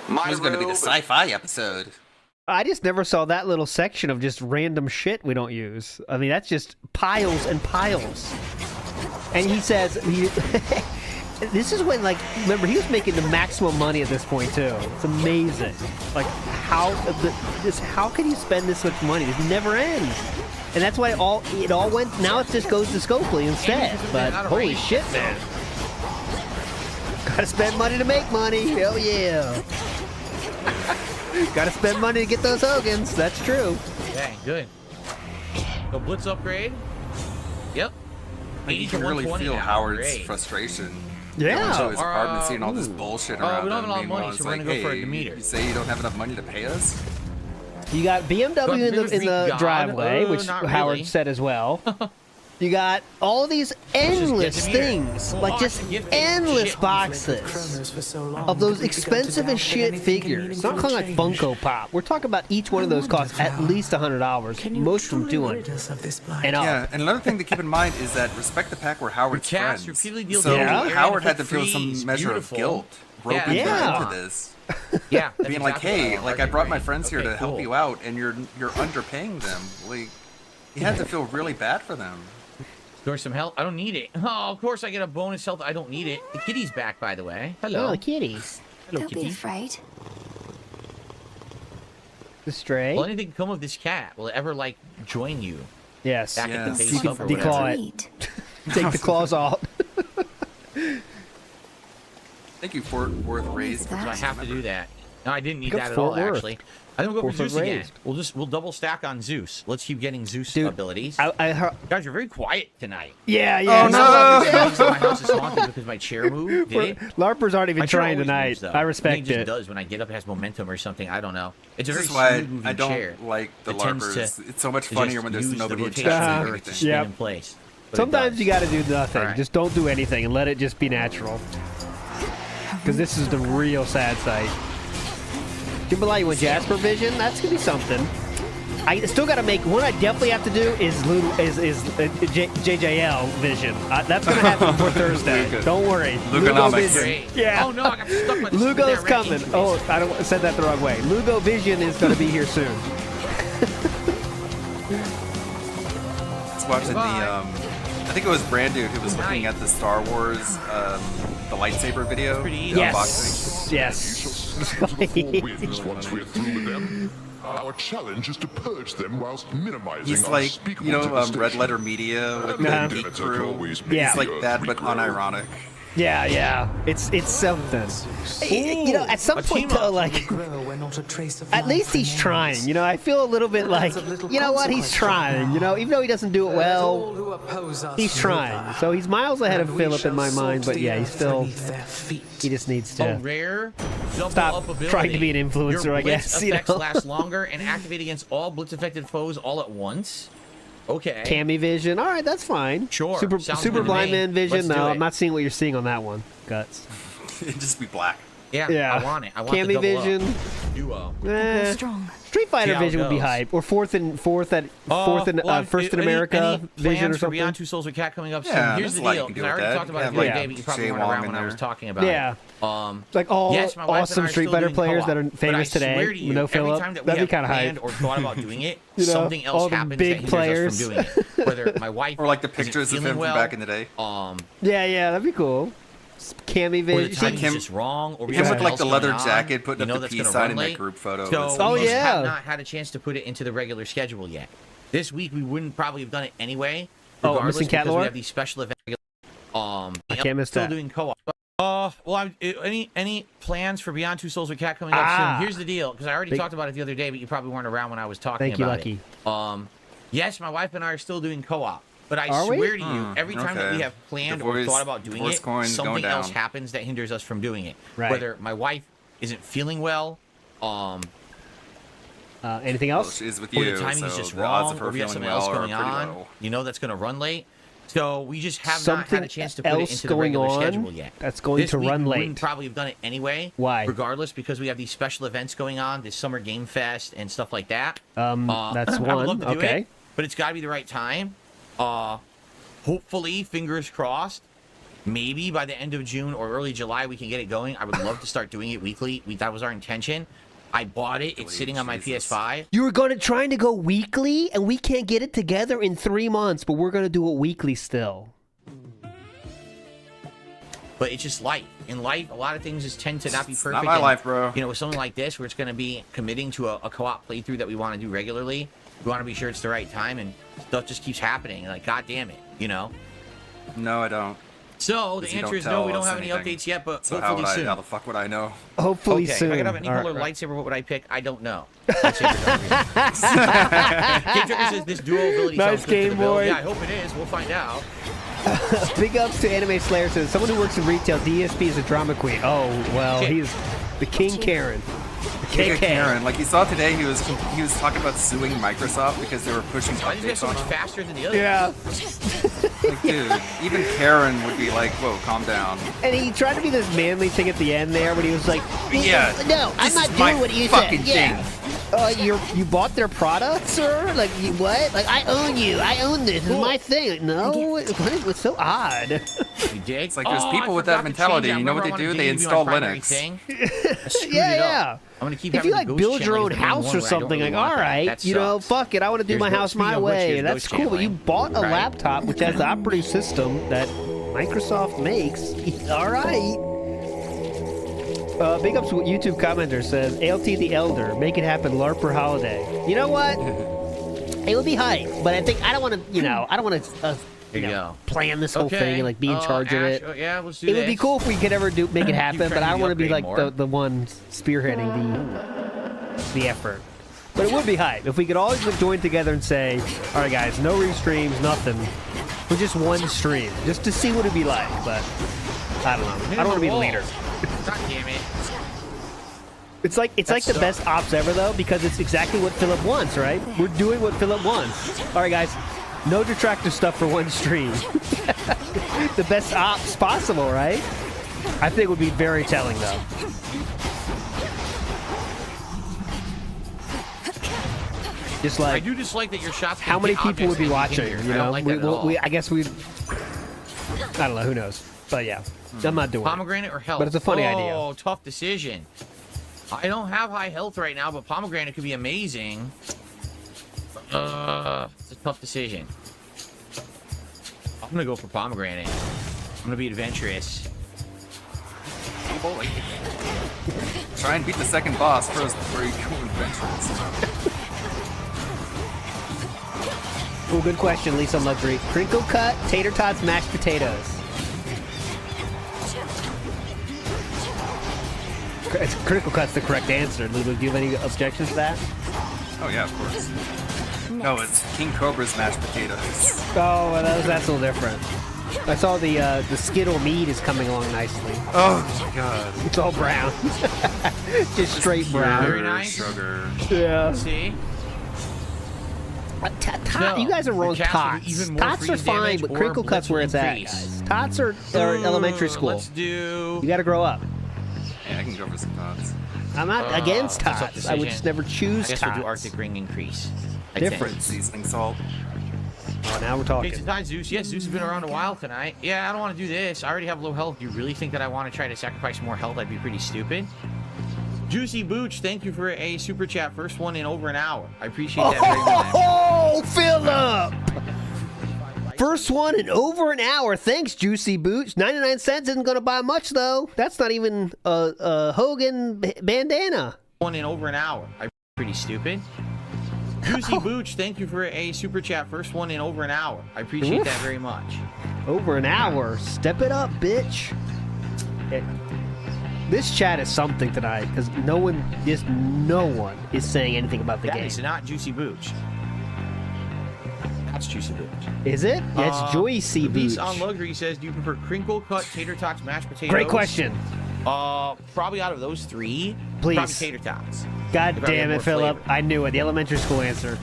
It was going to be the sci-fi episode. I just never saw that little section of just random shit we don't use. I mean, that's just piles and piles. And he says, this is when, like, remember, he was making the maximum money at this point, too. It's amazing. Like, how can you spend this much money? It never ends. And that's why it all went, now it just goes to Scopely instead. But holy shit, man. Gotta spend money to make money. Hell yeah. Gotta spend money to get those Hogans. That's true. Okay, good. So Blitz upgrade. Yep. You can really feel Howard's frustration. Yeah. Going to his apartment, seeing all this bullshit around we don't have a lot of him. money, so we're gonna go for a Demeter. You say you don't have enough money to pay us? You got BMW in the driveway, which Howard said as well. You got all these endless things, like just endless boxes of those expensive as shit figures. It's not kind of like Funko Pop. We're talking about each one of those costs at least $100. Most of them $200. And up. Yeah, and another thing to keep in mind is that Respect the Pack were Howard's friends. So Yeah. Howard had to feel some measure of guilt roping them into this. Yeah, being like, hey, like I brought my friends here to help you out, and you're underpaying them. Like, he had to feel really bad for them. Store some health. I don't need it. Oh, of course I get a bonus health. I don't need it. The kitty's back, by the way. Hello. Oh, the kitties. Hello, Don't kitty. be afraid. The stray. Will anything come of this cat? Will it ever, like, join you? Yes. Back at the base You can of or declaw whatever? it. Take the claws out. Thank you, Fort Worth raised. So I have to do that. No, I didn't need Go that at Fort all, Worth. actually. I think we'll go for Fort Zeus Worth again. raised. We'll double stack on Zeus. Let's keep getting Zeus Dude, abilities. I heard. Guys, you're very quiet tonight. Yeah, yeah. Oh, no. My house is haunted because my chair moved. Did it? LARPers aren't even My chair trying always tonight. moves, though. I respect think it. Just it. does when I get up, it has momentum or something. I don't know. It's a very This is why smooth moving I don't chair. like the It tends LARPers. It's so much to funnier just when there's use the nobody in rotation chat of saying the Earth to anything. spin Yep. in place. But it Sometimes does. you got to do nothing. All right. Just don't do anything and let it just be natural. Because this is the real sad sight. Timberlight with Jasper Vision, that's gonna be something. I still got to make one. I definitely have to do is JJL Vision. That's gonna happen before Thursday. Luca. Don't worry. Lugo Lugonomics. Vision. Yeah. Oh no, I got stuck by the Lugo's there, coming. Ricky. Oh, I said that the wrong way. Lugo Vision is gonna be here soon. It's watching the I think it was Brandude who was looking at the Star Wars, the lightsaber video. Yes. Yes. Once we're through with them, our challenge is to purge them whilst minimizing He's like, you know, Red Letter Media with the Geek Crew. Yeah. He's like that, but unironic. Yeah, yeah. It's something. You know, at some point, though, like, at least he's trying. You know, I feel a little bit like, you know what, he's trying. You know, even though he doesn't do it well, he's trying. So he's miles ahead of Philip in my mind, but yeah, he's still, he just needs to rare stop trying to be an influencer, Your I guess. Blitz You effects know? last longer and activate against all Blitz-affected foes all at once. Okay. Cami vision. All right, that's fine. Sure. Super Sounds super good to blind me. man vision. Let's do No, it. I'm not seeing what you're seeing on that one. Guts. It'd just be black. Yeah, Yeah. I want it. I want the Cami double vision. up. Duo. Street Fighter See how it vision would be goes. hype, or first in Well, first in any America vision plans or for something. Beyond Two Souls with Cat coming up Yeah, soon. Here's there's the a lot you deal. can do I with already that. talked about You it have, the other like, day, but you probably Shay weren't Wong around in when I was there. talking about Yeah. it. Like all yes, my wife awesome and I are Street still Fighter doing players that are co-op, but famous I swear today. to you, No every Philip. time that we That'd be have kind of planned hype. or thought about doing it, You know, something else all the happens big that hinders players. us from doing it. Whether my wife Or like the isn't pictures of feeling him well, from back in the day. Yeah, yeah, that'd be cool. Cami or the vision. timing's just wrong, or we Him have with like something the else leather going on, jacket, putting you know up the that's peace gonna sign run in that late. group photo. So was- we just have not had a chance to put it into the regular schedule yet. This week we wouldn't probably have done it anyway. Oh, Regardless, Missing Cat because Lore? we have these special events. I can't miss still that. doing co-op. Well, any plans for Beyond Two Souls with Cat coming up soon? Here's the deal, because I already talked about it the other day, but you probably weren't around when I was talking Thank you, about Lucky. it. Yes, my wife and I are still doing co-op, but I Are we? swear to you, every time that we okay. have planned Divorce- or thought about doing divorce it, coins something going else down. happens that hinders us from doing it. Right. Whether my wife isn't feeling well, Anything Well, else? she's with or you, the timing's so just the odds wrong, of her or we have feeling something well else are going pretty on, low. you know, that's going to run late. So we just have not had Something a chance to put it else into the going regular on schedule yet. that's going This to week run we late. wouldn't probably have done it anyway. Why? Regardless, because we have these special events going on, this Summer Game Fest and stuff like that. That's I would one. love to do Okay. it, but it's got to be the right time. Hopefully, fingers crossed, maybe by the end of June or early July we can get it going. I would love to start doing it weekly. That was our intention. I bought it. It's sitting on my PS5. You were trying to go weekly, and we can't get it together in 3 months, but we're gonna do it weekly still. But it's just life. In life, a lot of things just tend to not be perfect. not my and, life, bro. You know, with something like this, where it's going to be committing to a co-op playthrough that we want to do regularly, we want to be sure it's the right time, and stuff just keeps happening. Like, God damn it, you know? No, I don't. So, the 'Cause you answer don't is no, tell we don't us have any anything. updates yet, but So hopefully how soon. the fuck would I know? Hopefully okay, soon. if I could have an All equal or right. lightsaber, what would I pick? I don't know. That's it. K-Trigger says this dual ability Nice sounds good to Game the build. Boy. Yeah, I hope it is. We'll find out. Big ups to Anime Slayer says someone who works in retail. DSP is a drama queen. Oh well, Shit. he's the King Karen. The Giga KK. Karen, like you saw today, he was talking about suing Microsoft because they were pushing Why is this updates so on much him. faster than the other? Yeah. Like, dude, even Karen would be like, "Whoa, calm down." And he tried to be this manly thing at the end there, but he was like, Yeah, No, I'm this not is my doing what you fucking said. Yeah. thing. you bought their product, sir? Like, you, what? Like, I own you. I own this. It's my thing. Like, no, it was so odd. You dig? It's like there's Oh, people I with forgot that to change mentality. that. You know what Remember, they I do? wanted They Dave to be install my primary Linux. thing? I screwed Yeah, it yeah. up. I'm gonna keep If you having like the build ghost your channel own as the main house one or where I don't something, really like, want all that. right, That you know, sucks. fuck it, I want to do There's my no- house my speaking of which, way. there's That's ghost cool, but you channeling. bought a Right. laptop which has the operating system that Microsoft makes. All right. Big ups to what YouTube commenter says. ALT the Elder, make it happen, LARP or holiday. You know what? It would be hype, but I don't want to, I don't want to, There you go. plan this whole Okay. thing and like be in charge of Ash, it. yeah, let's do It this. would be cool if we could ever make it happen, Keep but I trying don't to want to be upgrade like more. the one spearheading the effort. But it would be hype if we could all just join together and say, all right, guys, no restreams, nothing. For just one stream, just to see what it'd be like. But I don't know. I don't want to be the leader. God damn it. It's like the best ops ever though, because it's exactly what Philip wants, right? We're doing what Philip wants. All right, guys, no detractor stuff for one stream. The best ops possible, right? I think it would be very telling though. Just I like do dislike that your shots. how can many hit people would be objects watching? and You I know, don't like that at all. I guess we. I don't know. Who knows? But yeah, I'm not doing it. Pomegranate or health? But it's a funny idea. Oh, tough decision. I don't have high health right now, but pomegranate could be amazing. It's a tough decision. I'm gonna go for pomegranate. I'm gonna be adventurous. Oh boy. Try and beat the second boss first before you go adventurous. Oh, good question, Lisa Luxury. Crinkle cut, tater tots, mashed potatoes. Crinkle cut's the correct answer. Lulu, do you have any objections to that? Oh yeah, of course. No, it's King Cobra's mashed potatoes. Oh, well, that's a little different. I saw the Skittle meat is coming along nicely. Oh my god. It's all brown. Just straight brown. Very nice. Sugar. Yeah. See? You guys are wrong. Tots. Tots are fine, but crinkle cut's where it's at, guys. Tots are elementary school. Let's do... You gotta grow up. Yeah, I can go for some tots. I'm not against tots. I would just never choose I guess tots. we'll do Arctic Ring increase. Different. Seasoning salt. Oh, now we're talking. Okay, tonight, Zeus. Yes, Zeus has been around a while tonight. Yeah, I don't want to do this. I already have low health. Do you really think that I want to try to sacrifice more health? I'd be pretty stupid. Juicy Booch, thank you for a super chat. First one in over an hour. I appreciate that very much. Oh, Philip! First one in over an hour. Thanks, Juicy Booch. 99 cents isn't going to buy much, though. That's not even a Hogan bandana. One in over an hour. I'm pretty stupid. Juicy Booch, thank you for a super chat. First one in over an hour. I appreciate that very much. Over an hour. Step it up, bitch. This chat is something tonight, because no one is saying anything about the game. That is not Juicy Booch. That's Juicy Booch. Is it? That's Joycey Booch. Beast on Luxury says, do you prefer crinkle cut, tater tots, mashed potatoes? Great question. Probably out of those three, please. Probably tater tots. God damn it, Philip. I knew it. The elementary school answer.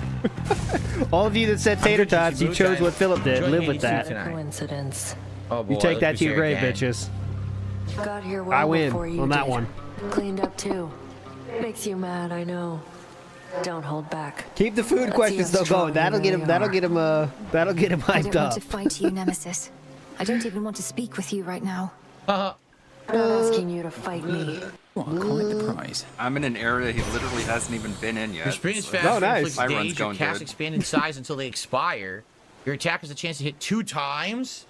All of you that said tater tots, you chose what Philip did. Live with that. Coincidence. Oh, boy, you take that to your grave, bitches. Got here well I win before you on that did. one. Cleaned up too. Makes you mad, I know. Don't hold back. Keep the food questions though going. That'll get him hyped I don't want up. to fight you, Nemesis. I don't even want to speak with you right now. Not asking you to fight me. Well, call it the prize. I'm in an area he literally hasn't even been in yet. Your sprint is so- fast. Oh, nice. My run's Days, your going casts good. expand in size until they expire. Your attack has a chance to hit 2 times.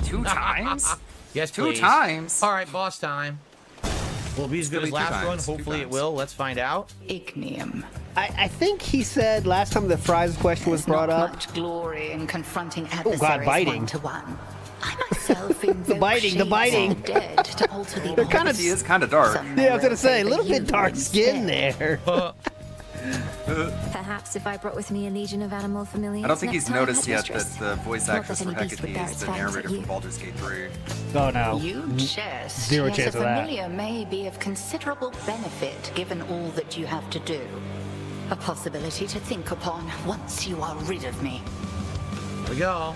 2 times? Yes, 2 please. times? All right, boss time. Will it be as good as Two last times, run? 2 Hopefully it times. will. Let's find out. Ignium. I think he said last time the fries question was brought up. Much glory in confronting Oh God, biting. one-to-one. I myself invoke biting, the shades biting. of dead to alter the They're kind of. He is kind of dark. Yeah, I was gonna say a little bit dark skin there. Perhaps if I brought with me a legion of animal familiars. I don't think he's next time, noticed yet Headmistress. that the voice Not actress that for any beast would bear Hecate is its the fangs narrator at from you. Baldur's Gate 3. Oh no. You jest. Zero Yes, chance a of that. familiar may be of considerable benefit given all that you have to do. A possibility to think upon once you are rid of me. Here we go.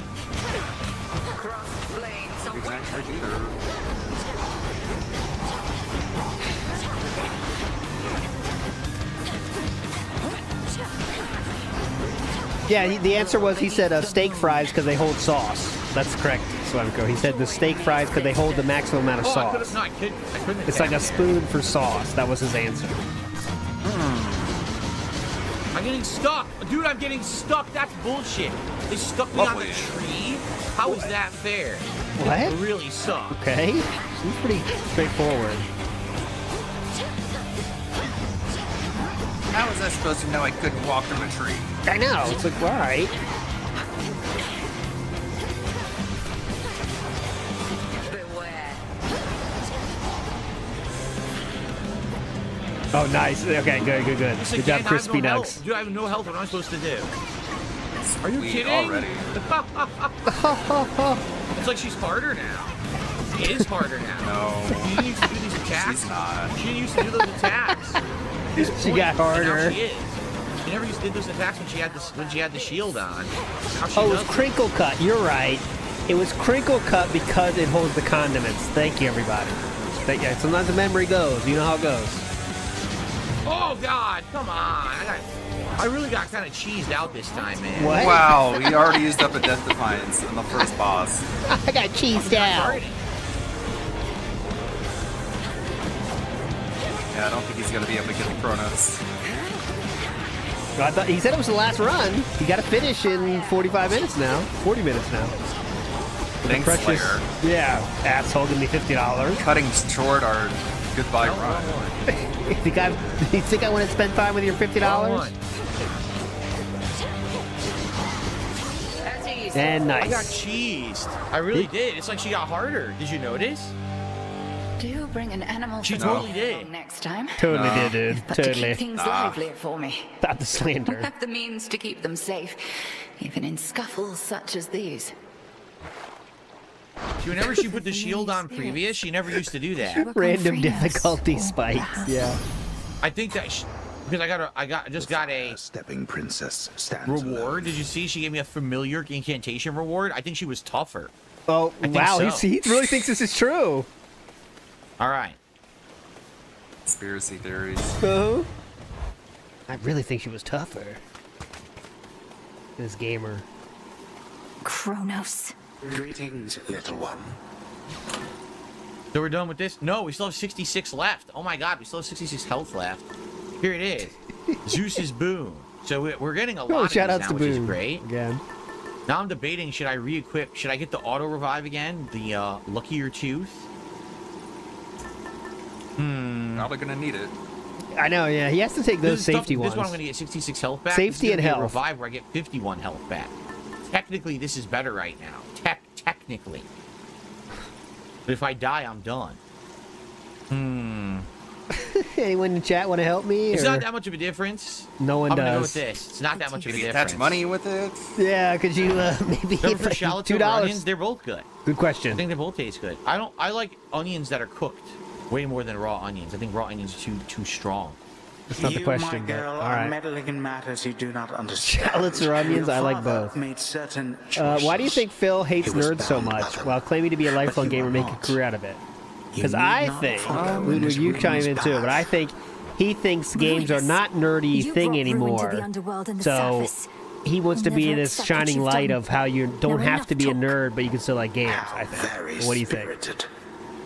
Yeah, the answer was he said steak fries because they hold sauce. That's correct, Slemko. He said the steak fries because they hold the maximum amount of Oh, I sauce. couldn't. No, I couldn't. It's like a spoon for sauce. That was his answer. I'm getting stuck. Dude, I'm getting stuck. That's bullshit. They stuck me on the tree? How is that fair? What? It really sucks. Okay. Seems pretty straightforward. How was I supposed to know I couldn't walk from a tree? I know. It's like, all right. Oh, nice. Okay, good. This Good again, job, Crispy I have no Nugs. health. Dude, I have no health. What am I supposed to do? Are you Sweet, kidding? already. It's like she's harder now. She is harder now. No. She used to do these attacks. She's not. She used to do those attacks. She got harder. And now she is. She never used to do those attacks when she had the shield on. Now she Oh, it was does it. crinkle cut. You're right. It was crinkle cut because it holds the condiments. Thank you, everybody. Yeah, sometimes the memory goes. You know how it goes. Oh God, come on! I really got kind of cheesed out this time, man. What? Wow, he already used up a Death Defiance in the first boss. I got cheesed out. Yeah, I don't think he's going to be able to get the Chronos. I thought he said it was the last run. You got to finish in 45 minutes now. 40 minutes now. Thanks, Slayer. Yeah, asshole, give me $50. Cutting short our goodbye run. You think I want to spend time with your $50? And nice. I got cheesed. I really did. It's like she got harder. Did you notice? Do bring an animal. She totally did. Next time. Totally did, dude. But Totally. to keep things livelier for me. Not the slander. Have the means to keep them safe, even in scuffles such as these. Whenever she put the shield on previous, she never used to do that. Random difficulty spikes. Yeah. I think that because I just got a stepping princess reward. Did you see? She gave me a familiar incantation reward. I think she was tougher. Oh wow! So. He really thinks this is true. All right. Conspiracy theories. I really think she was tougher. This gamer. Kronos. Greetings, little one. So we're done with this? No, we still have 66 left. Oh my god, we still have 66 health left. Here it is. Zeus's boon. So we're getting a lot of these now, which is great. Again. Now I'm debating, should I re-equip? Should I get the auto revive again? The luckier tooth? Probably gonna need it. I know, yeah. He has to take those safety ones. This one I'm gonna get 66 health back. Safety and health. Revive where I get 51 health back. Technically, this is better right now. Technically. But if I die, I'm done. Anyone in the chat want to help me? It's or? not that much of a difference. No one I'm gonna does. go with this. It's not that much of a Can you difference. attach money with it? Yeah, could you maybe Remember get for like shallots over $2? onions, they're both good. Good question. I think they both taste good. I like onions that are cooked way more than raw onions. I think raw onions are too strong. That's not the question. My girl, all right. are meddling in matters you do not understand. Shallots or onions? I like both. Made certain Why do you think Phil hates It was nerds so bound by much them. while claiming to be a lifelong But you gamer are make a not. career out of it? Because You I need not think, follow in this you chime in woman's too, but I path. think he thinks games are not nerdy You thing brought ruin to anymore. the underworld and the So surface. he wants to I'll be never this accept what shining you've light done. of how you don't Now have enough to be a talk. nerd, but you can still like games, I think. Very What do you think? spirited.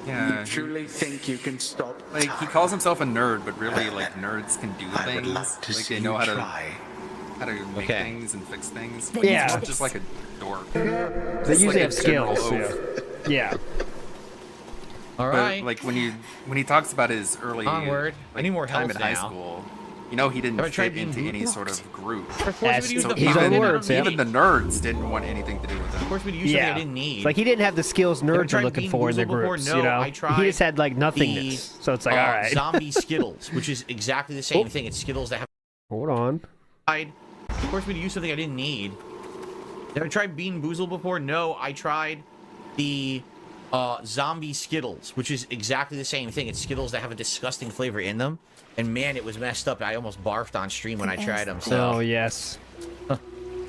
Yeah. You truly think you can stop? Like he calls himself a nerd, but really, like nerds can do I would things. love to Like see they know you how to try. make things and fix things. Yeah. He's not just like a dork. They Just usually like a have skills. general oaf. Yeah. All But, right. like when he talks about his early Onward. I need more time health in high now. school, you know he didn't Have I tried fit into being any sort of group. As use the his power own that I words, don't yeah. Even the nerds didn't want anything to do with him. Of course, we use something I didn't need. It's like he didn't have the skills Have I nerds are tried looking Bean for in their Boozled before? groups. No, you know, I tried he just had like nothingness. So it's like, all right. Zombie Skittles, which is exactly the same thing. It's Skittles that have. Hold on. Of course, we use something I didn't need. Have I tried Bean Boozled before? No, I tried the zombie Skittles, which is exactly the same thing. It's Skittles that have a disgusting flavor in them. And man, it was messed up. I almost barfed on stream when I tried them. So. Oh, yes.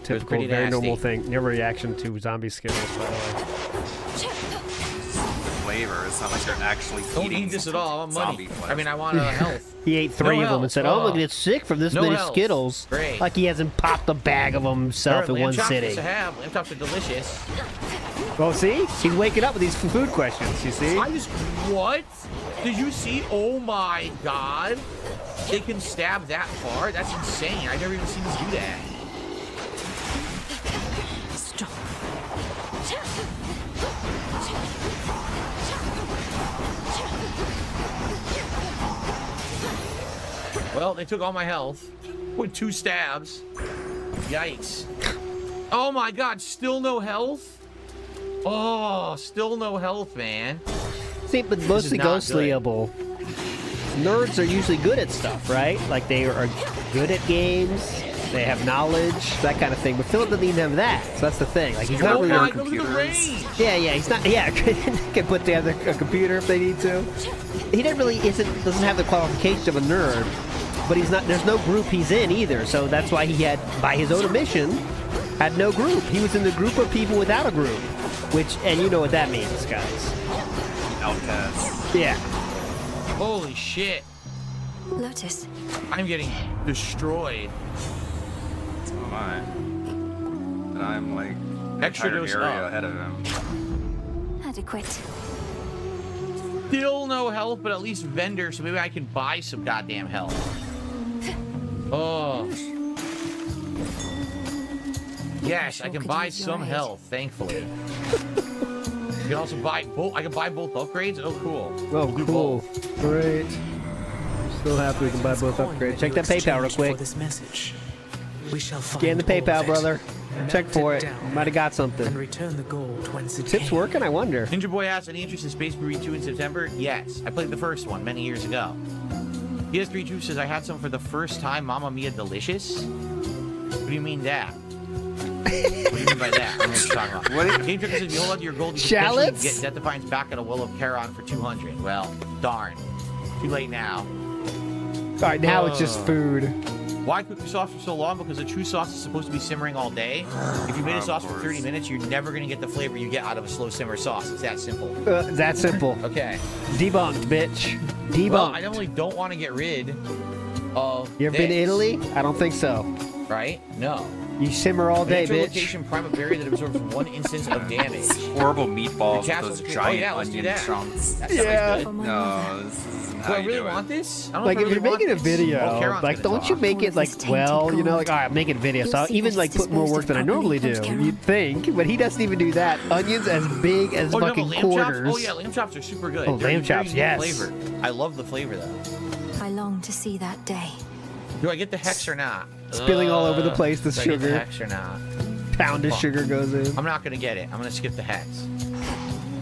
Typical, pretty very nasty. normal thing. Never reaction to zombie Skittles, by the way. Flavor. It's not like they're actually Don't eating eat this at all. I want money. zombie flesh. I mean, I want health. He ate 3 of them and said, "Oh, I'm gonna get sick from this No many health. Skittles." Great. Like he hasn't popped a bag of them himself in Lamb one chops, sitting. yes, I have. Lamb chops are delicious. Well, see, he's waking up with these food questions. You see? I just what? Did you see? Oh my god! They can stab that far? That's insane. I've never even seen them do that. Stop. Well, they took all my health with 2 stabs. Yikes. Oh my god, still no health? Oh, still no health, man. See, but mostly not ghostlyable. Nerds are usually good at stuff, right? Like they are good at games. They have knowledge, that kind of thing. But Philip doesn't even have that. So that's the thing. Like he's not really. Look at the range. Yeah, he's not. Yeah, can put together a computer if they need to. He doesn't have the qualification of a nerd, but he's not. There's no group he's in either. So that's why he had, by his own admission, had no group. He was in the group of people without a group, and you know what that means, guys. Outcasts. Yeah. Holy shit. Lotus. I'm getting destroyed. So am I. And I'm like Extra entire dose area up. ahead of him. Adequate. Still no health, but at least vendor, so maybe I can buy some goddamn health. Oh. Yes, I can buy some health, thankfully. You can also buy both. I can buy both upgrades. Oh, cool. Oh, cool. Great. I'm so happy we can buy both upgrades. Check that PayPal real quick. This message. We shall Scan the PayPal, brother. Check for it. Might have got something. And return the gold whence it Tip's working, I wonder. Ninja Boy asks, any interest in Space Marine 2 in September? Yes. I played the first one many years ago. PS3 Juice says, I had some for the first time. Mamma Mia delicious? What do you mean that? What do you mean by that? I don't know what you're talking about. Game Tricker says, if you hold on to your gold, you can potentially get Death Defiance back at a Will of Charon for 200. Well, darn. Too late now. Alright, now it's just food. Why cook the sauce for so long? Because a true sauce is supposed to be simmering all day. If you made a sauce for 30 minutes, you're never going to get the flavor you get out of a slow simmer sauce. It's that simple. That simple. Okay. Debunked, bitch. Debunked. Well, I definitely don't want to get rid of You ever been to Italy? I don't think so. Right? No. You simmer all day, bitch. Location primavera that absorbs 1 instance of damage. Horrible meatballs The with those castle's- giant let's do onion that. chunks. That sounds good. No, this isn't how Do I you really do it. want this? I don't Like, know if I you're really making a want this. video, Oh, Charon's like, gonna don't you talk. make it, like, well, you know, like, all right, I'm making a video, so even, like, put more work than I normally do. You'd think, but he doesn't even do that. Onions as big as Oh, no, fucking lamb quarters. chops? Oh, yeah, lamb chops are super good. Oh, They're lamb very chops, unique yes. Flavor. I love the flavor, though. I long to see that day. Do I get the hex or not? Spilling all over the place, the do I get the sugar. hex or not? Pound of Fuck. sugar goes in. I'm not going to get it. I'm going to skip the hex.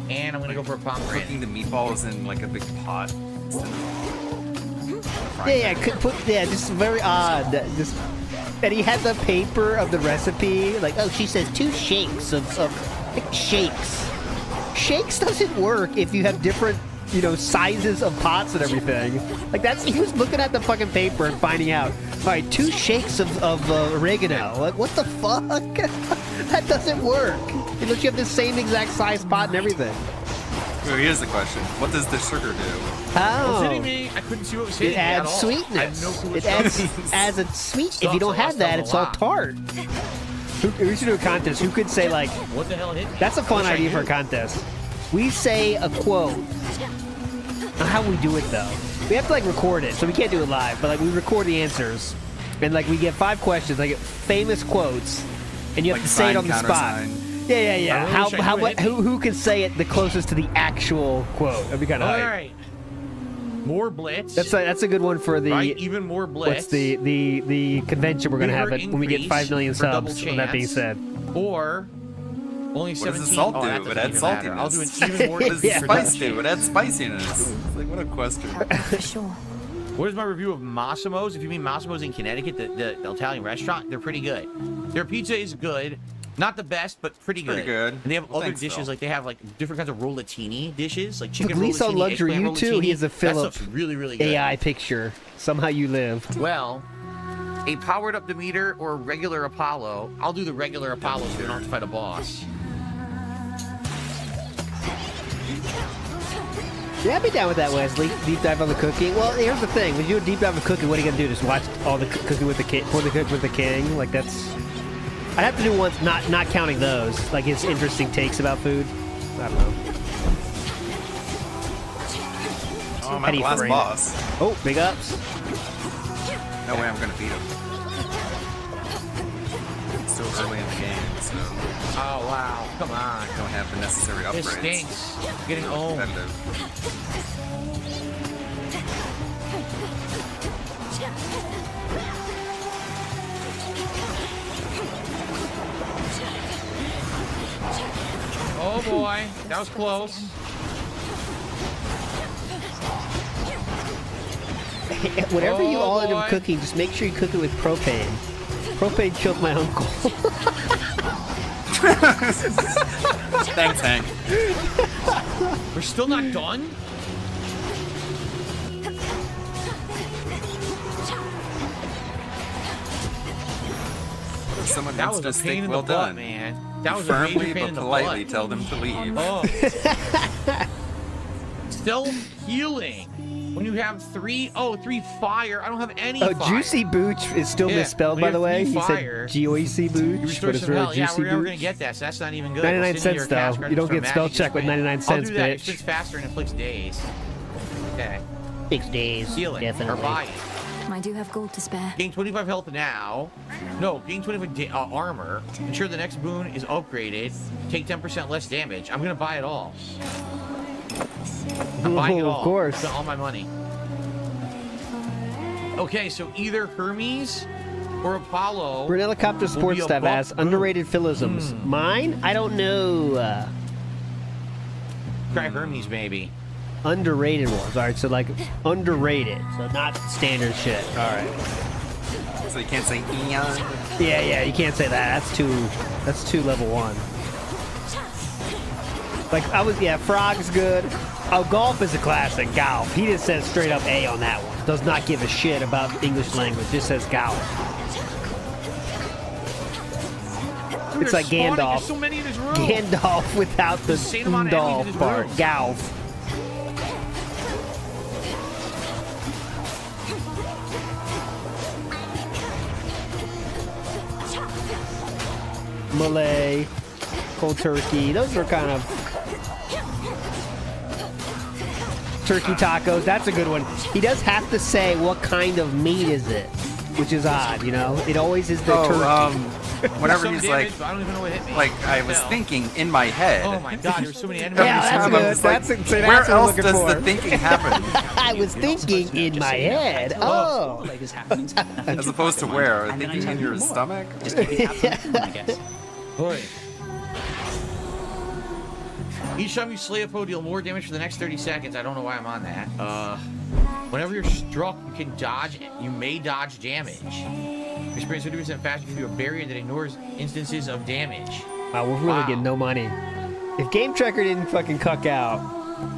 And I'm going to go for a pomegranate. Cooking the meatballs in like a big pot. Yeah, could put just very odd. Just and he had the paper of the recipe. Like, oh, she says 2 shakes of shakes. Shakes doesn't work if you have different, you know, sizes of pots and everything. Like he was looking at the fucking paper and finding out. All right, 2 shakes of oregano. Like, what the fuck? That doesn't work. Unless you have the same exact size pot and everything. Well, here's the question: what does the sugar do? Oh. What's hitting me? I couldn't see what was hitting It me at adds all. sweetness. I have no clue It what adds a sweet. If you don't have that, it's all tart. We should do a contest. Who could say, like, what the hell hit me? That's a fun Wish I idea for a knew. contest. We say a quote. Now, how we do it though? We have to like record it, so we can't do it live. But like we record the answers, and like we get 5 questions, like famous quotes, and you have Like to say it sign, on the spot. countersign. Yeah. I really wish I knew it. Who can say it the closest to the actual quote? That'd be kind of All hype. right. More blitz. That's a good one for the. Right, even more blitz. What's the convention we're gonna have it when we get 5 million for double subs? With that being chance. said, or only What 17. does the salt oh, do? that It doesn't adds even matter. saltiness. I'll do an even more What does the blitz for spice double do? It chance. adds spiciness. It's like, what a question. For sure. What is my review of Massimo's? If you mean Massimo's in Connecticut, the Italian restaurant, they're pretty good. Their pizza is good. Not the best, but pretty good. Pretty good. And they have Well, other thanks, dishes, Phil. like they have like different kinds of rollatini dishes, like chicken Lisa on rollatini, Luxury eggplant YouTube, he rollatini. has a That Philip stuff's really, really good. AI picture. Somehow you live. Well, a powered up Demeter or regular Apollo. I'll do the regular Apollo so you don't have to fight a boss. Yeah, I'd be down with that, Wesley. Deep dive on the cooking. Well, here's the thing: when you do a deep dive of cooking, what are you gonna do? Just watch all the cooking with the king, for the cook with the king? Like that's. I'd have to do once, not counting those. Like his interesting takes about food. I don't know. Oh, my last boss. Oh, big ups. No way I'm gonna beat him. It's still early in the game, so Oh wow! Come on. don't have the necessary This upgrades. stinks. Getting owned. Competitive. Oh boy, that was close. Whatever you Oh, all end up boy. cooking, just make sure you cook it with propane. Propane killed my uncle. Thanks, Hank. We're still not done? If someone That wants was to a pain steak in well the butt, done, man. That was a major firmly pain but in the politely butt. tell them to leave. Oh. Still healing. When you have three fire. I don't have any Oh, fire. Juicy Booch is still Yeah, misspelled, when by you the have way. three He fire, said Joycey You Booch, restore but it's some really health. Yeah, Juicy we're never going Booch. to get that, so that's not even good. 99 We'll send cents, your cash though. card You don't for get spell magic check with spin. 99 I'll cents, do that. It bitch. spins faster and inflicts days. Okay. 6 days, Healing. Or definitely. buy it. I do have gold to spare. Gain 25 health now. No, gain 25 armor. Ensure the next boon is upgraded. Take 10% less damage. I'm gonna buy it all. I'm buying it all. Of course. Spent all my money. Okay, so either Hermes or Apollo. Brunel Helicopter Sports Staff has underrated philisms. Mine? I don't know. Try Hermes, maybe. Underrated ones. All right, so like underrated, so not standard shit. All right. So you can't say Eon? Yeah, you can't say that. That's too level 1. Like Frog's good. Oh, golf is a classic. Golf. He just says straight up A on that one. Does not give a shit about English language. Just says golf. Dude, it's like Gandalf. So many in his room. Gandalf without the Gandalf part. Golf. Malay, cold turkey. Those are kind of turkey tacos. That's a good one. He does have to say what kind of meat is it, which is odd. You know, it always is the turkey. Whenever he's damage, but I don't even know what hit me. like I was thinking in my head. Oh my god, there's so many enemies. Yeah, that's good. That's where what else I'm looking does for. the thinking happen? I was thinking in my head. Oh. As opposed to where? Thinking in your stomach? Boy. Each time you slay a foe, deal more damage for the next 30 seconds. I don't know why I'm on that. Whenever you're struck, you can dodge. You may dodge damage. Experience 50% faster gives you a barrier that ignores instances of damage. Wow, we're really getting no money. If Game Tracker didn't fucking cuck out,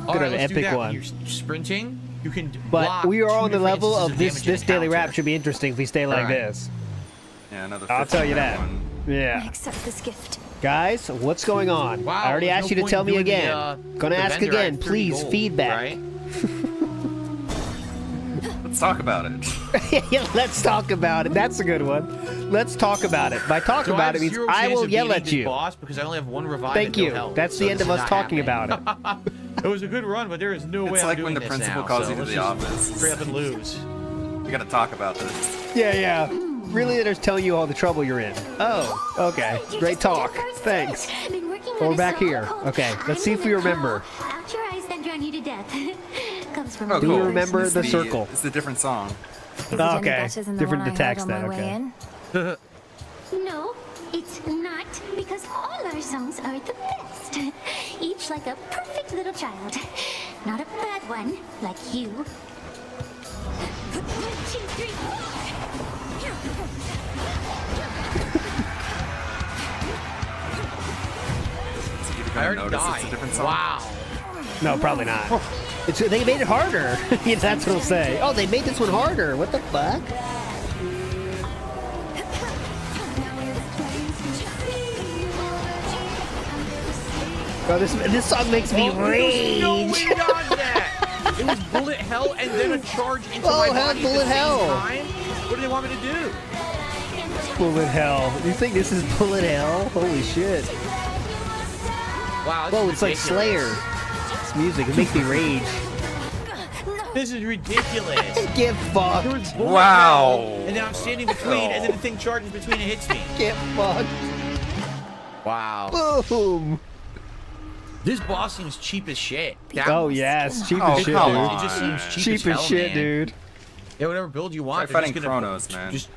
could have an epic one. When you're sprinting, you can. But we are on the level of this daily rap should be interesting if we stay like this. Yeah, another. I'll tell you that. Yeah. I accept this gift. Guys, what's going on? Wow, I already asked you to tell me again. Gonna ask again, please. Gold, feedback. Right? Let's talk about it. Yeah, let's talk about it. That's a good one. Let's talk about it. By talk about it means I will yell at you. Boss because I only have one revive. Thank you. That's the end of us talking about it. It was a good run, but there is no way It's I'm like doing when the this principal now, calls so you to let's the just office. Straight up and lose. We gotta talk about this. Yeah. Really, they're just telling you all the trouble you're in. Oh, okay. Great talk. Thanks. Well, we're back here. Okay, let's see if we remember. Out your eyes that drown you to death. Comes from Do you remember the circle? It's a different song. Oh, okay. Different the text then. Okay. No, it's not, because all our songs are the best. Each like a perfect little child. Not a bad one, like you. 1, 2, 3, 4. I already died. It's a different song. Wow. No, probably not. They made it harder. Yeah, that's what I'll say. Oh, they made this one harder. What the fuck? Bro, this song makes me rage. No way beyond that. It was bullet hell and then a charge into my body bullet at the hell. same time. What do they want me to do? Bullet hell. You think this is bullet hell? Holy shit. Wow. Whoa, it's like Slayer. This music, it makes me rage. This is ridiculous. Get fucked. Wow. Hell, and then I'm standing between, and then the thing charges between and hits me. Get fucked. Wow. Boom. This boss seems cheap as shit. Oh, yes. Cheap as shit, dude. It just seems cheap as shit, dude. Yeah, whatever build you want. Try fighting Kronos, man. Just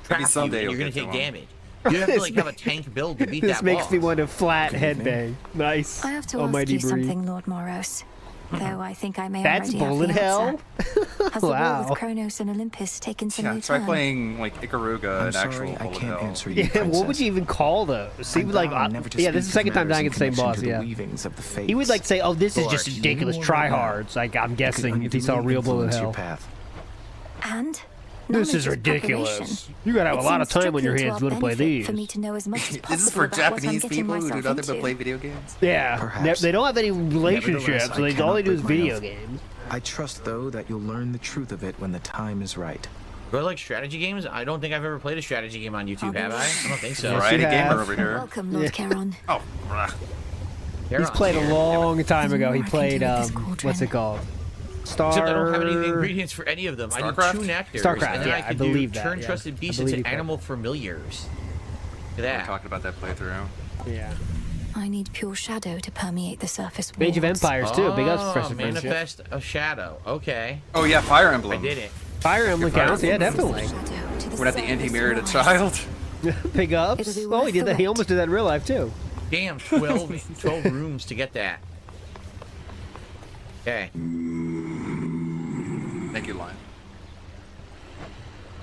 Maybe trap someday you, and you're you'll going to get take to him. damage. You have to like have a tank build to beat This that makes boss. me want to flat headbang. Nice. I have to Almighty ask you Bree. something, Lord Moros. Though I think I may That's already bullet have the hell? answer. Has the war Wow. with Kronos and Olympus taken some Yeah, new try turn? playing like Ikaruga and actual I bullet can't hell. answer you, Yeah, what would you even call those? See, I'm like, bound never to yeah, this is the speak second of time dying at the same matters boss. in connection Yeah, to the weavings of the he would like say, "Oh, this is just Lord, ridiculous you tryhards." Like I'm guessing if he saw real bullet hell. And This is knowledge ridiculous. preparation. You gotta have It a lot of seems time on your strictly to hands our when to play benefit these. For me to know as much as This is possible for about what I'm Japanese getting people who do myself nothing but into. play video games. Yeah, Perhaps. they don't have any relationships. Nevertheless, I All they do is cannot break my video oath. games. I trust, though, that you'll learn the truth of it when the time is right. Do I like strategy games? I don't think I've ever played a strategy game on YouTube, have I? I don't think so. Variety gamer over here. Welcome, Lord Charon. Oh, bruh. He's played a long time ago. He more I can played do with this cauldron. what's it called? Star. Except I don't have any of the ingredients for any of them. I need 2 nectars. Starcraft, and then yeah, I can believe do that. turn Yeah. trusted beasts I believe into you animal familiars. Look at We're that. talking about that playthrough. Yeah. I need pure shadow to permeate the surface walls. Mage of Empires too. Big ups, Professor Friendship. Manifest a shadow. Okay. Oh yeah, Fire Emblem. I did it. Fire Emblem counts. Yeah, definitely. When at the end he married a child. Big ups. Oh, he did that. He almost did that in real life too. Damn, 12 rooms to get that. Okay. Thank you, Lion.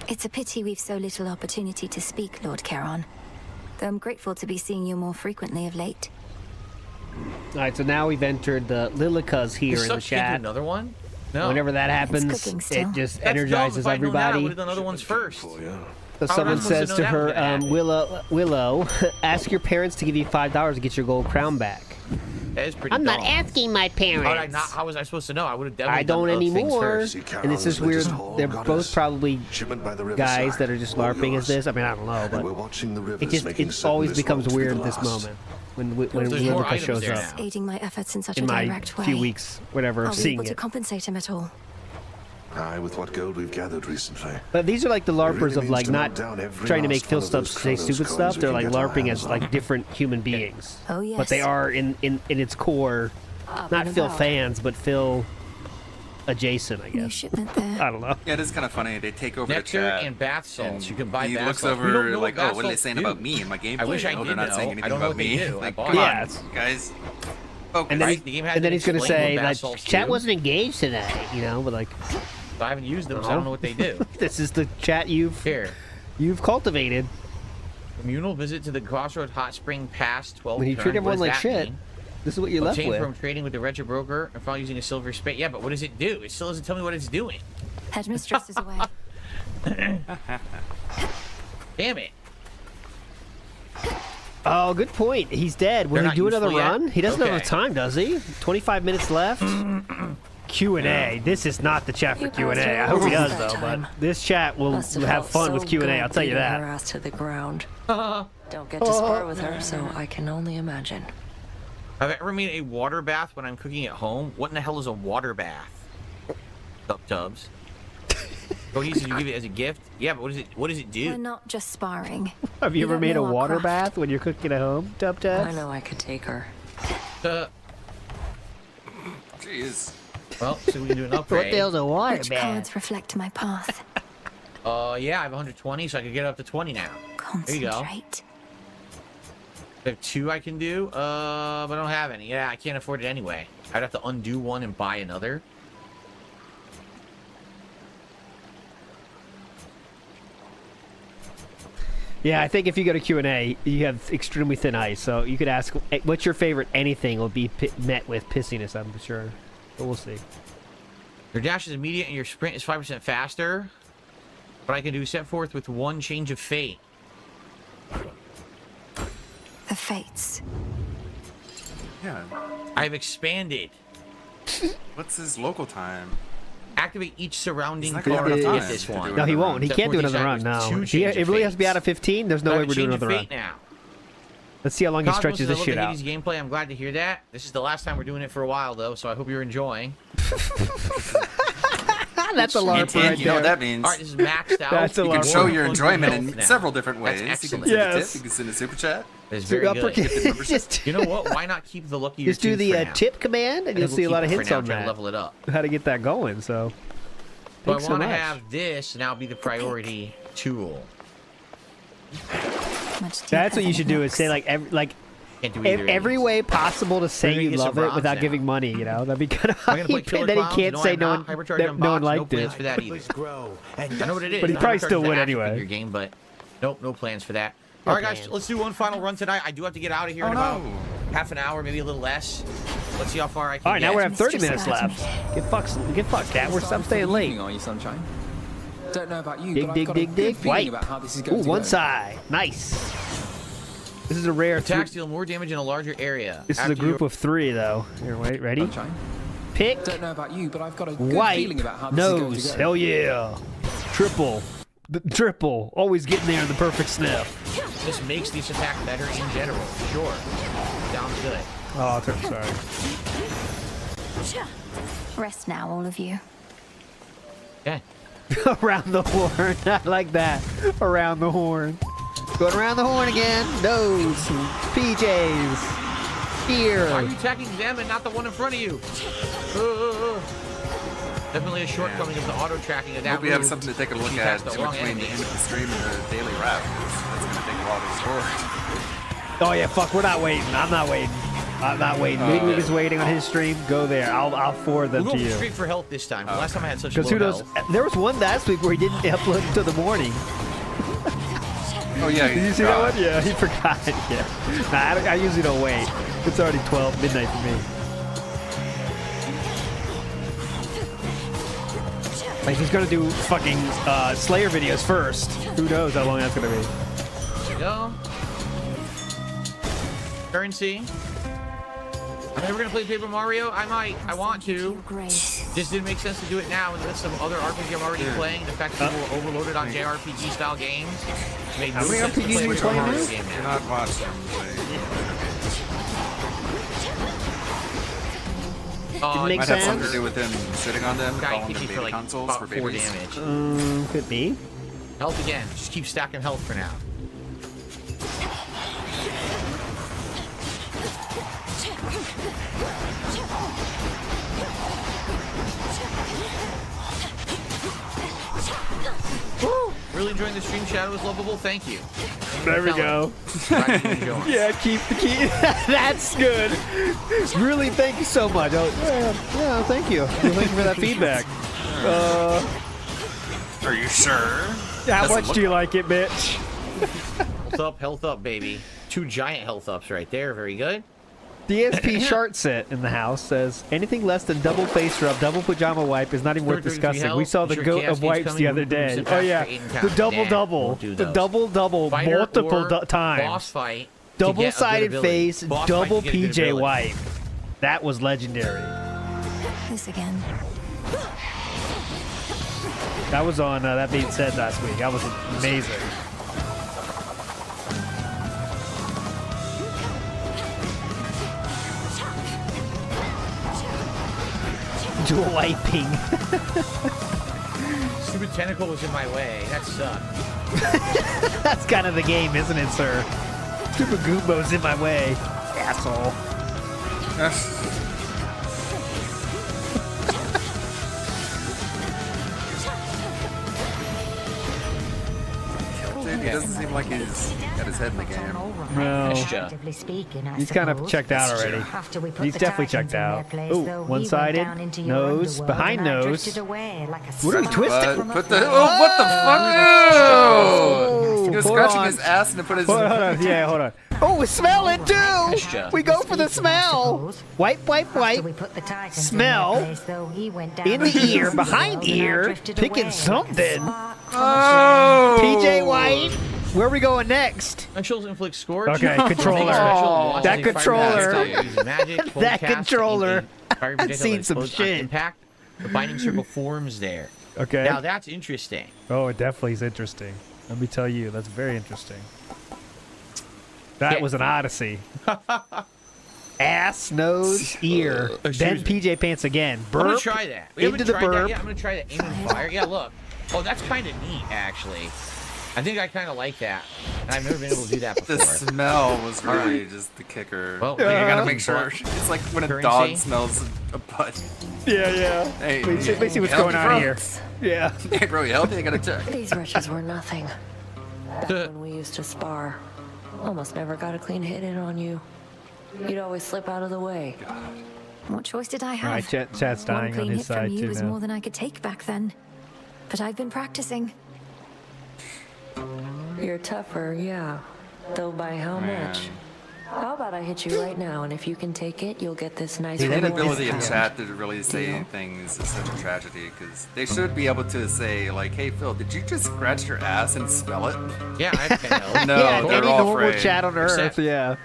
It's a pity we've so little opportunity to speak, Lord Charon. Though I'm grateful to be seeing you more frequently of late. All right, so now we've entered the Lilicas here in the chat. Another one? No. Whenever that happens, it just energizes everybody. I would have done other ones first. So someone says to her, Willow, ask your parents to give you $5 to get your gold crown back. That is pretty I'm not dumb. asking my parents. How was I supposed to know? I would have definitely I don't done things anymore. first. And this is weird. They're both probably guys that are just LARPing as this. I mean, I don't know, but it always becomes weird at this moment when Lilica shows up. Aiding my efforts in such In a my direct way. few weeks, whatever, Are of we seeing able to it. compensate him at all? Aye, with what gold we've gathered recently. But these are like the LARPers really of means like to not knock down every trying to make last Phil one of stuff those say Chronos stupid coins stuff. we They're can like get our LARPing hands as like on. different human beings. Oh, yes. But they are in its core, not Phil fans, but Phil adjacent, I guess. I don't know. Yeah, it is kind of funny. They take over Nectar the chat and bath salts. You can buy he bath looks salts. We don't over know like, what oh, bath what are they salts saying do. about me and my gameplay? I wish I No, did they're not know. saying I anything don't know about what they me. do. I Like, bought come it. on, Yeah, guys. And then, Right? The game and then he's going to hasn't say, explained what like, bath salts chat do. wasn't engaged today, you know, but like, I haven't used them, so I don't know what they do. this is the chat you've cultivated. Communal visit to the Crossroad Hot Spring Pass 12 When you treat turn. everyone What like does that shit, mean? this is what you're left Obtained with. from trading with the retro broker and finally using a silver spade. Yeah, but what does it do? It still doesn't tell me what it's doing. Headmistress is away. Damn it. Oh, good point. He's dead. Will They're he not do another useful yet? run? He doesn't have Okay. enough time, does he? 25 minutes left. Q&A. This is not the chat for Q&A. I hope he does though. But this chat will Must have felt fun so with Q&A. good I'll tell you beating her that. ass to the ground. Don't get to spar with her, so I can only imagine. Have I ever made a water bath when I'm cooking at home? What in the hell is a water bath? Tubs. Cody, did you give it as a gift? Yeah, but what does it We're do? not just sparring. Have you ever don't made a know our water craft. bath when you're cooking at home, Tub Tub? I know I could take her. Jeez. Well, so we can do an upgrade. What the hell's a water Which bath? cards reflect my path? Yeah, I have 120, so I can get up to 20 now. There you go. Concentrate. I have 2 I can do, but I don't have any. Yeah, I can't afford it anyway. I'd have to undo one and buy another. Yeah, I think if you go to Q&A, you have extremely thin ice. So you could ask, what's your favorite anything will be met with pissiness, I'm sure. But we'll see. Your dash is immediate and your sprint is 5% faster. But I can do set forth with 1 change of fate. The fates. Yeah. I've expanded. What's his local time? Activate each surrounding He's not card gonna to have get time this to one. do No, he won't. He Set can't do forth each another act run, with no. 2 He, change it of really has to be fates. out of 15. There's no I way have we're a doing change of another run. fate now. Let's see how long he Cosmos stretches is this a shit little out. bit gameplay. I'm glad to hear that. This is the last time we're doing it for a while, though, so I hope you're enjoying. That's a LARP right You know what there. that means? All right, this is maxed out. That's a You can LARP. show your Now. enjoyment in several different ways. That's You can excellent. send a Yes. tip. You can send a super chat. It's very good. Just You know what? Why not keep the luckier do tooth the for now? tip command, and I you'll think see a we'll lot of keep it hints for now, on try to that. level it up. How to get that going, so. So I Thanks so want to much. have this now be the priority tool. That's what you should do is say like Can't do either of every these. way possible to say We're gonna you get some love it bronze without now. giving money, you know? That'd be kind of I'm gonna play hype, Killer and then he Clowns. can't No, say I'm no not. one, Hypercharge that no one Unboxed, no liked plans it. for that either. Grow and I know what it is. But he probably still Hypercharge would the action anyway. figure game, but nope, no plans for that. No All right, guys, plans. let's do one final run tonight. I do have to get out of here in about half an hour, maybe a little less. Let's see how far I can All right, get. now we have 30 minutes left. Get fucked, Cat. I'm staying late. Are you, Sunshine? Don't know about you, Dig, but dig, I've got dig, a good dig. feeling White. about how this is Ooh, going to one go. side. Nice. This is a rare. Attacks deal more damage in a larger area. This is After a group your- of 3, though. Here, wait, ready? Sunshine. Pick. Don't know about you, but I've got a good White feeling about how this is going nose. to go. Hell yeah. Triple. Triple. Always getting there in the perfect sniff. This makes this attack better in general, for sure. Sounds good. Oh, sorry. Rest now, all of you. Okay. Around the horn. I like that. Around the horn. Going around the horn again. Nose. PJs. Ear. Why are you attacking them and not the one in front of you? Definitely a shortcoming of the auto tracking of that. Hope we have something to take a look at in between enemy. the end of the stream and the daily wrap. That's going to take a while to record. Oh yeah, fuck. We're not waiting. I'm not waiting. I'm not waiting. Big Luke is waiting on his stream. Go there. I'll forward them We'll to go you. straight for health this time. Last time I had such low Because who knows? health. There was one last week where he didn't upload until the morning. Oh yeah, Did you see that one? Yeah, he forgot. Yeah. Nah, I usually don't wait. It's already 12 midnight for me. Like he's gonna do fucking Slayer videos first. Who knows how long that's gonna be? There you go. Currency. Am I ever gonna play Paper Mario? I might. I want to. Just didn't make sense to do it now in the midst of other RPG I'm already playing. The fact that people were overloaded on JRPG style games made no sense to play a Paper Mario game You're now. not watching them play. Didn't Might have something to do with him sitting on them, Guy calling hit them me baby for like consoles about for 4 babies. damage. Could be. Health again. Just keep stacking health for now. Woo! Really enjoying the stream. Shadow is lovable. Thank you. There we go. Yeah, keep. That's good. Really, thank you so much. Yeah, thank you. Thank you for that feedback. Are you sure? How much do you like it, bitch? Health up, baby. 2 giant health ups right there. Very good. DSP Shart set in the house says anything less than double face rub, double pajama wipe is not even worth discussing. We saw the goat of wipes the other day. Oh yeah, the double, the double, multiple times. Boss fight. Double-sided face, Boss double fight to get a good PJ ability. wipe. That was legendary. This again. That was on That Being Said last week. That was amazing. Dual wiping. Stupid tentacle was in my way. That sucked. That's kind of the game, isn't it, sir? Stupid Goombo's in my way. Asshole. Dude, he doesn't seem like he's got his head in the game. No. Relatively speaking, I He's kind of suppose. checked out That's already. true. After we put He's the definitely Titans checked in their out. place, Ooh, though, he one-sided. went down into your Nose. underworld Behind and I nose. drifted away like a What are we spark twisting? from a Put the flame. what the fuck? Ew! He was Hold scratching on. his ass and put his. Hold on. Yeah, hold on. Oh, we smell it too. We go for the smell. Wipe, wipe, After wipe. we put the Titans Smell. in their place, though, he went down In the into ear, your behind underworld and I ear, drifted picking away like a something. spark from a Oh! PJ White. Where are we going next? Specials inflict scorch. Okay, controller. That controller. That controller. I've seen some shit. Impact. The binding circle forms there. Okay. Now that's interesting. Oh, it definitely is interesting. Let me tell you, that's very interesting. That was an odyssey. Ass, nose, ear, then PJ pants again. Burp I'm gonna try that. We into haven't the tried that burp. yet. I'm gonna try that aim and fire. Yeah, look. Oh, that's kind of neat, actually. I think I kind of like that. And I've never been able to do that before. The smell was really just the kicker. Well, Like, you gotta yeah. make sure. It's like when a Currency. dog smells a butt. Yeah. Hey, Let me see what's healthy, going on bro? here. Yeah. Hey, bro, you healthy? I gotta check. These wretches were nothing. When we used to spar, almost never got a clean hit in on you. You'd always slip out of the way. What choice did I have? All right, Chat's One dying on clean his hit from side you too was now. more than I could take back then. But I've been practicing. You're tougher, yeah. Though by how much? How about I hit you right now, and if you can take it, you'll get this nice The reward. inability in chat to really say anything is just such a tragedy because they should be able to say like, "Hey Phil, did you just scratch your ass and smell it?" Yeah, I can help. No, Yeah, they're any all normal afraid. chat on Earth, yeah.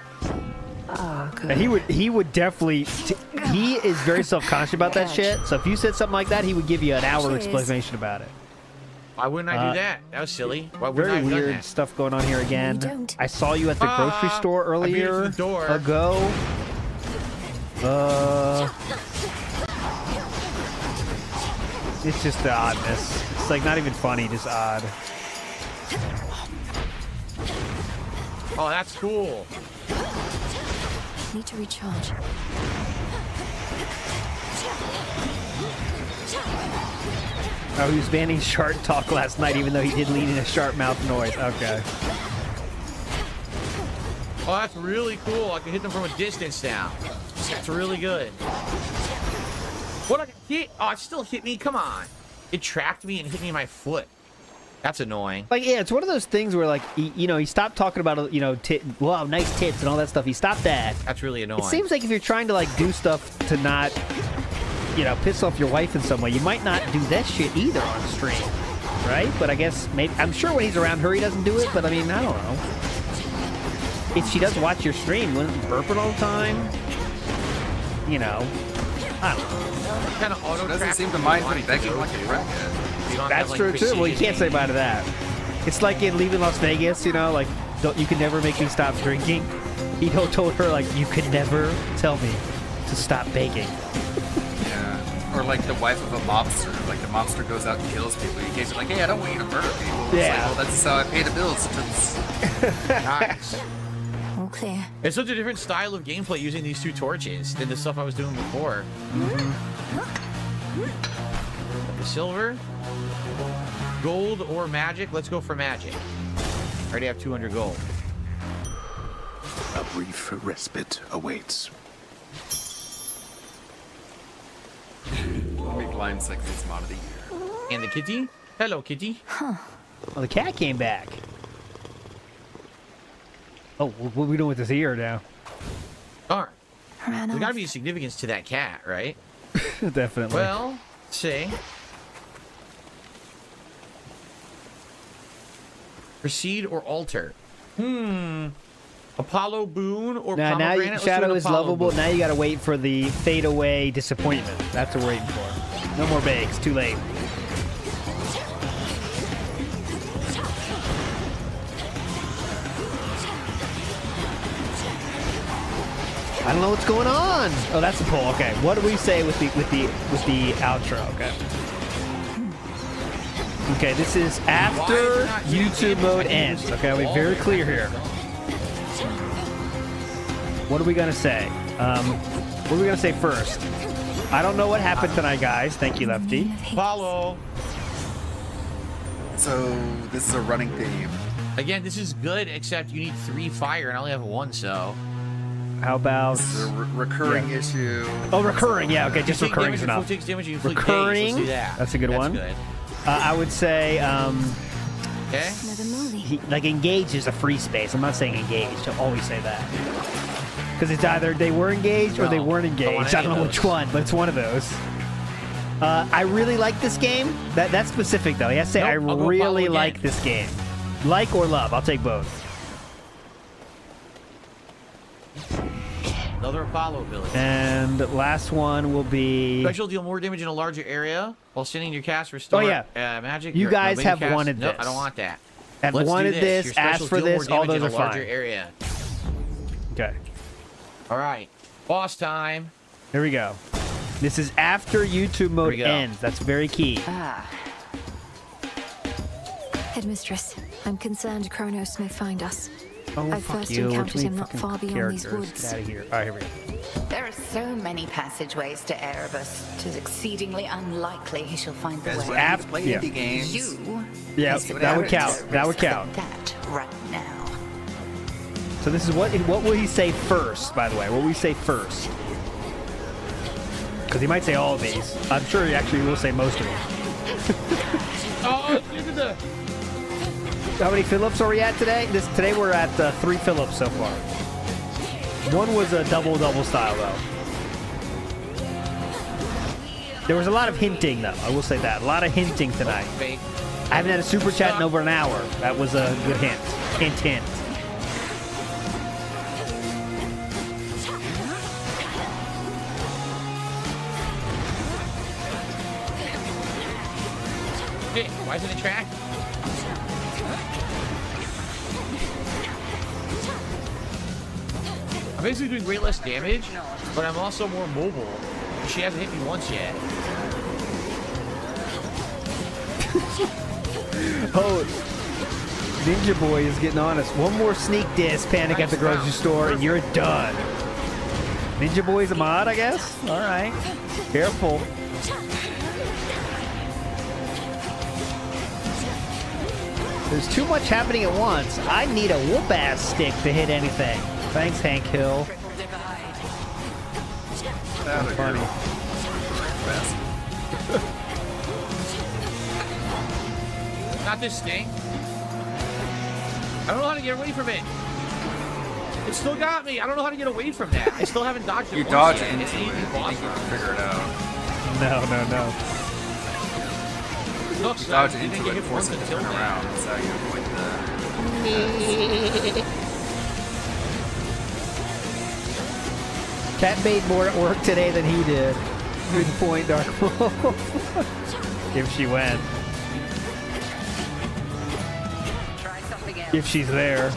Oh, good. And he would definitely. He is very self-conscious about that shit. So if you said something like that, he would give you an hour Cheers. explanation about it. Why wouldn't I do that? That was silly. Why wouldn't I Very have done weird that? stuff going on here again. don't. I saw you at the grocery store I beat it to earlier the door. ago. It's just the oddness. It's like not even funny, just odd. Oh, that's cool. Need to recharge. Oh, he was banning shark talk last night, even though he did lead in a sharp mouth noise. Okay. Oh, that's really cool. I can hit them from a distance now. That's really good. What, I can hit? Oh, it still hit me? Come on. It tracked me and hit me in my foot. That's annoying. Like, yeah, it's one of those things where, like, he stopped talking about, wow, nice tits and all that stuff. He stopped that. That's really annoying. It seems like if you're trying to, like, do stuff to not, piss off your wife in some way, you might not do that shit either on stream, right? But I guess, maybe, I'm sure when he's around her, he doesn't do it, but I mean, I don't know. If she does watch your stream, wouldn't you burp it all the time? I don't know. Kind of auto doesn't seem to mind when begging like a crackhead. That's true too. Well, you can't say bye to that. It's like in Leaving Las Vegas, you can never make me stop drinking. He told her, like, you could never tell me to stop begging. Yeah. Or like the wife of a mobster. Like the mobster goes out and kills people. You can't be like, hey, I don't want you to murder people. It's Yeah. like, well, that's how I pay the bills. Nice. All clear. It's such a different style of gameplay using these two torches than the stuff I was doing before. The silver, gold, or magic. Let's go for magic. I already have 200 gold. A brief respite awaits. Make Lime's like this mod of the year. And the kitty. Hello, kitty. Huh. Oh, the cat came back. Oh, what are we doing with this ear now? Alright. Ran There's gotta off. be significance to that cat, right? Definitely. Well, let's see. Proceed or alter. Apollo Boon or now Pomegranate? Let's do Shadow an is Apollo lovable. Boon. Now you gotta wait for the fade away disappointment. That's what we're waiting for. No more bags. Too late. I don't know what's going on. Oh, that's the poll. Okay, what do we say with the outro? Okay. Okay, this is after YouTube mode ends. Okay, I'll be very clear here. What are we gonna say? What are we gonna say first? I don't know what happened tonight, guys. Thank you, Lefty. Follow. So this is a running theme. Again, this is good, except you need 3 fire and I only have 1, so. How about This is a recurring issue. Oh, recurring. Yeah, okay, just You take recurring damage is before enough. it takes damage, you inflict Recurring. haste. Let's do that. That's a good one. Good. I would say, Okay. like engaged is a free space. I'm not saying engaged. I'll always say that. Because it's either they were engaged or they weren't engaged. I don't know which one, but it's one of those. I really like this game. That's specific though. You have to say I really like this game. Like or love. I'll take both. Another Apollo ability. And the last one will be. Special deal more damage in a larger area while sending your cast restore. Oh, yeah. Magic. You guys maybe have cast- wanted Nope, this. I don't want that. Have Let's do wanted this, Your special asked for deal more this, all damage those in are a larger fine. area. Okay. All right. Boss time. Here we go. This is after YouTube mode go. ends. That's very key. Headmistress, I'm concerned Kronos may find us. Oh, I fuck first you. encountered Too many him not fucking far beyond these characters. woods. Get out of here. All right, here we go. There are so many passageways to Erebus. It is exceedingly unlikely he shall find the way. After play indie games. You Yeah, has that would count. That would count. that right now. So this is what will he say first, by the way? What will he say first? Because he might say all of these. I'm sure he actually will say most of them. Oh, look at the. How many Phillips are we at today? Today we're at 3 Phillips so far. One was a double style though. There was a lot of hinting though. I will say that. A lot of hinting tonight. I haven't had a super chat in over an hour. That was a good hint. Hint. Hey, why isn't it track? I'm basically doing way less damage, but I'm also more mobile. She hasn't hit me once yet. Oh, Ninja Boy is getting on us. One more sneak diss, Panic at the grocery store, and you're done. Ninja Boy's a mod, I guess? Alright. Careful. There's too much happening at once. I need a whoop-ass stick to hit anything. Thanks, Hank Hill. That's funny. Not this thing. I don't know how to get away from it. It still got me. I don't know how to get away from that. I still haven't dodged it. You dodge into it. I think you can figure it out. No. Looks dodge into it and force it to turn around. That's how you avoid the... Cat made more at work today than he did. Good point, Dark Wolf. If she went. If she's there.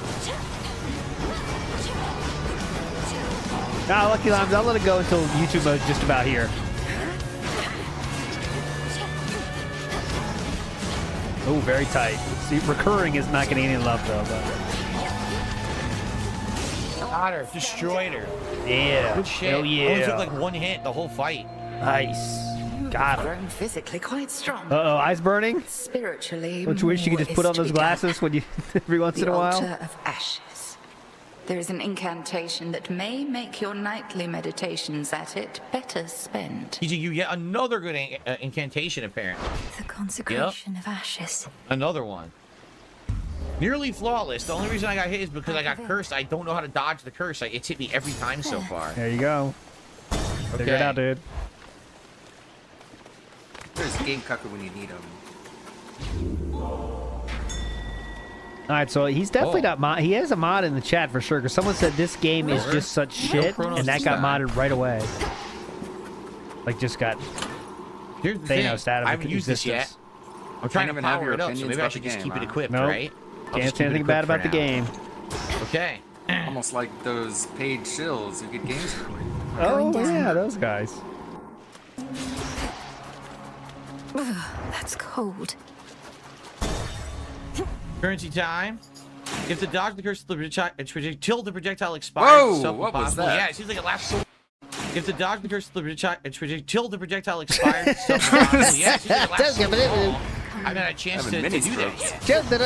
Ah, Lucky Limes, I'll let it go until YouTube mode's just about here. Oh, very tight. See, recurring is not getting any love though. But... Got her. Destroyed her. Yeah. Good shit. Hell yeah. Only took like one hit the whole fight. Nice. Got her. Grown physically quite strong. Uh-oh, eyes burning? Spiritually. Don't you wish you could just put on those glasses when you every once in a while? The altar of ashes. There is an incantation that may make your nightly meditations at it better spent. Teaching you yet another good incantation, apparently. The consecration of ashes. Another one. Nearly flawless. The only reason I got hit is because I got cursed. I don't know how to dodge the curse. It's hit me every time so far. There you go. Figure it out, dude. There's game cucker when you need him. Alright, so he's definitely got mod. He has a mod in the chat for sure, because someone said this game is just such shit, and that got modded right away. Like, just got Thanos out of I haven't used this yet. I'm trying to power it up, so maybe I should just keep it equipped, right? Can't say anything bad about the game. Okay. Almost like those paid shills who get games for free. Oh, yeah, those guys. That's cold. Currency time. If the dodge the curse till the projectile expires, whoa, what was that? Yeah, it seems like it lasts so. If the dodge the curse till the projectile expires, yeah, it seems like it lasts so long. I haven't had a chance to do that yet. The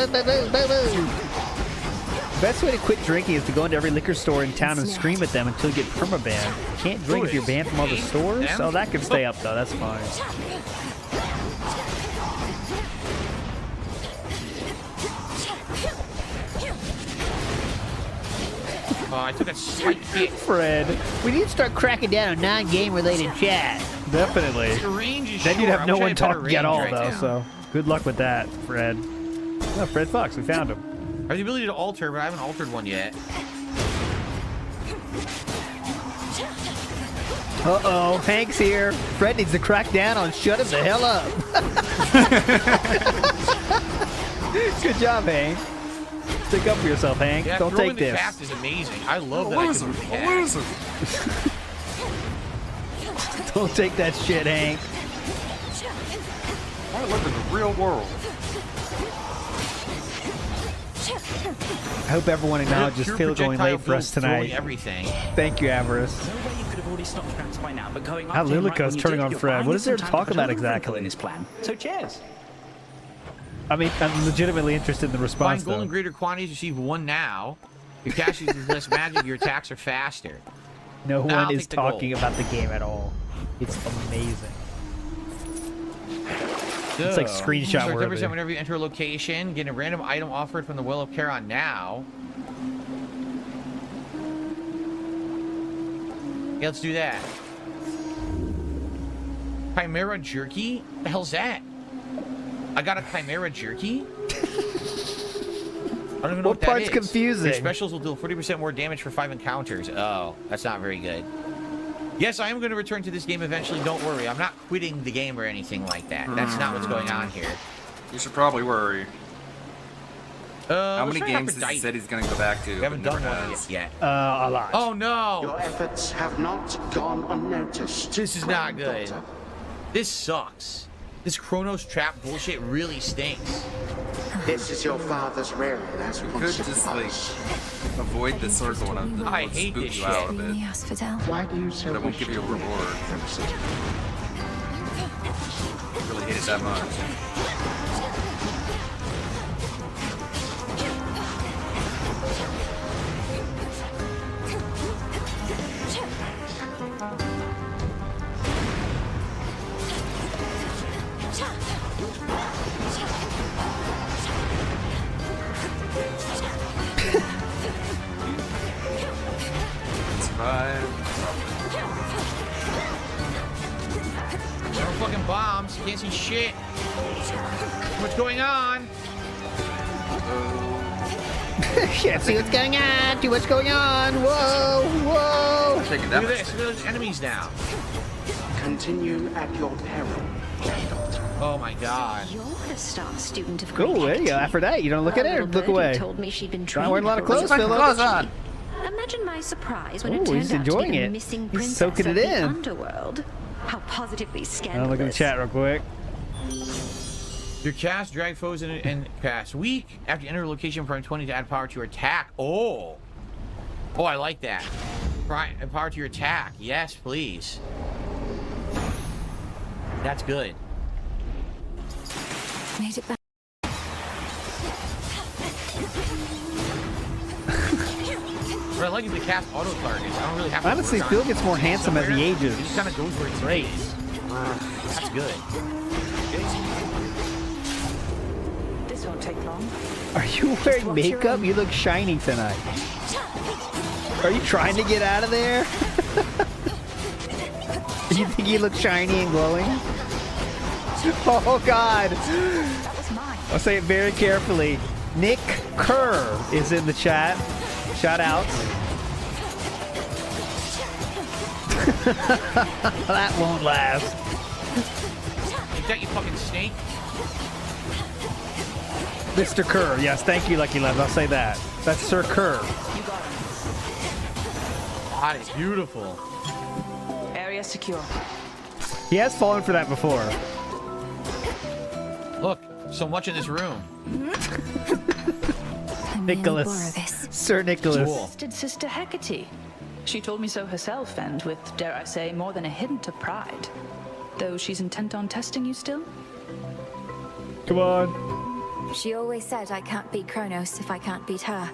best way to quit drinking is to go into every liquor store in town and scream at them until you get permabanned. You can't drink if you're banned from other stores? Oh, that can stay up though, that's fine. Oh, I took a slight hit. Fred, we need to start cracking down on non-game related chat. Definitely. The range is then you'd have no one talking at all, right though, now. so good luck with that, Fred. Oh, Fred Fox, we found him. I have the ability to alter, but I haven't altered one yet. Uh-oh, Hank's here. Fred needs to crack down on shut him the hell up. Good job, Hank. Stick up for yourself, Hank. Yeah, don't take this. Fast is amazing. I love that. Don't take that shit, Hank. I live in the real world. I hope everyone acknowledges Phil going late for us tonight. Everything. Thank you, Avarice. How Lilica's turning on Fred. What is there to talk about exactly? So cheers. I mean, I'm legitimately interested in the response, Find gold in greater quantities, receive one now. Your cash uses less magic, your attacks are faster. No one I'll is take the talking gold. about the game at all. It's amazing. It's like screenshot Start 10% worthy. whenever you enter a location. Get a random item offered from the Well of Charon now. Yeah, let's do that. Chimera Jerky? What the hell's that? I got a Chimera Jerky? I don't even know what that part's is. confusing? Your specials will deal 40% more damage for 5 encounters. Oh, that's not very good. Yes, I am going to return to this game eventually. Don't worry. I'm not quitting the game or anything like that. That's not what's going on here. You should probably worry. How many let's try games has he Aphrodite. said he's going to go back to? We haven't done one has? yet. A lot. Oh, no. Your efforts have not gone unnoticed. This is not good. This sucks. This Chronos trap bullshit really stinks. This is your father's realm as You could just like avoid the circle and it'll I hate spook this you shit. out of it. Why do you so But it won't give you a reward. Really hate it that much. No fucking bombs. Can't see shit. What's going on? Can't see what's going on. See what's going on. Whoa, whoa. Look at this. Look at those enemies now. Continue at your peril. Oh my god. You're the star student of Cool, there you go. Aphrodite, you don't look at it or look away? Told me she'd been Not wearing a lot of clothes, training Philip. clothes on. Imagine my surprise when it Ooh, turned he's out enjoying to be it. the missing He's princess soaking of it the in. underworld. How positively I'll scandalous. look in the chat real quick. Your cast drag foes in and cast weak. After you enter a location, prime 20 to add power to your attack. Oh, I like that. Add power to your attack. Yes, please. That's good. Made it back. What I like is the cast auto targets. I don't really have to. Honestly, work Phil on gets more handsome as he ages. It just kind of goes where it's Great. That's good. This won't take long. Are you wearing makeup? You look shiny tonight. Are you trying to get out of there? You think you look shiny and glowing? Oh God! I'll say it very carefully. Nick Kerr is in the chat. Shout outs. That won't last. Is that you fucking snake? Mr. Kerr, yes, thank you, Lucky Love. I'll say that. That's Sir Kerr. God, it's beautiful. Area secure. He has fallen for that before. Look, so much in this room. Nicholas. Sir Nicholas. Trusted Sister Hecate. She told me so herself, and with, dare I say, more than a hint of pride. Though she's intent on testing you still? Come on. She always said I can't beat Kronos if I can't beat her.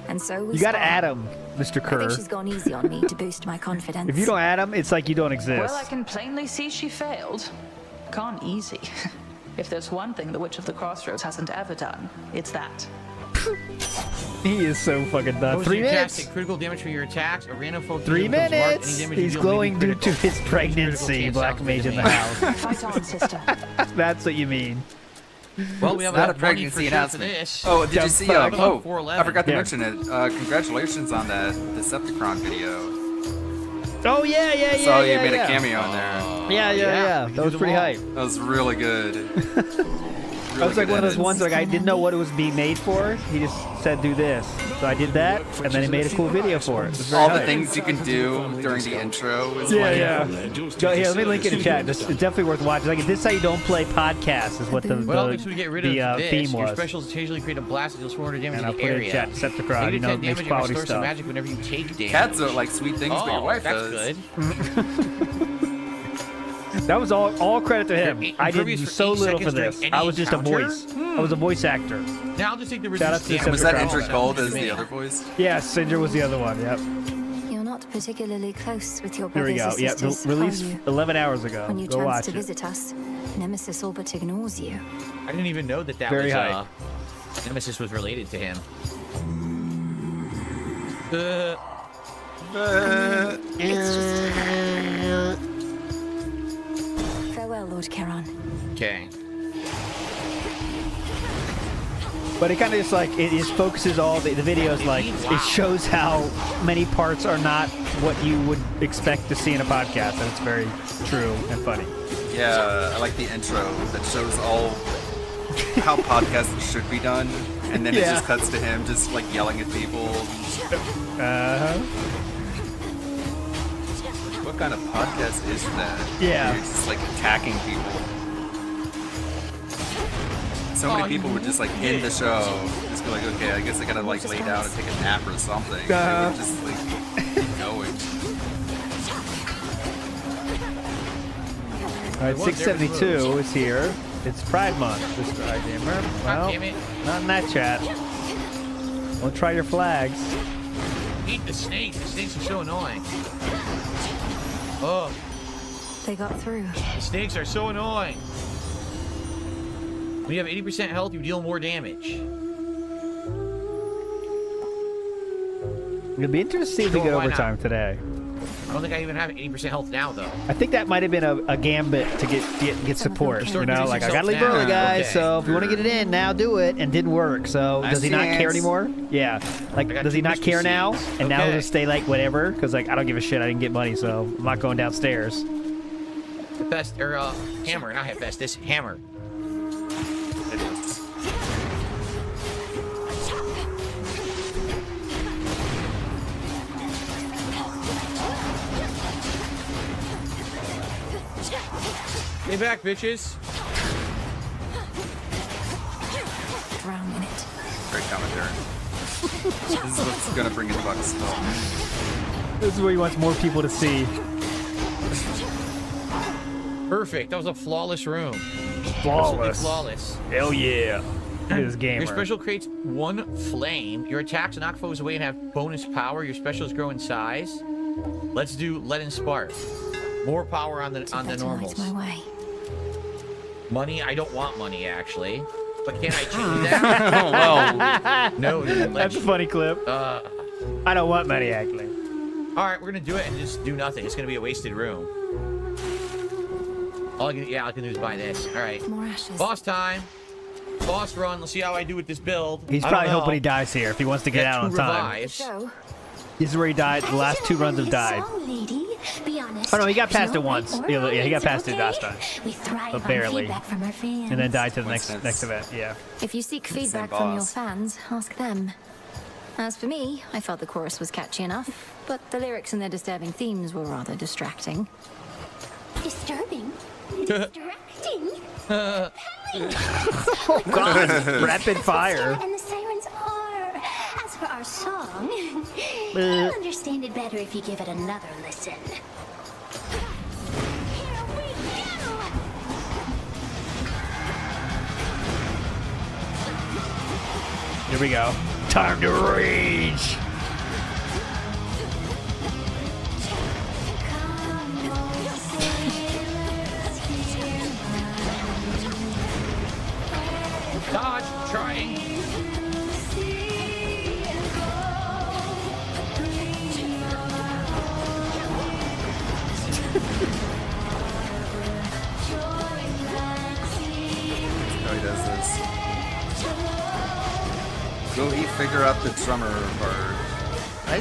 And so we You gotta sparred. add him, Mr. I Kerr. think she's gone easy on me to boost my confidence. If you don't add him, it's like you don't exist. Well, I can plainly see she failed. Gone easy. If there's one thing the Witch of the Crossroads hasn't ever done, it's that. He is so fucking done. Those 3 in your minutes. attacks take critical damage from your attacks. A random foe 3 minutes. He's glowing due to his pregnancy. Black mage in the house. Fight on, sister. That's what you mean. Well, we have Not a enough money for pregnancy sure for announcement. this. Oh, did you see? I 411. forgot to Yeah. mention it. Congratulations on that Decepticon video. Oh yeah, yeah, yeah. I saw you yeah, made yeah. a cameo in there. Yeah. That was pretty hype. That was really good. That was like one of those ones like I didn't know what it was being made for. He just said do this, so I did that, and then he made a cool video for it. It was very All the hype. things you can do during the intro. Is Yeah, like, yeah. Go, here, let me link it in the chat. It's definitely worth watching. Like, this is how you don't play podcasts, is what the Well, if we get rid of this, theme your was. specials occasionally create a blast that deals 400 damage And in I'll the put it in area. chat, Decepticon, you know, it makes damage and quality restore some stuff. magic whenever you take damage. Cats don't like sweet things, but your wife that's does. good. That was all credit to him. I did Impervious for so 8 little for seconds during this. any I was just a encounter? voice. I was a voice actor. Now I'll just take the Shout out reduced to damage. Was that Decepticon. Andrew Gold as the Me. other voice? Yeah, Cinder was the other one. Yep. You're not particularly close with your Here we brothers go. or Yep. sisters, Released are you? 11 hours ago. When you Go chance watch to it. visit us, Nemesis all but ignores you. I didn't even know that Very was hype. Nemesis was related to him. Farewell, Lord Charon. Okay. But it kind of just like, it just focuses all the videos, like, it shows how many parts are not what you would expect to see in a podcast, and it's very true and funny. Yeah, I like the intro that shows all how podcasts should be done, and then it Yeah. just cuts to him just like yelling at people. Uh-huh. What kind of podcast is that? Yeah. You're just like attacking people. So many people would just like end the show, just be like, okay, I guess I gotta like lay down and take a nap or something. They would just like keep going. All right, 672 is here. It's Pride Month, Mr. iGamer. Well, not in that chat. Don't try your flags. Eat the snakes. The snakes are so annoying. Oh. They got through. The snakes are so annoying. When you have 80% health, you deal more damage. It'll be interesting to see if we get overtime today. I don't think I even have 80% health now, though. I think that might have been a gambit to get support. You know, like I gotta leave now. early, guys. Okay. So if you want to get it in now, do it. And didn't work. So does he not care anymore? Yeah. Like, does he not care now? And now he'll just stay like whatever? Because like I don't give a shit. I didn't get money, so I'm not going downstairs. Best or hammer, not have best. This hammer. It is. Stay back, bitches. Drown in it. Great commentary. This is what's gonna bring in bucks still. This is what he wants more people to see. Perfect. That was a flawless room. Flawless. Absolutely flawless. Hell yeah. Look at this gamer. Your special creates 1 flame. Your attacks knock foes away and have bonus power. Your specials grow in size. Let's do lead and spark. More power on the normals. My way. Money. I don't want money actually. But can I change that? Oh, well. No. That's a funny clip. I don't want money actually. All right, we're gonna do it and just do nothing. It's gonna be a wasted room. All I can do is buy this. All right. More ashes. Boss time. Boss run. Let's see how I do with this build. He's probably hoping he dies here if he wants to get out on time. This is where he died. The last 2 runs have died. Oh no, he got past it once. Yeah, he got past it last time, but barely. And then died to the next event. Yeah. If you seek feedback from your fans, ask them. As for me, I felt the chorus was catchy enough, but the lyrics and their disturbing themes were rather distracting. Disturbing? Distracting? Oh God! Rapid fire. And the sirens are. As for our song, you'll understand it better if you give it another listen. Here we go. Time to rage. Dodge, trying. How he does this. Will he figure out the drummer part?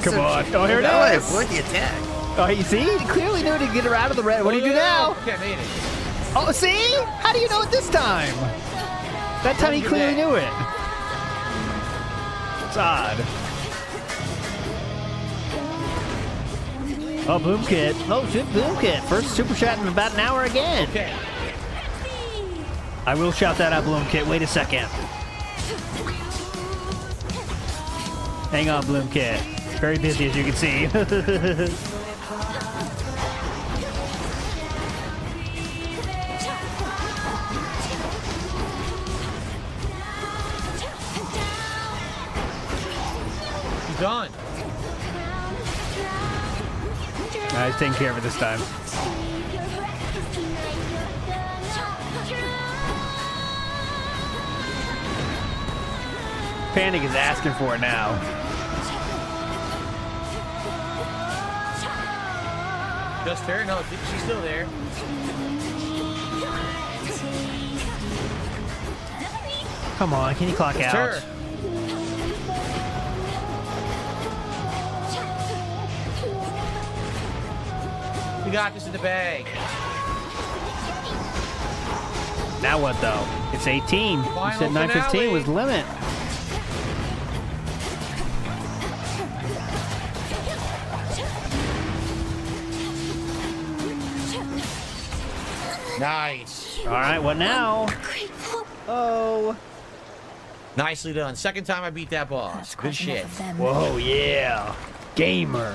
Come on. Oh, here it is. Avoid the attack. Oh, you see? He clearly knew to get her out of the red. What do you do now? Okay, I made it. Oh, see? How do you know it this time? That time he clearly knew it. It's odd. Oh, Boom Kit. Oh, shit, Boom Kit. First super chat in about an hour again. Okay. I will shout that out, Bloom Kit. Wait a second. Hang on, Bloom Kit. Very busy, as you can see. He's done. He's taking care of it this time. Panic is asking for it now. Just her? No, she's still there. Come on, can you clock It's out? her. We got this in the bag. Now what though? It's 18. You said 9:15 was the limit. Nice. All right, what now? Oh. Nicely done. Second time I beat that boss. Good shit. Whoa, yeah. Gamer.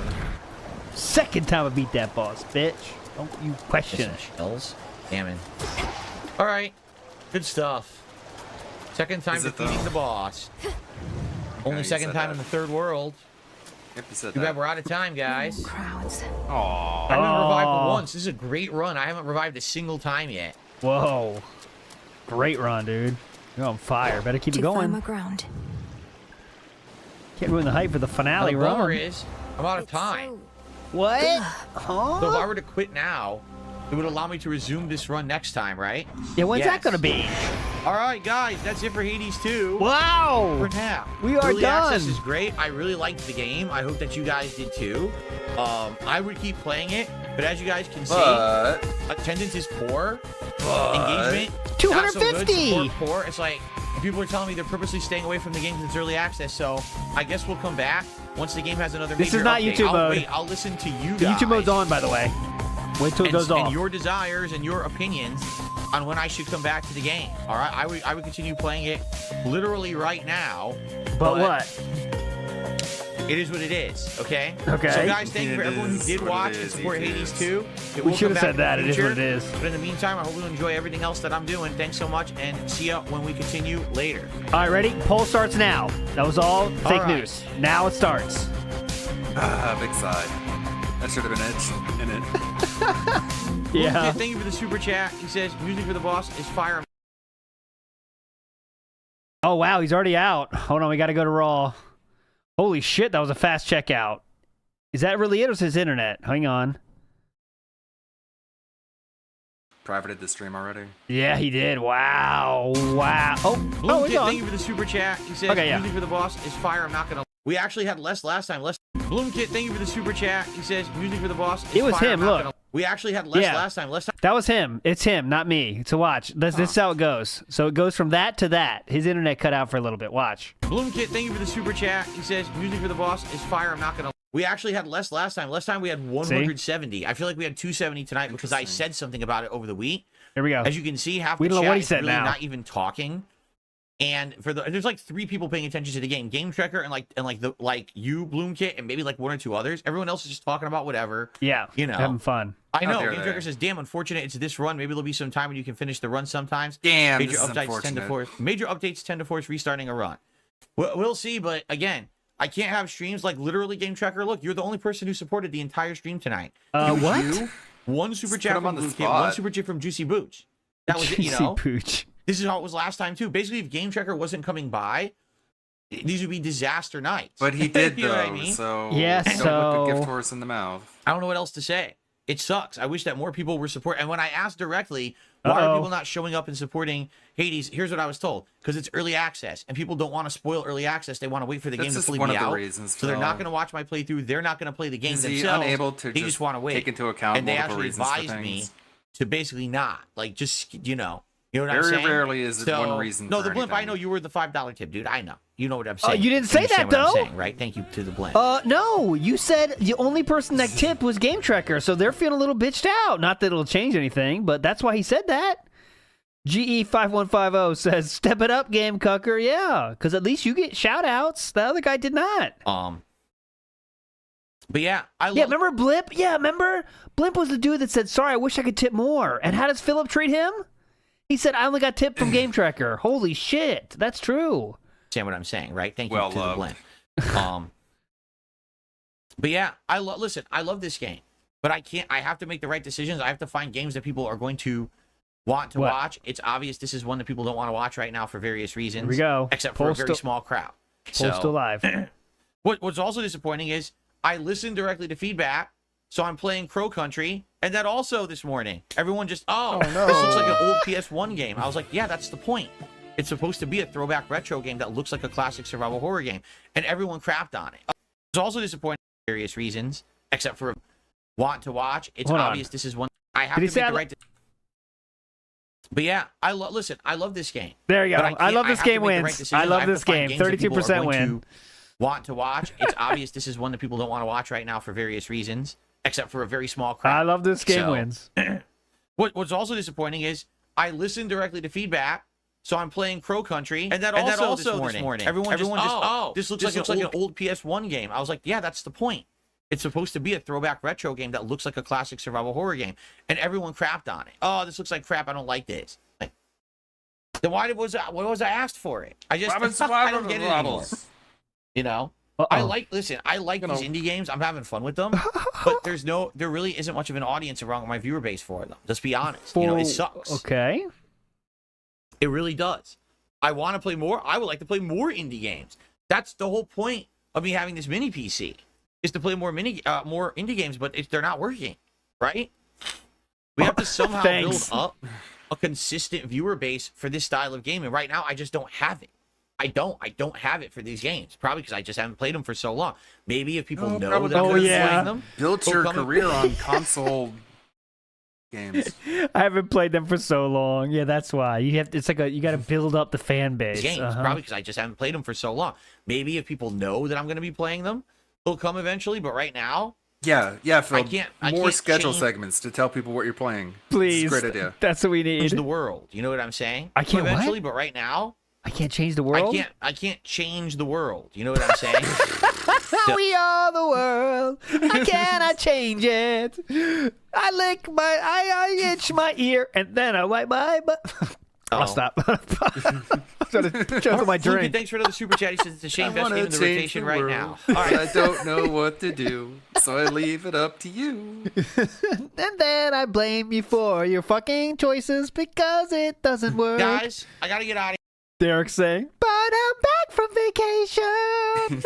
Second time I beat that boss, bitch. Don't you question it. Shells. Damn it. All right. Good stuff. Second time defeating the boss. Only second time in the third world. Yep, you said Too that. bad we're out of time, guys. Crowds. Aww. I haven't revived once. This is a great run. I haven't revived a single time yet. Whoa. Great run, dude. You're on fire. Better keep it going. Ground. Can't ruin the hype for the finale The run. bummer is, I'm out of time. What? Huh? So if I were to quit now, it would allow me to resume this run next time, right? Yeah, when's that gonna be? All right, guys, that's it for Hades 2. Wow! For now. We are Early done. access is great. I really liked the game. I hope that you guys did too. I would keep playing it, but as you guys can see, attendance is poor. Engagement, 250. Not so good. Support poor. It's like people are telling me they're purposely staying away from the game because it's early access. So I guess we'll come back once the game has another major This is not update. YouTube mode. Wait, I'll listen to you The guys. YouTube mode's on, by the way. Wait till it goes off. And your desires and your opinions on when I should come back to the game. All right, I would continue playing it literally right now. But what? It is what it is, okay? Okay. So, guys, thank you for everyone who did watch and support Hades 2. It We will should come have back said in the that. It is future. what it is. But in the meantime, I hope you enjoy everything else that I'm doing. Thanks so much, and see ya when we continue later. All right, ready? Poll starts now. That was all fake right. news. Now it starts. Big side. That should have been it. In it. Yeah. Okay, thank you for the super chat. He says, music for the boss is fire. Oh, wow. He's already out. Hold on. We got to go to Raw. Holy shit. That was a fast checkout. Is that really it or is his internet? Hang on. Privated the stream already. Yeah, he did. Wow. Wow. Oh, Bloom he's Kid, on. thank you for the super chat. He says, Okay, yeah. music for the boss is fire. I'm not going to... We actually had less last time. Bloom Kid, thank you for the super chat. He says, music for the boss is It was fire. him, I'm not look. gonna... We actually had less Yeah. last time. That was him. It's him, not me. So watch. This is how it goes. So it goes from that to that. His internet cut out for a little bit. Watch. Bloom Kid, thank you for the super chat. He says, music for the boss is fire. I'm not going to... We actually had less last time. Last time we had 170. I feel like we had 270 tonight because I said something about it over the week. Here we go. As you can see, half We the don't know chat what he is said really now. not even talking. And there's like 3 people paying attention to the game. Game Trekker and you, Bloom Kit, and maybe like 1 or 2 others. Everyone else is just talking about whatever. Yeah. You know. Having fun. I know. How dare Game they. Trekker says, damn, unfortunate it's this run. Maybe there'll be some time when you can finish the run sometimes. Damn, Major this is updates tend to force restarting a run. We'll see, but again, I can't have streams like literally Game Trekker. Look, you're the only person who supported the entire stream tonight. It was what? You, 1 super Just chat put 'em from on the Blue Kid, spot. 1 super chat from Juicy Booch. That was it, you Juicy know. Pooch. This is how it was last time too. Basically, if Game Trekker wasn't coming by, these would be disaster nights. But he did, You know though, what I mean? so Yeah, don't so- look a gift horse in the mouth. I don't know what else to say. It sucks. I wish that more people were supporting. And when I asked directly, why are people not showing up and supporting Hades? Here's what I was told. Because it's early access, and people don't want to spoil early access. They want to wait for the game That's to just fully one be of the out. reasons, So they're Phil. not going to watch my playthrough. They're not going to play the game Is he themselves. unable to they just just want to wait. take into account and they multiple actually reasons for advised me things? to basically not. Like, just, you know what I'm Very saying? rarely is it one reason No, for the blimp, I anything. know you were the $5 tip, dude. I know. You know what I'm saying. You didn't say that, understand what I'm though. saying, right? Thank you to the blimp. No, you said the only person that tipped was Game Trekker, so they're feeling a little bitched out. Not that it'll change anything, but that's why he said that. GE5150 says, step it up, Game Cucker. Yeah, because at least you get shout outs. The other guy did not. But yeah, Yeah, remember Blimp? Yeah, remember? Blimp was the dude that said, sorry, I wish I could tip more. And how does Philip treat him? He said, I only got tipped from Game Trekker. Holy shit, that's true. Understand what I'm saying, right? Thank you Well to the loved. blimp. But yeah, listen, I love this game, but I have to make the right decisions. I have to find games that people are going to want to watch. It's obvious this is one that people don't want to watch right now for various reasons. Here we go. Except for a very small crowd. Poll still live. What's also disappointing is I listened directly to feedback, so I'm playing Crow Country, and that also this morning, everyone just, no. This looks like an old PS1 game. I was like, yeah, that's the point. It's supposed to be a throwback retro game that looks like a classic survival horror game, and everyone crapped on it. It's also disappointing for various reasons, except for want to watch. It's Hold on. obvious this is one. I have Did he to say make the I- right. But yeah, listen. I love this game. There you go. But I love I this have to game make the right wins. decisions. I love have to this find game. games that people are 32% going win. to want to watch. It's obvious this is one that people don't want to watch right now for various reasons, except for a very small crowd. I love this game So, wins. What's also disappointing is I listened directly to feedback, So I'm playing Crow Country, and then also this morning, everyone just, oh, this looks like an old PS1 game. I was like, yeah, that's the point. It's supposed to be a throwback retro game that looks like a classic survival horror game, and everyone crapped on it. Oh, this looks like crap. I don't like this. Like, then why was I asked for it? I just I don't get it anymore. You know, I like these indie games. I'm having fun with them, but there really isn't much of an audience around my viewer base for them. Let's be honest. You know, it sucks. Okay. It really does. I want to play more. I would like to play more indie games. That's the whole point of me having this mini PC, is to play more indie games, but they're not working, right? We have to somehow build up a consistent viewer base for this style of game, and right now I just don't have it. I don't have it for these games, probably because I just haven't played them for so long. Maybe if people know that I'm playing them, built your career on console games. I haven't played them for so long. Yeah, that's why. You got to build up the fan base. Games, probably because I just haven't played them for so long. Maybe if people know that I'm going to be playing them, they'll come eventually. But right now, Phil, I can't schedule segments to tell people what you're playing. Please, it's a great idea. That's what we need. Change the world. You know what I'm saying? I can't eventually, but right now, I can't change the world. I can't change the world. You know what I'm saying? We are the world. How can I change it? I itch my ear, and then I wipe my butt. I'll stop. Choke my drink. Thanks for another super chat. He says it's a shame best game in the rotation right now. All right. I don't know what to do, so I leave it up to you. And then I blame you for your fucking choices because it doesn't work. Guys, I gotta get out of here. Derek's saying, but I'm back from vacation.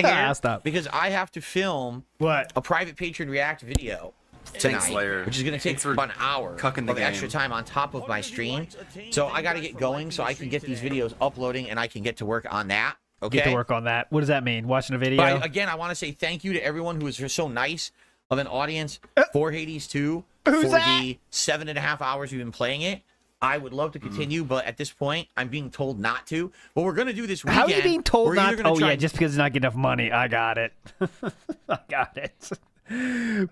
I'll stop. Because I have to film a private patron react video tonight, which is going to take about an hour of extra time on top of my stream. So I got to get going so I can get these videos uploading and I can get to work on that. Okay. Get to work on that. What does that mean? Watching a video? But again, I want to say thank you to everyone who was so nice of an audience for Hades 2 for the 7.5 hours we've been playing it. I would love to continue, but at this point, I'm being told not to. What we're going to do this weekend... How are you being told not to? Oh, yeah, just because it's not getting enough money. I got it. I got it.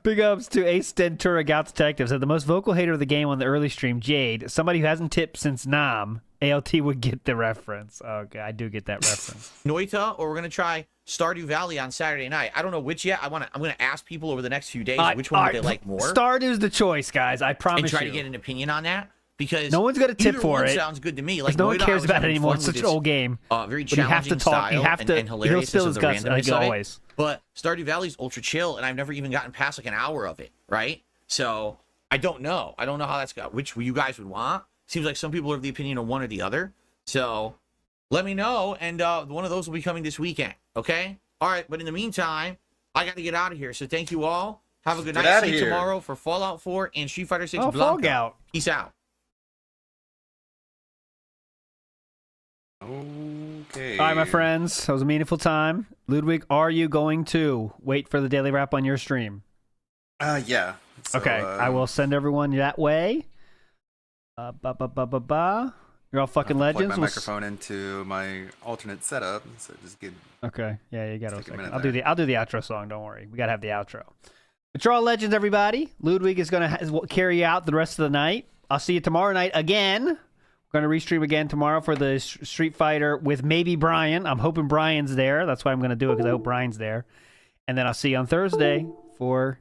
Big ups to Ace Ventura Gout Detective. Said the most vocal hater of the game on the early stream, Jade. Somebody who hasn't tipped since Nam. ALT would get the reference. Okay, I do get that reference. Noita, or we're going to try Stardew Valley on Saturday night. I don't know which yet. I'm going to ask people over the next few days which one would they like more. Stardew's the choice, guys. I promise you. And try to get an opinion on that. Because no one's got a tip for it. Sounds good to me. Like no one cares about it anymore. It's such an old game. Very challenging style. You have to. And he'll still his guts like always. But Stardew Valley's ultra chill, and I've never even gotten past like an hour of it. Right? So I don't know. I don't know how that's got. Which you guys would want? Seems like some people are of the opinion of one or the other. So let me know, and one of those will be coming this weekend. Okay? All right. But in the meantime, I got to get out of here. So thank you all. Have a good night. See you tomorrow for Fallout 4 and Street Fighter 6 Blanca. Peace out. Okay. All right, my friends. That was a meaningful time. Ludwig, are you going to wait for the daily wrap on your stream? Yeah. So, okay. I will send everyone that way. You're all fucking legends. Plug my microphone into my alternate setup, so just get. Okay. Yeah, you got a second. I'll do the outro song. Don't worry. We gotta have the outro. But you're all legends, everybody. Ludwig is gonna carry out the rest of the night. I'll see you tomorrow night again. Going to restream again tomorrow for the Street Fighter with maybe Brian. I'm hoping Brian's there. That's why I'm going to do it, because I hope Brian's there. And then I'll see you on Thursday for...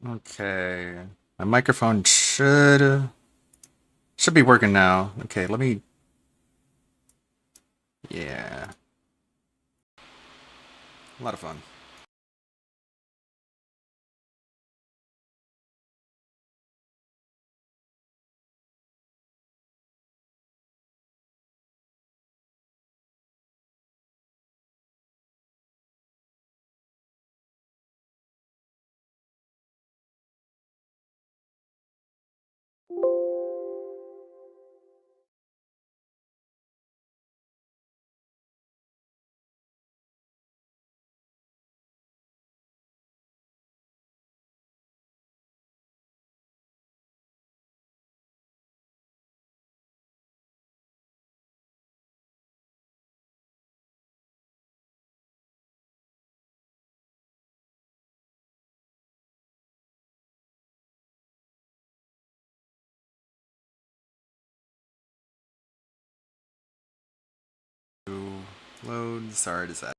Okay, my microphone should be working now. Okay, let me. Yeah, a lot of fun. Load. Sorry, does that?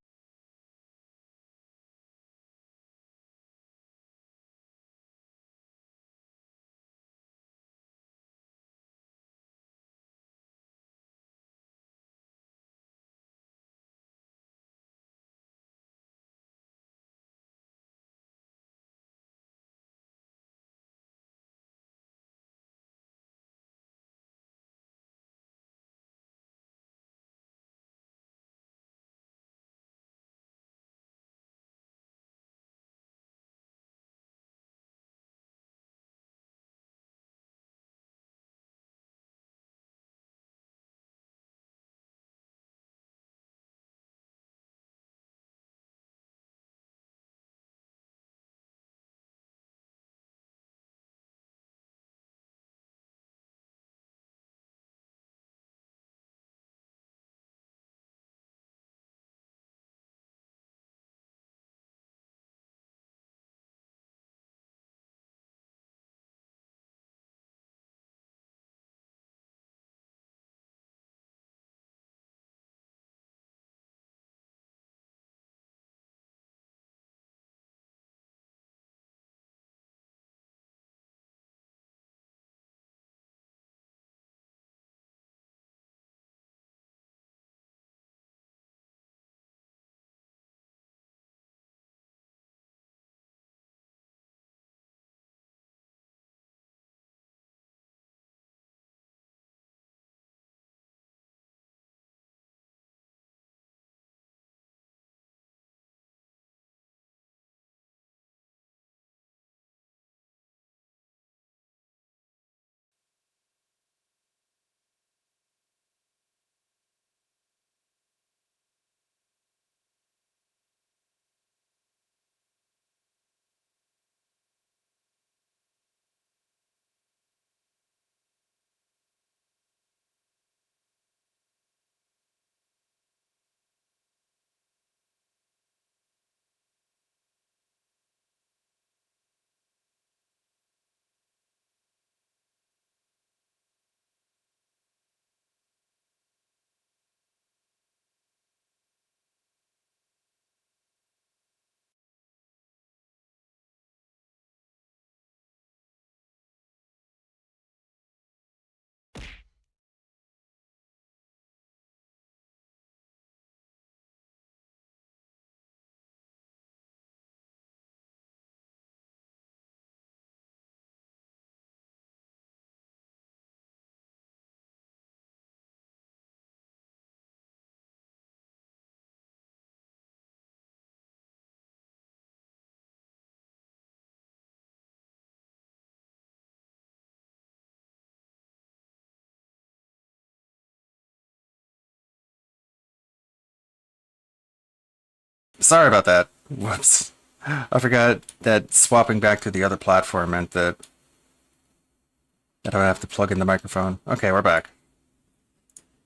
Sorry about that. Whoops. I forgot that swapping back to the other platform meant that I would have to plug in the microphone. Okay, we're back.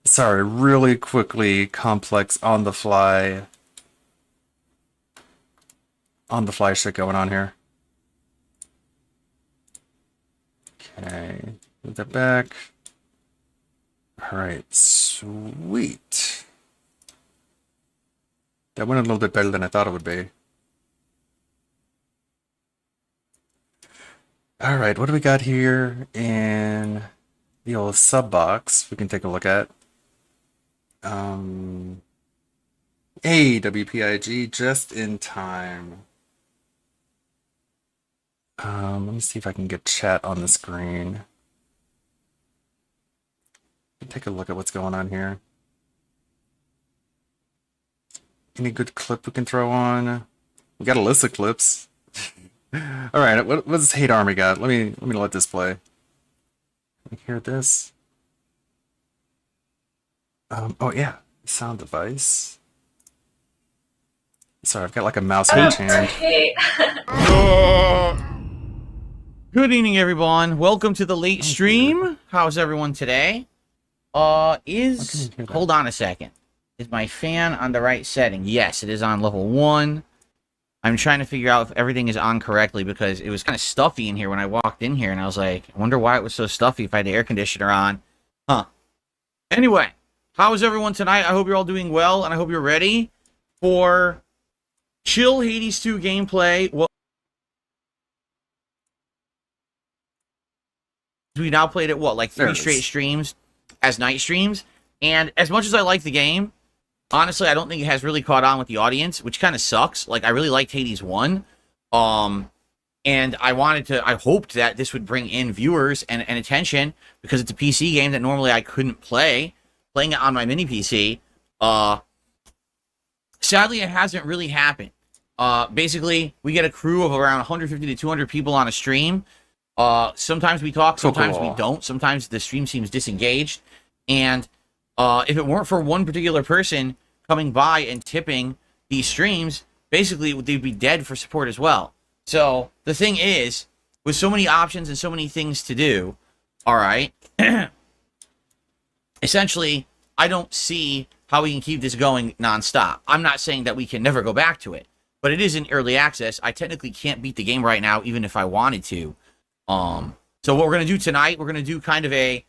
Sorry, really quickly, complex on the fly shit going on here. Okay, move that back. Alright, sweet. That went a little bit better than I thought it would be. Alright, what do we got here in the old sub box we can take a look at? Hey, WPIG, just in time. Let me see if I can get chat on the screen. Take a look at what's going on here. Any good clip we can throw on? We got a list of clips. All right, what does Hate Army got? Let me let this play. You hear this? Oh yeah, sound device. Sorry, I've got like a mouse in each hand. Good evening, everyone. Welcome to the late stream. How's everyone today? Hold on a second. Is my fan on the right setting? Yes, it is on level 1. I'm trying to figure out if everything is on correctly because it was kind of stuffy in here when I walked in here, and I was like, I wonder why it was so stuffy if I had the air conditioner on. Huh. Anyway, how is everyone tonight? I hope you're all doing well, and I hope you're ready for chill Hades 2 gameplay. Well, we now played it, what, like 3 straight streams as night streams? And as much as I like the game, honestly, I don't think it has really caught on with the audience, which kind of sucks. Like, I really liked Hades 1. And I hoped that this would bring in viewers and attention because it's a PC game that normally I couldn't play. Playing it on my mini PC, sadly, it hasn't really happened. Basically, we get a crew of around 150 to 200 people on a stream. Sometimes we talk, sometimes we don't. Sometimes the stream seems disengaged. And if it weren't for one particular person coming by and tipping these streams, basically they'd be dead for support as well. So the thing is, with so many options and so many things to do, all right, essentially, I don't see how we can keep this going nonstop. I'm not saying that we can never go back to it, but it is in early access. I technically can't beat the game right now, even if I wanted to. So what we're going to do tonight, we're going to do kind of a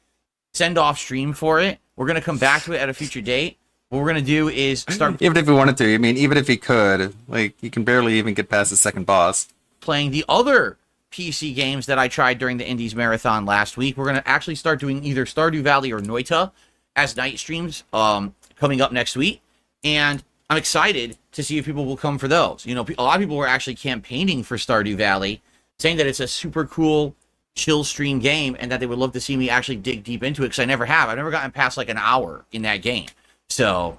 send-off stream for it. We're going to come back to it at a future date. What we're going to do is start... Even if he wanted to. I mean, even if he could. Like, you can barely even get past the second boss. Playing the other PC games that I tried during the Indies Marathon last week. We're going to actually start doing either Stardew Valley or Noita as night streams coming up next week. And I'm excited to see if people will come for those. You know, a lot of people were actually campaigning for Stardew Valley, saying that it's a super cool chill stream game and that they would love to see me actually dig deep into it because I never have. I've never gotten past like an hour in that game. So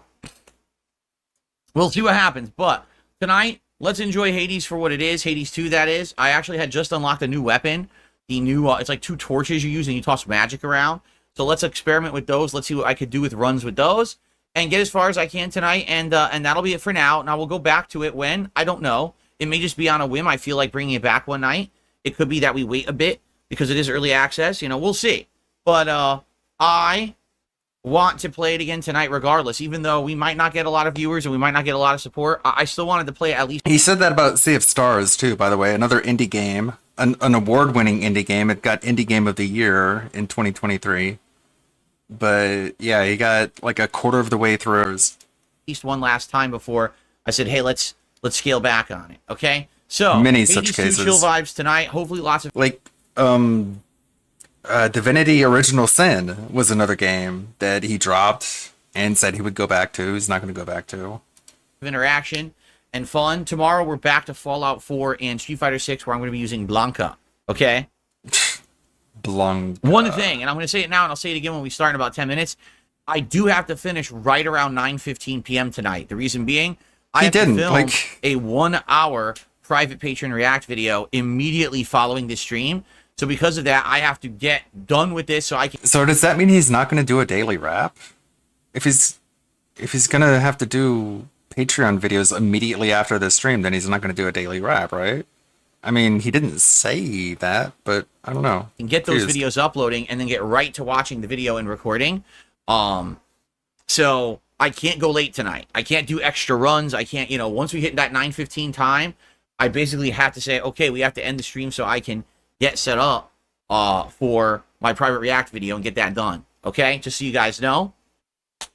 we'll see what happens. But tonight, let's enjoy Hades for what it is. Hades 2, that is. I actually had just unlocked a new weapon. The new, it's like 2 torches you use and you toss magic around. So let's experiment with those. Let's see what I could do with runs with those and get as far as I can tonight. And that'll be it for now. Now we'll go back to it when, I don't know. It may just be on a whim. I feel like bringing it back one night. It could be that we wait a bit because it is early access. You know, we'll see. But I want to play it again tonight regardless. Even though we might not get a lot of viewers and we might not get a lot of support, I still wanted to play it at least. He said that about Sea of Stars, too, by the way. Another indie game. An award-winning indie game. It got Indie Game of the Year in 2023. But, yeah, he got like a quarter of the way through. At least one last time before I said, hey, let's scale back on it, okay? So, many Hades such 2 cases. chill vibes tonight. Hopefully lots of... Like, Divinity Original Sin was another game that he dropped and said he would go back to. He's not going to go back to. Interaction and fun. Tomorrow we're back to Fallout 4 and Street Fighter 6 where I'm going to be using Blanca, okay? Blanca. One thing, and I'm going to say it now and I'll say it again when we start in about 10 minutes. I do have to finish right around 9:15 p.m. tonight. The reason being, I have to film a 1-hour private patron react video immediately following this stream. So because of that, I have to get done with this so I can... So does that mean he's not going to do a daily wrap? If he's going to have to do Patreon videos immediately after this stream, then he's not going to do a daily wrap, right? I mean, he didn't say that, but I don't know. And get those videos uploading and then get right to watching the video and recording. So I can't go late tonight. I can't do extra runs. I can't, you know, once we hit that 9:15 time, I basically have to say, okay, we have to end the stream so I can get set up for my private react video and get that done. Okay, just so you guys know.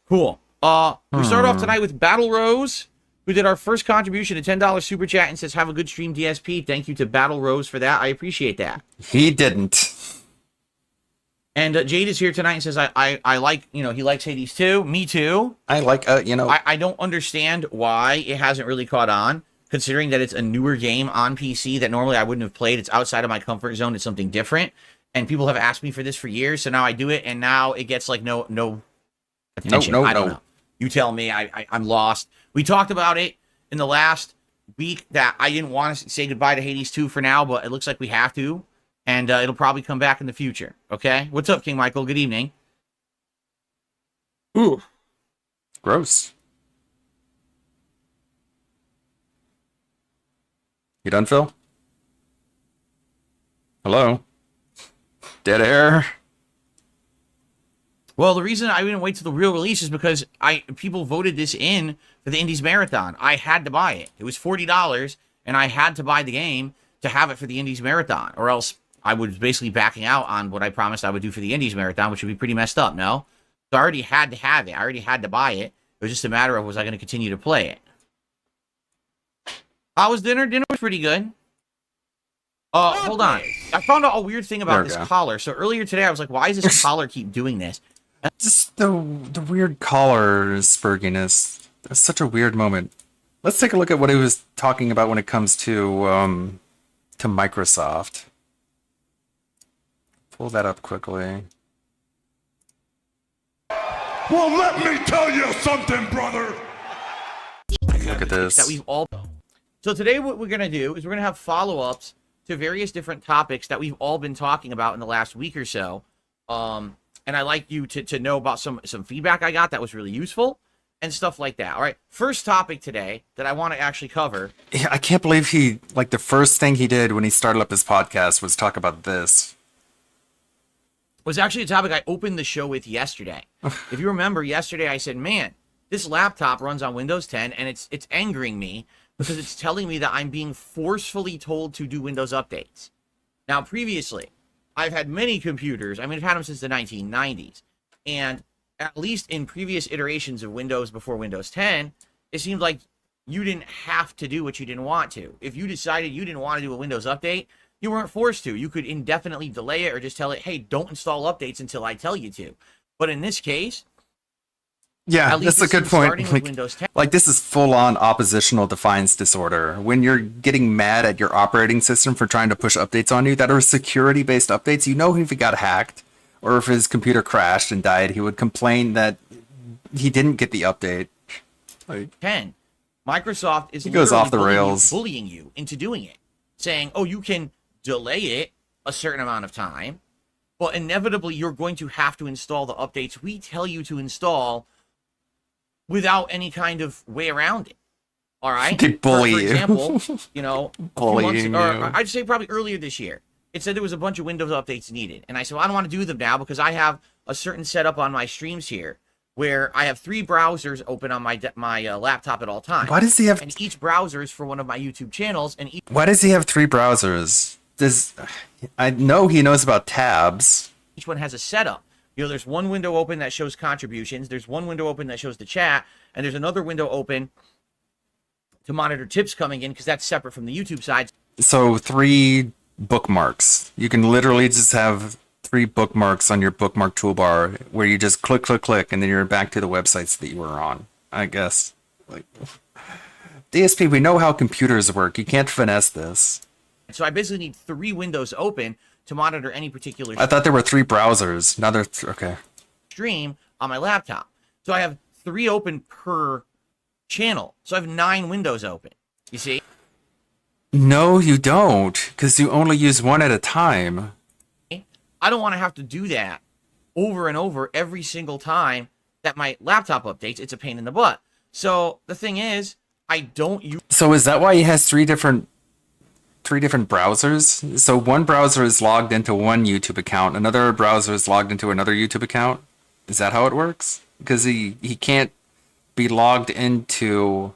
Cool. We start off tonight with Battle Rose, who did our first contribution, a $10 super chat, and says, have a good stream, DSP. Thank you to Battle Rose for that. I appreciate that. He didn't. And Jade is here tonight and says, I like, you know, he likes Hades 2. Me too. I like, you know. I don't understand why it hasn't really caught on, considering that it's a newer game on PC that normally I wouldn't have played. It's outside of my comfort zone. It's something different. And people have asked me for this for years, so now I do it, and now it gets like no attention. I don't know. You tell me. I'm lost. We talked about it in the last week that I didn't want to say goodbye to Hades 2 for now, but it looks like we have to. and it'll probably come back in the future. Okay? What's up, King Michael? Good evening. Ooh. Gross. You done, Phil? Hello? Dead air? Well, the reason I didn't wait till the real release is because people voted this in for the Indies Marathon. I had to buy it. It was $40, and I had to buy the game to have it for the Indies Marathon, or else I was basically backing out on what I promised I would do for the Indies Marathon, which would be pretty messed up, no? So I already had to have it. I already had to buy it. It was just a matter of, was I going to continue to play it? How was dinner? Dinner was pretty good. Hold on. I found out a weird thing about this collar. So earlier today, I was like, why does this collar keep doing this? Just the weird collar spurginess. That's such a weird moment. Let's take a look at what he was talking about when it comes to Microsoft. Pull that up quickly. Well, let me tell you something, brother. Look at this. That we've all. So today, what we're gonna do is we're gonna have follow-ups to various different topics that we've all been talking about in the last week or so. And I'd like you to know about some feedback I got that was really useful and stuff like that. All right, first topic today that I want to actually cover. Yeah, I can't believe the first thing he did when he started up his podcast was talk about this. Was actually a topic I opened the show with yesterday. If you remember, yesterday I said, man, this laptop runs on Windows 10, and it's angering me because it's telling me that I'm being forcefully told to do Windows updates. Now, previously, I've had many computers. I mean, I've had them since the 1990s. And at least in previous iterations of Windows before Windows 10, it seemed like you didn't have to do what you didn't want to. If you decided you didn't want to do a Windows update, you weren't forced to. You could indefinitely delay it or just tell it, hey, don't install updates until I tell you to. But in this case, yeah, that's a good point. Like this is full-on oppositional defiance disorder. When you're getting mad at your operating system for trying to push updates on you that are security-based updates, you know if he got hacked or if his computer crashed and died, he would complain that he didn't get the update. Like, 10. Microsoft is goes off the rails, bullying you into doing it, saying, oh, you can delay it a certain amount of time, but inevitably you're going to have to install the updates we tell you to install without any kind of way around it. All right? They bully for you. example, you know, bullying I'd say probably earlier this year, it said there was a bunch of Windows updates needed. And I said, well, I don't want to do them now because I have a certain setup on my streams here where I have 3 browsers open on my laptop at all times. Why does he have... And each browser is for one of my YouTube channels. And why does he have 3 browsers? I know he knows about tabs. Each one has a setup. You know, there's one window open that shows contributions. There's one window open that shows the chat. And there's another window open to monitor tips coming in because that's separate from the YouTube side. So 3 bookmarks. You can literally just have 3 bookmarks on your bookmark toolbar where you just click, click, click, and then you're back to the websites that you were on, I guess. Like, DSP, we know how computers work. You can't finesse this. So I basically need 3 windows open to monitor any particular... I thought there were 3 browsers. Now they're... okay. ...stream on my laptop. So I have 3 open per channel. So I have 9 windows open. You see? No, you don't. Because you only use one at a time. I don't want to have to do that over and over every single time that my laptop updates. It's a pain in the butt. So the thing is, I don't use... So is that why he has 3 different browsers? So one browser is logged into one YouTube account, another browser is logged into another YouTube account? Is that how it works? Because he can't be logged into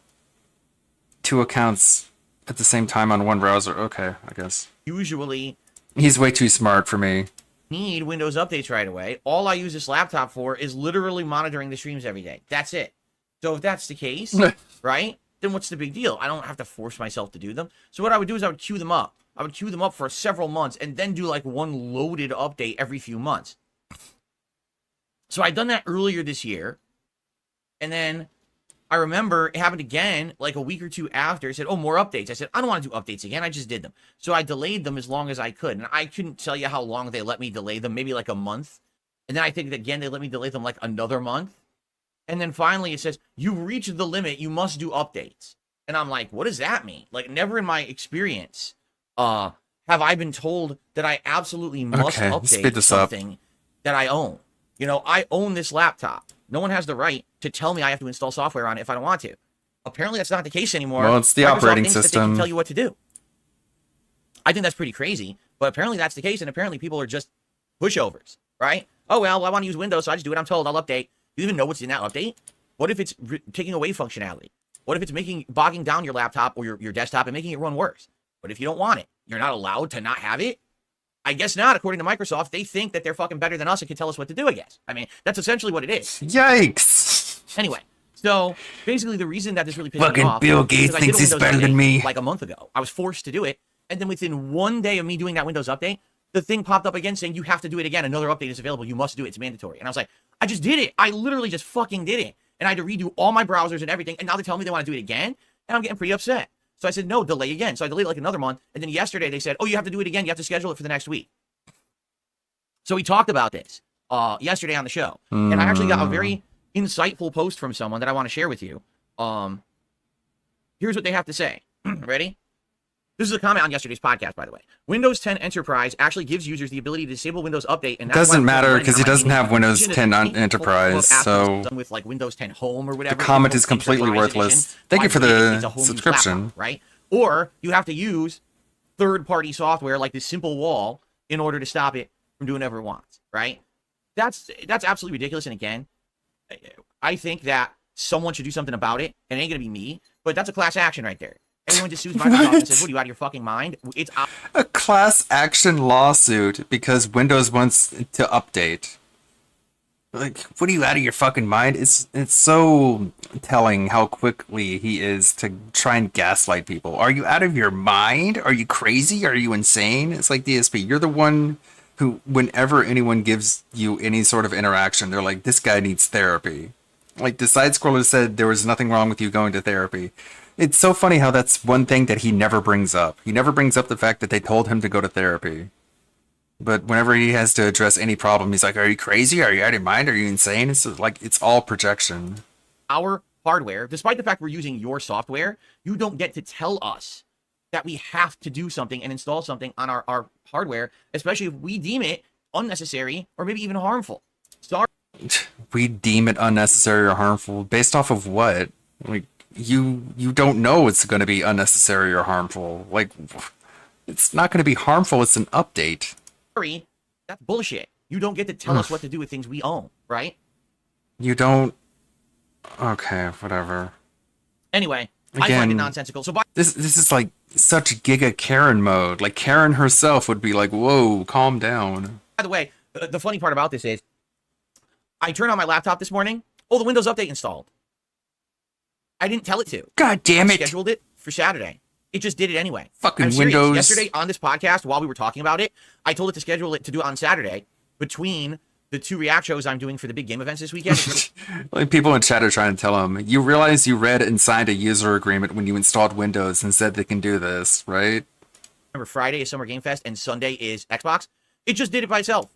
2 accounts at the same time on one browser. Okay, I guess. Usually... He's way too smart for me. Need Windows updates right away. All I use this laptop for is literally monitoring the streams every day. That's it. So if that's the case, right, then what's the big deal? I don't have to force myself to do them. So what I would do is I would queue them up. I would queue them up for several months and then do like one loaded update every few months. So I'd done that earlier this year. And then I remember it happened again like a week or 2 after. It said, oh, more updates. I said, I don't want to do updates again. I just did them. So I delayed them as long as I could. And I couldn't tell you how long they let me delay them, maybe like a month. And then I think, again, they let me delay them like another month. And then finally it says, you've reached the limit. You must do updates. And I'm like, what does that mean? Like, never in my experience have I been told that I absolutely must update something that I own. You know, I own this laptop. No one has the right to tell me I have to install software on it if I don't want to. Apparently, that's not the case anymore. Well, it's the Microsoft operating thinks that they system. can tell you what to do. I think that's pretty crazy, but apparently that's the case, and apparently people are just pushovers, right? Oh, well, I want to use Windows, so I just do what I'm told. I'll update. Do you even know what's in that update? What if it's taking away functionality? What if it's bogging down your laptop or your desktop and making it run worse? What if you don't want it? You're not allowed to not have it? I guess not, according to Microsoft. They think that they're fucking better than us and can tell us what to do, I guess. I mean, that's essentially what it is. Yikes. Anyway, so basically the reason that this really pissed me Fucking off Bill Gates is thinks he's better than me. Like a month ago. I was forced to do it, and then within one day of me doing that Windows update, the thing popped up again saying you have to do it again. Another update is available. You must do it. It's mandatory. And I was like, I just did it. I literally just fucking did it. And I had to redo all my browsers and everything, and now they're telling me they want to do it again, and I'm getting pretty upset. So I said, no, delay again. So I delayed it like another month, and then yesterday they said, oh, you have to do it again. You have to schedule it for the next week. So we talked about this yesterday on the show, and I actually got a very insightful post from someone that I want to share with you. Here's what they have to say. Ready? This is a comment on yesterday's podcast, by the way. Windows 10 Enterprise actually gives users the ability to disable Windows Update, and doesn't matter because he doesn't have Windows 10 on Enterprise, so with like Windows 10 Home or whatever. The comment is completely worthless. Thank you for the subscription. Laptop, right? Or you have to use third-party software like this Simple Wall in order to stop it from doing whatever it wants, right? That's absolutely ridiculous. And again, I think that someone should do something about it. And it ain't gonna be me, but that's a class action right there. Everyone just sues Microsoft and says, "What are you out of your fucking mind?" It's a class action lawsuit because Windows wants to update. Like, what are you out of your fucking mind? It's so telling how quickly he is to try and gaslight people. Are you out of your mind? Are you crazy? Are you insane? It's like DSP. You're the one who, whenever anyone gives you any sort of interaction, they're like, this guy needs therapy. Like, the side scroller said there was nothing wrong with you going to therapy. It's so funny how that's one thing that he never brings up. He never brings up the fact that they told him to go to therapy. But whenever he has to address any problem, he's like, are you crazy? Are you out of your mind? Are you insane? It's like, it's all projection. Our hardware, despite the fact we're using your software, you don't get to tell us that we have to do something and install something on our hardware, especially if we deem it unnecessary or maybe even harmful. Sorry. We deem it unnecessary or harmful based off of what? Like, you don't know it's going to be unnecessary or harmful. Like, it's not going to be harmful. It's an update. Sorry, that's bullshit. You don't get to tell us what to do with things we own, right? You don't. Okay, whatever. Anyway, again, I find it nonsensical. So this is like such Giga Karen mode. Like, Karen herself would be like, "Whoa, calm down." By the way, the funny part about this is, I turned on my laptop this morning. Oh, the Windows Update installed. I didn't tell it to. God damn it! I scheduled it for Saturday. It just did it anyway. Fucking Windows. Yesterday on this podcast, while we were talking about it, I told it to schedule it to do it on Saturday between the two React shows I'm doing for the big game events this weekend. Like, people in chat are trying to tell him, you realize you read and signed a user agreement when you installed Windows and said they can do this, right? Remember, Friday is Summer Game Fest and Sunday is Xbox. It just did it by itself.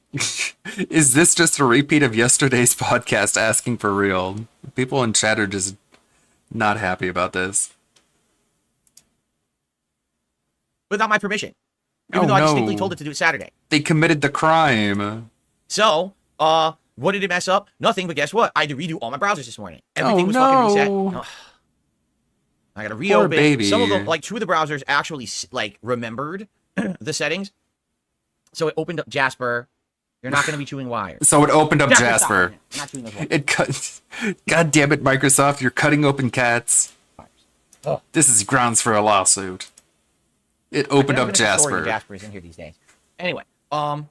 Is this just a repeat of yesterday's podcast asking for real? People in chat are just not happy about this. Without my permission. Even though I distinctly told it to do it Saturday. They committed the crime. So, what did it mess up? Nothing, but guess what? I had to redo all my browsers this morning. Everything was fucking reset. Oh. I gotta reopen. Baby. Some of them, like 2 of the browsers actually, like, remembered the settings. So it opened up Jasper. You're not going to be chewing wires. So it opened up Jasper. Not chewing those wires. It cut. God damn it, Microsoft! You're cutting open cats. Oh. This is grounds for a lawsuit. It opened up Jasper. Jasper is in here these days. Anyway, so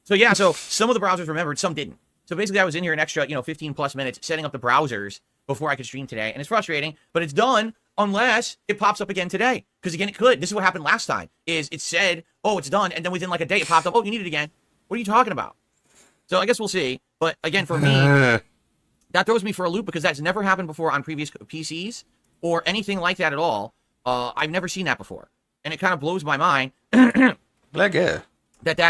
yeah, so some of the browsers remembered, some didn't. So basically, I was in here an extra, 15 plus minutes setting up the browsers before I could stream today, and it's frustrating, but it's done unless it pops up again today. Because again, it could. This is what happened last time. Is it said, oh, it's done, and then within like a day, it popped up. Oh, you need it again. What are you talking about? So I guess we'll see. But again, for me, that throws me for a loop because that's never happened before on previous PCs or anything like that at all. I've never seen that before. And it kind of blows my mind that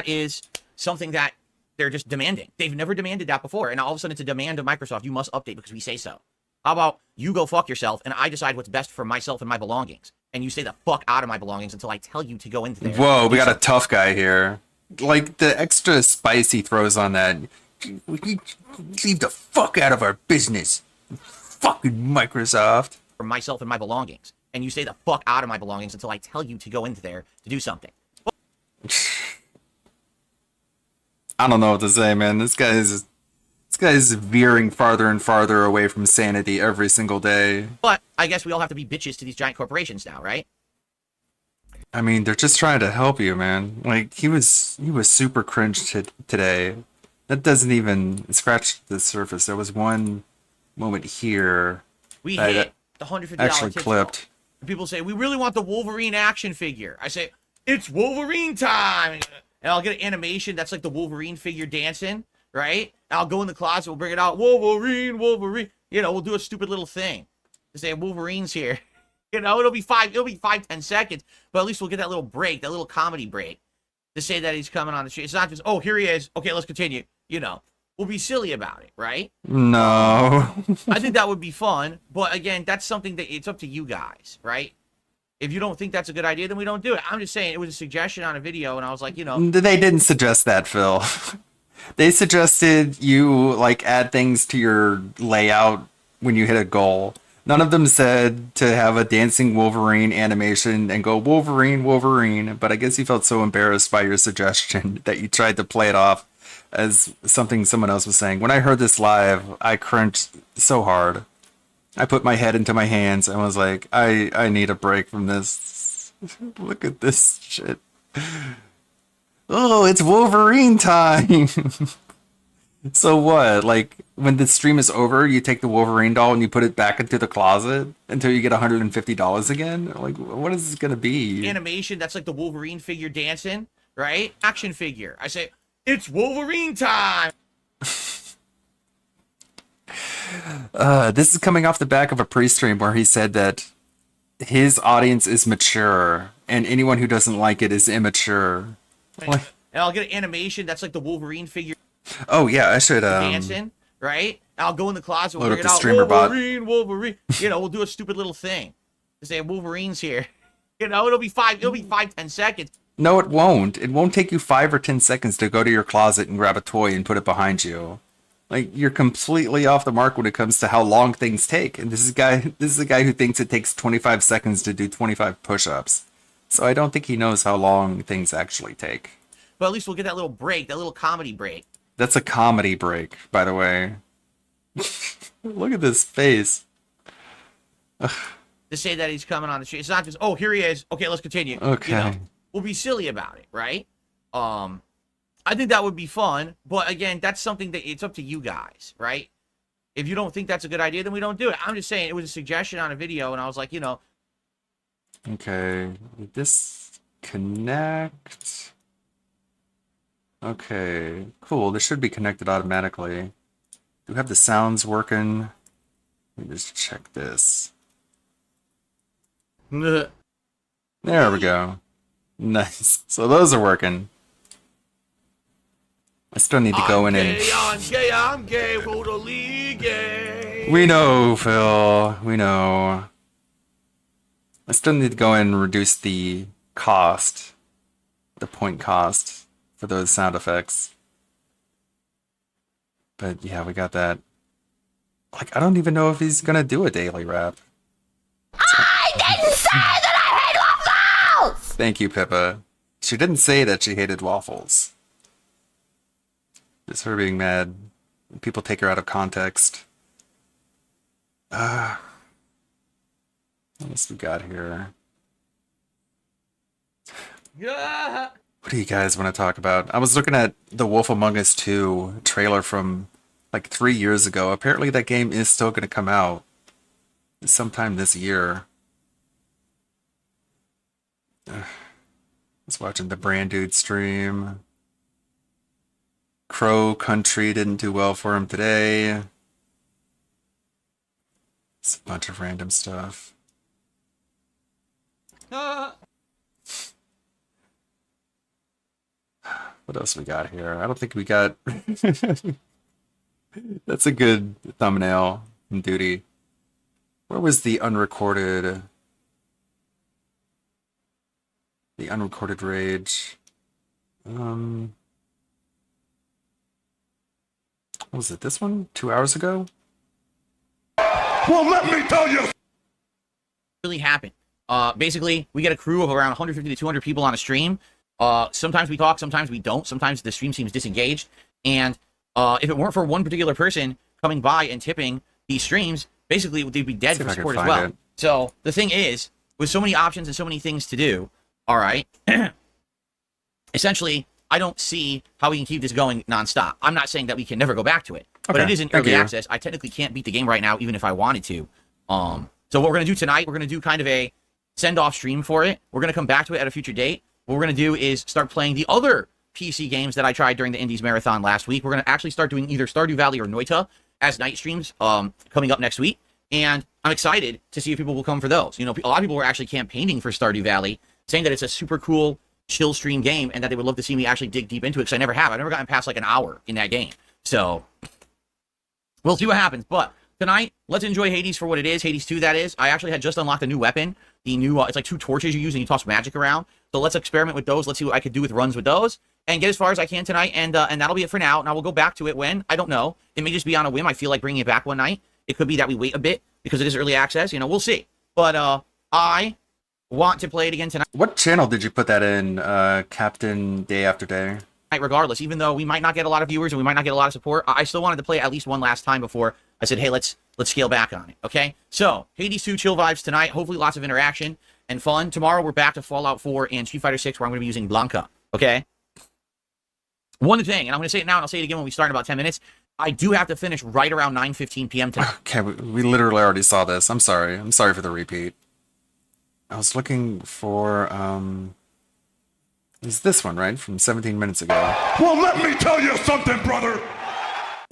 is something that they're just demanding. They've never demanded that before. And now all of a sudden it's a demand of Microsoft. You must update because we say so. How about you go fuck yourself and I decide what's best for myself and my belongings? and you stay the fuck out of my belongings until I tell you to go into there. Whoa, we got a tough guy here. Like, the extra spice he throws on that. Leave the fuck out of our business. Fucking Microsoft. For myself and my belongings. And you stay the fuck out of my belongings until I tell you to go into there to do something. I don't know what to say, man. This guy's veering farther and farther away from sanity every single day. But I guess we all have to be bitches to these giant corporations now, right? I mean, they're just trying to help you, man. Like, he was super cringe today. That doesn't even scratch the surface. There was one moment here. We hit the $150 actually tip clipped. And people say, we really want the Wolverine action figure. I say, it's Wolverine time. And I'll get an animation that's like the Wolverine figure dancing, right? And I'll go in the closet, we'll bring it out, Wolverine, Wolverine. You know, we'll do a stupid little thing to say Wolverine's here. You know, it'll be 5-10 seconds, but at least we'll get that little break, that little comedy break to say that he's coming on the street. It's not just, oh, here he is. Okay, let's continue. You know, we'll be silly about it, right? No. I think that would be fun, but again, that's something that it's up to you guys, right? If you don't think that's a good idea, then we don't do it. I'm just saying it was a suggestion on a video, and I was like, you know. They didn't suggest that, Phil. They suggested you, like, add things to your layout when you hit a goal. None of them said to have a dancing Wolverine animation and go, Wolverine, Wolverine. But I guess you felt so embarrassed by your suggestion that you tried to play it off as something someone else was saying. When I heard this live, I cringed so hard. I put my head into my hands and was like, I need a break from this. Look at this shit. Oh, it's Wolverine time. So what? Like, when the stream is over, you take the Wolverine doll and you put it back into the closet until you get $150 again? Like, what is this gonna be? Animation that's like the Wolverine figure dancing, right? Action figure. I say, it's Wolverine time. This is coming off the back of a pre-stream where he said that his audience is mature and anyone who doesn't like it is immature. And I'll get an animation that's like the Wolverine figure. Oh yeah, I should dancing, right? And I'll go in the closet, we'll load bring up it the out, streamer bot. Wolverine. You know, we'll do a stupid little thing to say Wolverine's here. You know, it'll be 5-10 seconds. No, it won't. It won't take you 5 or 10 seconds to go to your closet and grab a toy and put it behind you. Like, you're completely off the mark when it comes to how long things take. And this is a guy who thinks it takes 25 seconds to do 25 push-ups. So I don't think he knows how long things actually take. But at least we'll get that little break, that little comedy break. That's a comedy break, by the way. Look at this face. To say that he's coming on the street. It's not just, oh, here he is. Okay, let's continue. Okay. You know, we'll be silly about it, right? I think that would be fun, but again, that's something that it's up to you guys, right? If you don't think that's a good idea, then we don't do it. I'm just saying it was a suggestion on a video, and I was like, you know. Okay, did this connect? Okay, cool. This should be connected automatically. Do we have the sounds working? Let me just check this. There we go. Nice. So those are working. I still need to go in and... I'm gay, totally gay. We know, Phil. We know. I still need to go in and reduce the cost. The point cost for those sound effects. But yeah, we got that. Like, I don't even know if he's gonna do a daily rap. I didn't say that I hate waffles! Thank you, Pippa. She didn't say that she hated waffles. Just her being mad. People take her out of context. What else we got here? Yeah. What do you guys want to talk about? I was looking at the Wolf Among Us 2 trailer from like 3 years ago. Apparently that game is still going to come out sometime this year. I was watching the Brand Dude stream. Crow Country didn't do well for him today. It's a bunch of random stuff. What else we got here? I don't think we got... That's a good thumbnail from Duty. Where was the unrecorded... The unrecorded rage. What was it? This one? 2 hours ago? Well, let me tell you. Really happened. Basically, we get a crew of around 150 to 200 people on a stream. Sometimes we talk, sometimes we don't. Sometimes the stream seems disengaged. And if it weren't for one particular person coming by and tipping these streams, basically they'd be dead for support as well. So the thing is, with so many options and so many things to do, all right, essentially, I don't see how we can keep this going nonstop. I'm not saying that we can never go back to it, but it is in early access. I technically can't beat the game right now, even if I wanted to. So what we're going to do tonight, we're going to do kind of a send-off stream for it. We're going to come back to it at a future date. What we're going to do is start playing the other PC games that I tried during the Indies Marathon last week. We're going to actually start doing either Stardew Valley or Noita as night streams coming up next week. And I'm excited to see if people will come for those. You know, a lot of people were actually campaigning for Stardew Valley, saying that it's a super cool chill stream game and that they would love to see me actually dig deep into it, because I never have. I've never gotten past like an hour in that game. So we'll see what happens. But tonight, let's enjoy Hades for what it is. Hades 2, that is. I actually had just unlocked a new weapon. The new, it's like 2 torches you use and you toss magic around. So let's experiment with those. Let's see what I could do with runs with those and get as far as I can tonight. And that'll be it for now. Now we'll go back to it when, I don't know. It may just be on a whim. I feel like bringing it back one night. It could be that we wait a bit because it is early access. You know, we'll see. But I want to play it again tonight. What channel did you put that in, Captain Day After Day? Regardless, even though we might not get a lot of viewers and we might not get a lot of support, I still wanted to play it at least one last time before I said, hey, let's scale back on it, okay? So, Hades 2 chill vibes tonight. Hopefully lots of interaction and fun. Tomorrow we're back to Fallout 4 and Street Fighter 6, where I'm going to be using Blanca, okay? One thing, and I'm going to say it now and I'll say it again when we start in about 10 minutes, I do have to finish right around 9:15 p.m. tonight. Okay, we literally already saw this. I'm sorry. I'm sorry for the repeat. I was looking for, is this one, right? From 17 minutes ago. Well, let me tell you something, brother.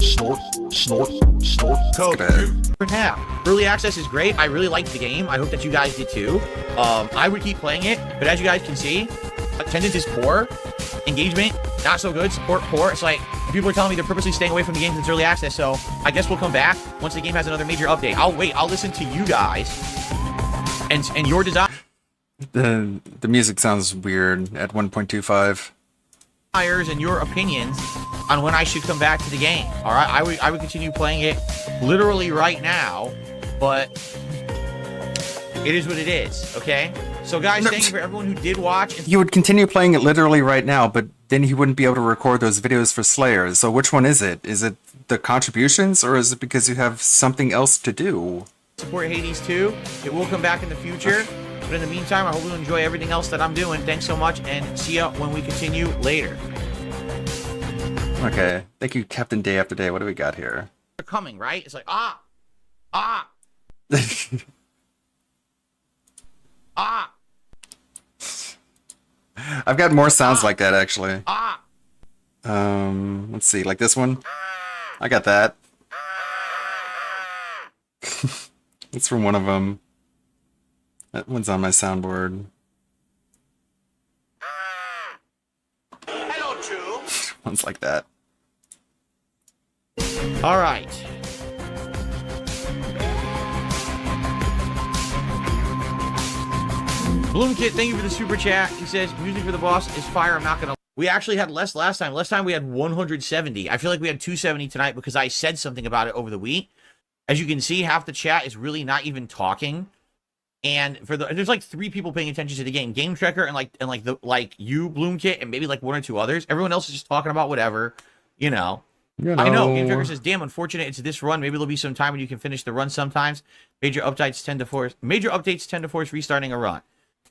Snort, snort, snort. Code for now. Early access is great. I really liked the game. I hope that you guys did too. I would keep playing it, but as you guys can see, attendance is poor, engagement not so good, support poor. It's like people are telling me they're purposely staying away from the game since early access. So I guess we'll come back once the game has another major update. I'll wait. I'll listen to you guys and your desire. The music sounds weird at 1.25. And your opinions on when I should come back to the game. All right, I would continue playing it literally right now, but it is what it is. Okay, so guys, thank you for everyone who did watch. You would continue playing it literally right now, but then he wouldn't be able to record those videos for Slayers. So which one is it? Is it the contributions, or is it because you have something else to do? Support Hades 2. It will come back in the future. But in the meantime, I hope you enjoy everything else that I'm doing. Thanks so much, and see ya when we continue later. Okay. Thank you, Captain Day After Day. What do we got here? They're coming, right? It's like, ah! I've got more sounds like that, actually. Let's see, like this one? I got that. It's from one of them. That one's on my soundboard. Hello, Drew. One's like that. All right. Bloomkit, thank you for the super chat. He says, music for the boss is fire. I'm not going to... We actually had less last time. Last time we had 170. I feel like we had 270 tonight because I said something about it over the week. As you can see, half the chat is really not even talking. And there's like 3 people paying attention to the game. Game Trekker and you, Bloomkit, and maybe like 1 or 2 others. Everyone else is just talking about whatever, you know. I know. Game Trekker says, damn, unfortunate it's this run. Maybe there'll be some time when you can finish the run sometimes. Major updates tend to force restarting a run.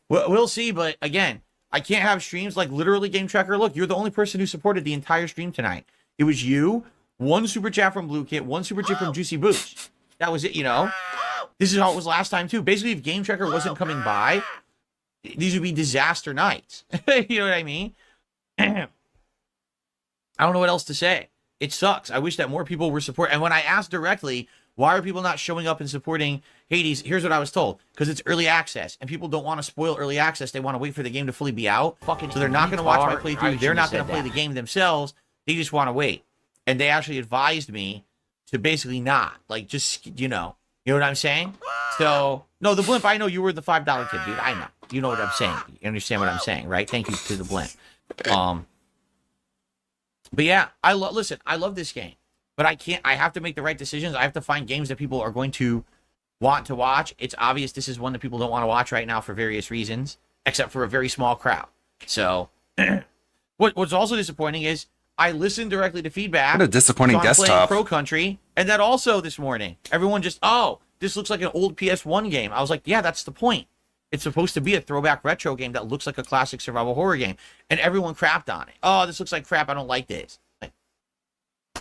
We'll see, but again, I can't have streams like literally Game Trekker. Look, you're the only person who supported the entire stream tonight. It was you, 1 super chat from Bloomkit, 1 super chat from Juicy Boots. That was it, you know. This is how it was last time, too. Basically, if Game Trekker wasn't coming by, these would be disaster nights. You know what I mean? I don't know what else to say. It sucks. I wish that more people were supporting. And when I asked directly, why are people not showing up and supporting Hades, here's what I was told. Because it's early access, and people don't want to spoil early access. They want to wait for the game to fully be out. So they're not going to watch my playthrough. They're not going to play the game themselves. They just want to wait. And they actually advised me to basically not. Like, just, you know. You know what I'm saying? So, no, the blimp, I know you were the $5 tip, dude. I know. You know what I'm saying. You understand what I'm saying, right? Thank you to the blimp. But yeah, I love this game. But I have to make the right decisions. I have to find games that people are going to want to watch. It's obvious this is one that people don't want to watch right now for various reasons, except for a very small crowd. So what's also disappointing is I listened directly to feedback. What a disappointing so I'm playing desktop. Pro Country, and that also this morning, everyone just, this looks like an old PS1 game. I was like, yeah, that's the point. It's supposed to be a throwback retro game that looks like a classic survival horror game. And everyone crapped on it. Oh, this looks like crap. I don't like this. Like,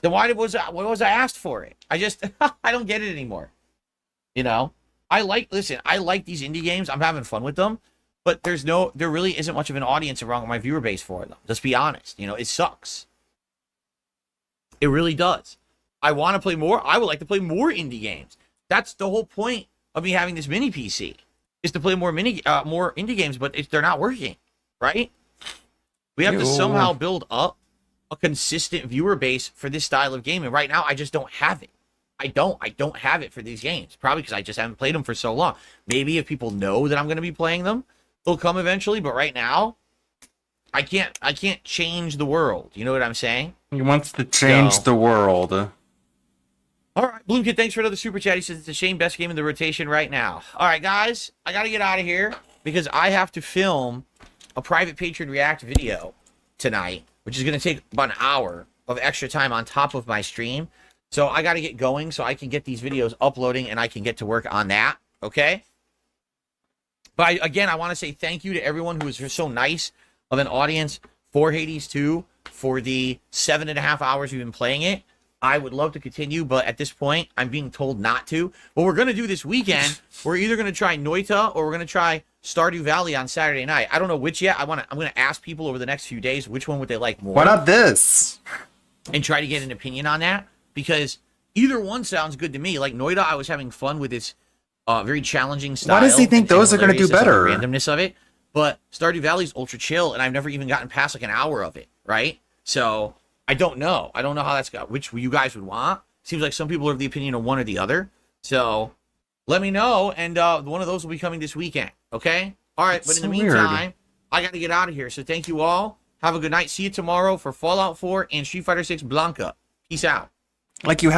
then why was I asked for it? I just, I don't get it anymore. You know? I like these indie games. I'm having fun with them. But there really isn't much of an audience around my viewer base for them. Let's be honest. You know, it sucks. It really does. I want to play more. I would like to play more indie games. That's the whole point of me having this mini PC. Is to play more indie games, but they're not working, right? We have to somehow build up a consistent viewer base for this style of game, and right now I just don't have it. I don't have it for these games, probably because I just haven't played them for so long. Maybe if people know that I'm going to be playing them, they'll come eventually. But right now, I can't change the world. You know what I'm saying? He wants to change the world. All right, Bloom Kid, thanks for another super chat. He says it's a shame, best game in the rotation right now. All right, guys, I got to get out of here because I have to film a private patron react video tonight, which is going to take about an hour of extra time on top of my stream. So I got to get going so I can get these videos uploading and I can get to work on that, okay? But again, I want to say thank you to everyone who was so nice of an audience for Hades 2 for the 7.5 hours we've been playing it. I would love to continue, but at this point, I'm being told not to. What we're going to do this weekend, we're either going to try Noita or we're going to try Stardew Valley on Saturday night. I don't know which yet. I'm going to ask people over the next few days which one would they like more. Why not this? And try to get an opinion on that, because either one sounds good to me. Like Noita, I was having fun with its very challenging style. Why does he think those are going to do better? The randomness of it. But Stardew Valley's ultra chill, and I've never even gotten past like an hour of it, right? So I don't know. I don't know how that's got, which you guys would want. Seems like some people are of the opinion of one or the other. So let me know, and one of those will be coming this weekend, okay? All right, but in the meantime, I got to get out of here. So thank you all. Have a good night. See you tomorrow for Fallout 4 and Street Fighter 6 Blanca. Peace out. Like you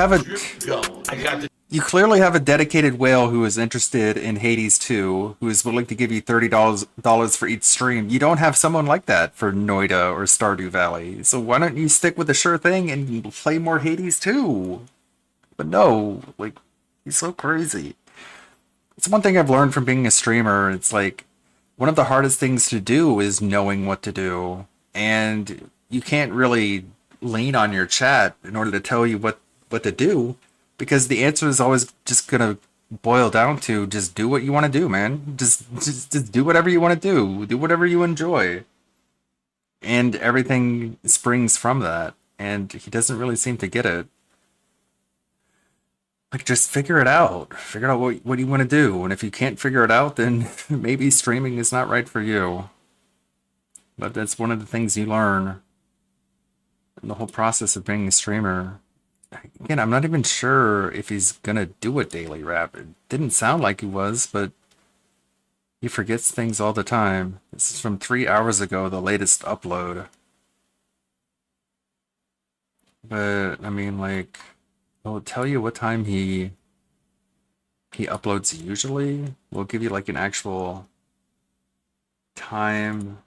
clearly have a dedicated whale who is interested in Hades 2, who is willing to give you $30 for each stream. You don't have someone like that for Noida or Stardew Valley. So why don't you stick with the sure thing and play more Hades 2? But no, like, he's so crazy. It's one thing I've learned from being a streamer. It's like, one of the hardest things to do is knowing what to do. And you can't really lean on your chat in order to tell you what to do, because the answer is always just gonna boil down to just do what you want to do, man. Just do whatever you want to do whatever you enjoy, and everything springs from that. And he doesn't really seem to get it. Like, just figure it out what you want to do, and if you can't figure it out, then maybe streaming is not right for you. But that's one of the things you learn in the whole process of being a streamer. Again, I'm not even sure if he's gonna do a daily rap. It didn't sound like he was, but he forgets things all the time. This is from 3 hours ago, the latest upload. But, I mean, like, it'll tell you what time he uploads usually. We'll give you, like, an actual time.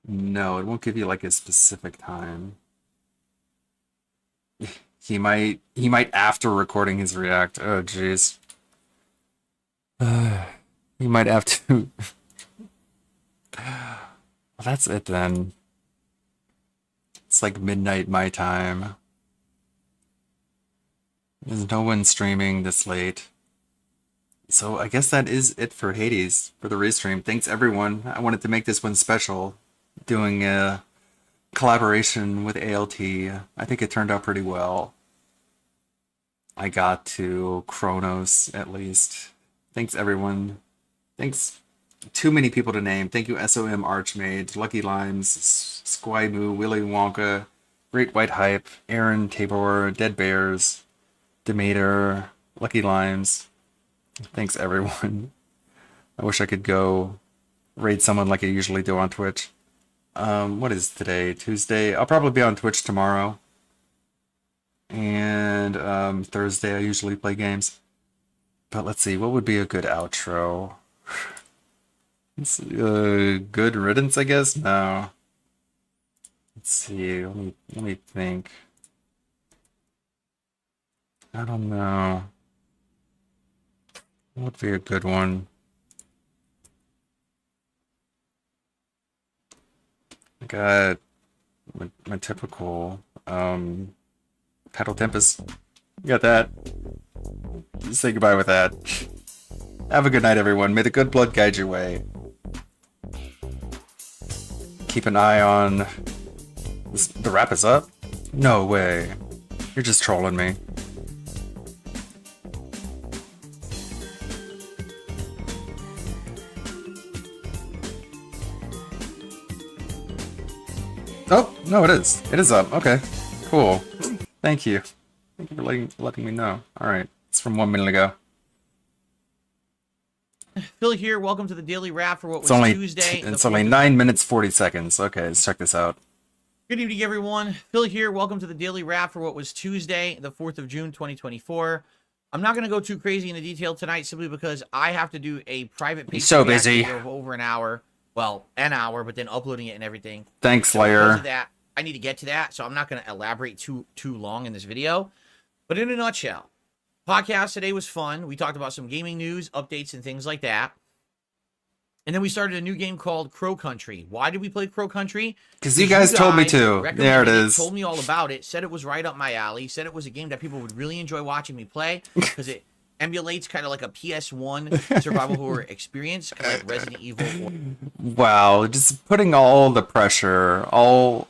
No, it won't give you, like, a specific time. He might after recording his react. Oh jeez. He might have to. Well, that's it then. It's like midnight my time. There's no one streaming this late. So I guess that is it for Hades, for the restream. Thanks everyone. I wanted to make this one special, doing a collaboration with ALT. I think it turned out pretty well. I got to Kronos, at least. Thanks, everyone. Thanks. Too many people to name. Thank you, SOM Archmage, Lucky Limes, Squaimu, Willy Wonka, Great White Hype, Aaron, Tabor, Dead Bears, Demeter, Lucky Limes. Thanks, everyone. I wish I could go raid someone like I usually do on Twitch. What is today? Tuesday? I'll probably be on Twitch tomorrow. And Thursday I usually play games. But let's see, what would be a good outro? It's, good riddance, I guess? No. Let's see, let me think. I don't know. What would be a good one? I got my typical Pedal Tempest. Got that. Just say goodbye with that. Have a good night, everyone. May the good blood guide your way. Keep an eye on... The wrap is up? No way. You're just trolling me. Oh, no, it is. It is up. Okay. Cool. Thank you. Thank you for letting me know. Alright. It's from 1 minute ago. Phil here. Welcome to the Daily Wrap for what was Tuesday. It's only 9 minutes, 40 seconds. Okay, let's check this out. Good evening, everyone. Phil here. Welcome to the Daily Wrap for what was Tuesday, the 4th of June, 2024. I'm not going to go too crazy into detail tonight simply because I have to do a private page. So busy. Of over an hour. Well, an hour, but then uploading it and everything. Thanks, so Slayer. Because of that, I need to get to that, so I'm not going to elaborate too long in this video. But in a nutshell, podcast today was fun. We talked about some gaming news, updates, and things like that. And then we started a new game called Crow Country. Why did we play Crow Country? Because you guys told me to. There it is. Told me all about it. Said it was right up my alley. Said it was a game that people would really enjoy watching me play because it emulates kind of like a PS1 survival horror experience, kind of like Resident Evil. Wow, just putting all the pressure, all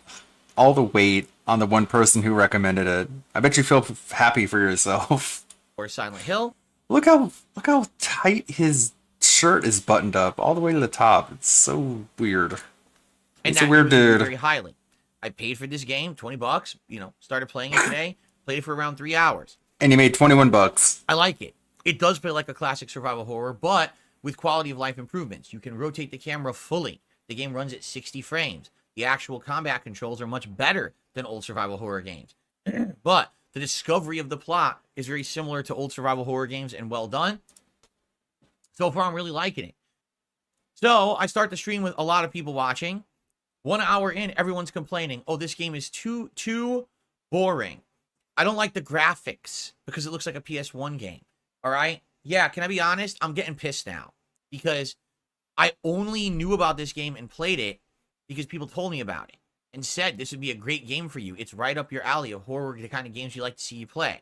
the weight on the one person who recommended it. I bet you feel happy for yourself. Or Silent Hill. Look how tight his shirt is buttoned up all the way to the top. It's so weird. And it's a weird dude. Very highly. I paid for this game, $20. You know, started playing it today. Played it for around 3 hours. And you made $21. I like it. It does play like a classic survival horror, but with quality of life improvements. You can rotate the camera fully. The game runs at 60 frames. The actual combat controls are much better than old survival horror games. But the discovery of the plot is very similar to old survival horror games and well done. So far, I'm really liking it. So I start the stream with a lot of people watching. 1 hour in, everyone's complaining. Oh, this game is too boring. I don't like the graphics because it looks like a PS1 game. All right? Yeah, can I be honest? I'm getting pissed now because I only knew about this game and played it because people told me about it and said this would be a great game for you. It's right up your alley of horror, the kind of games you like to see you play.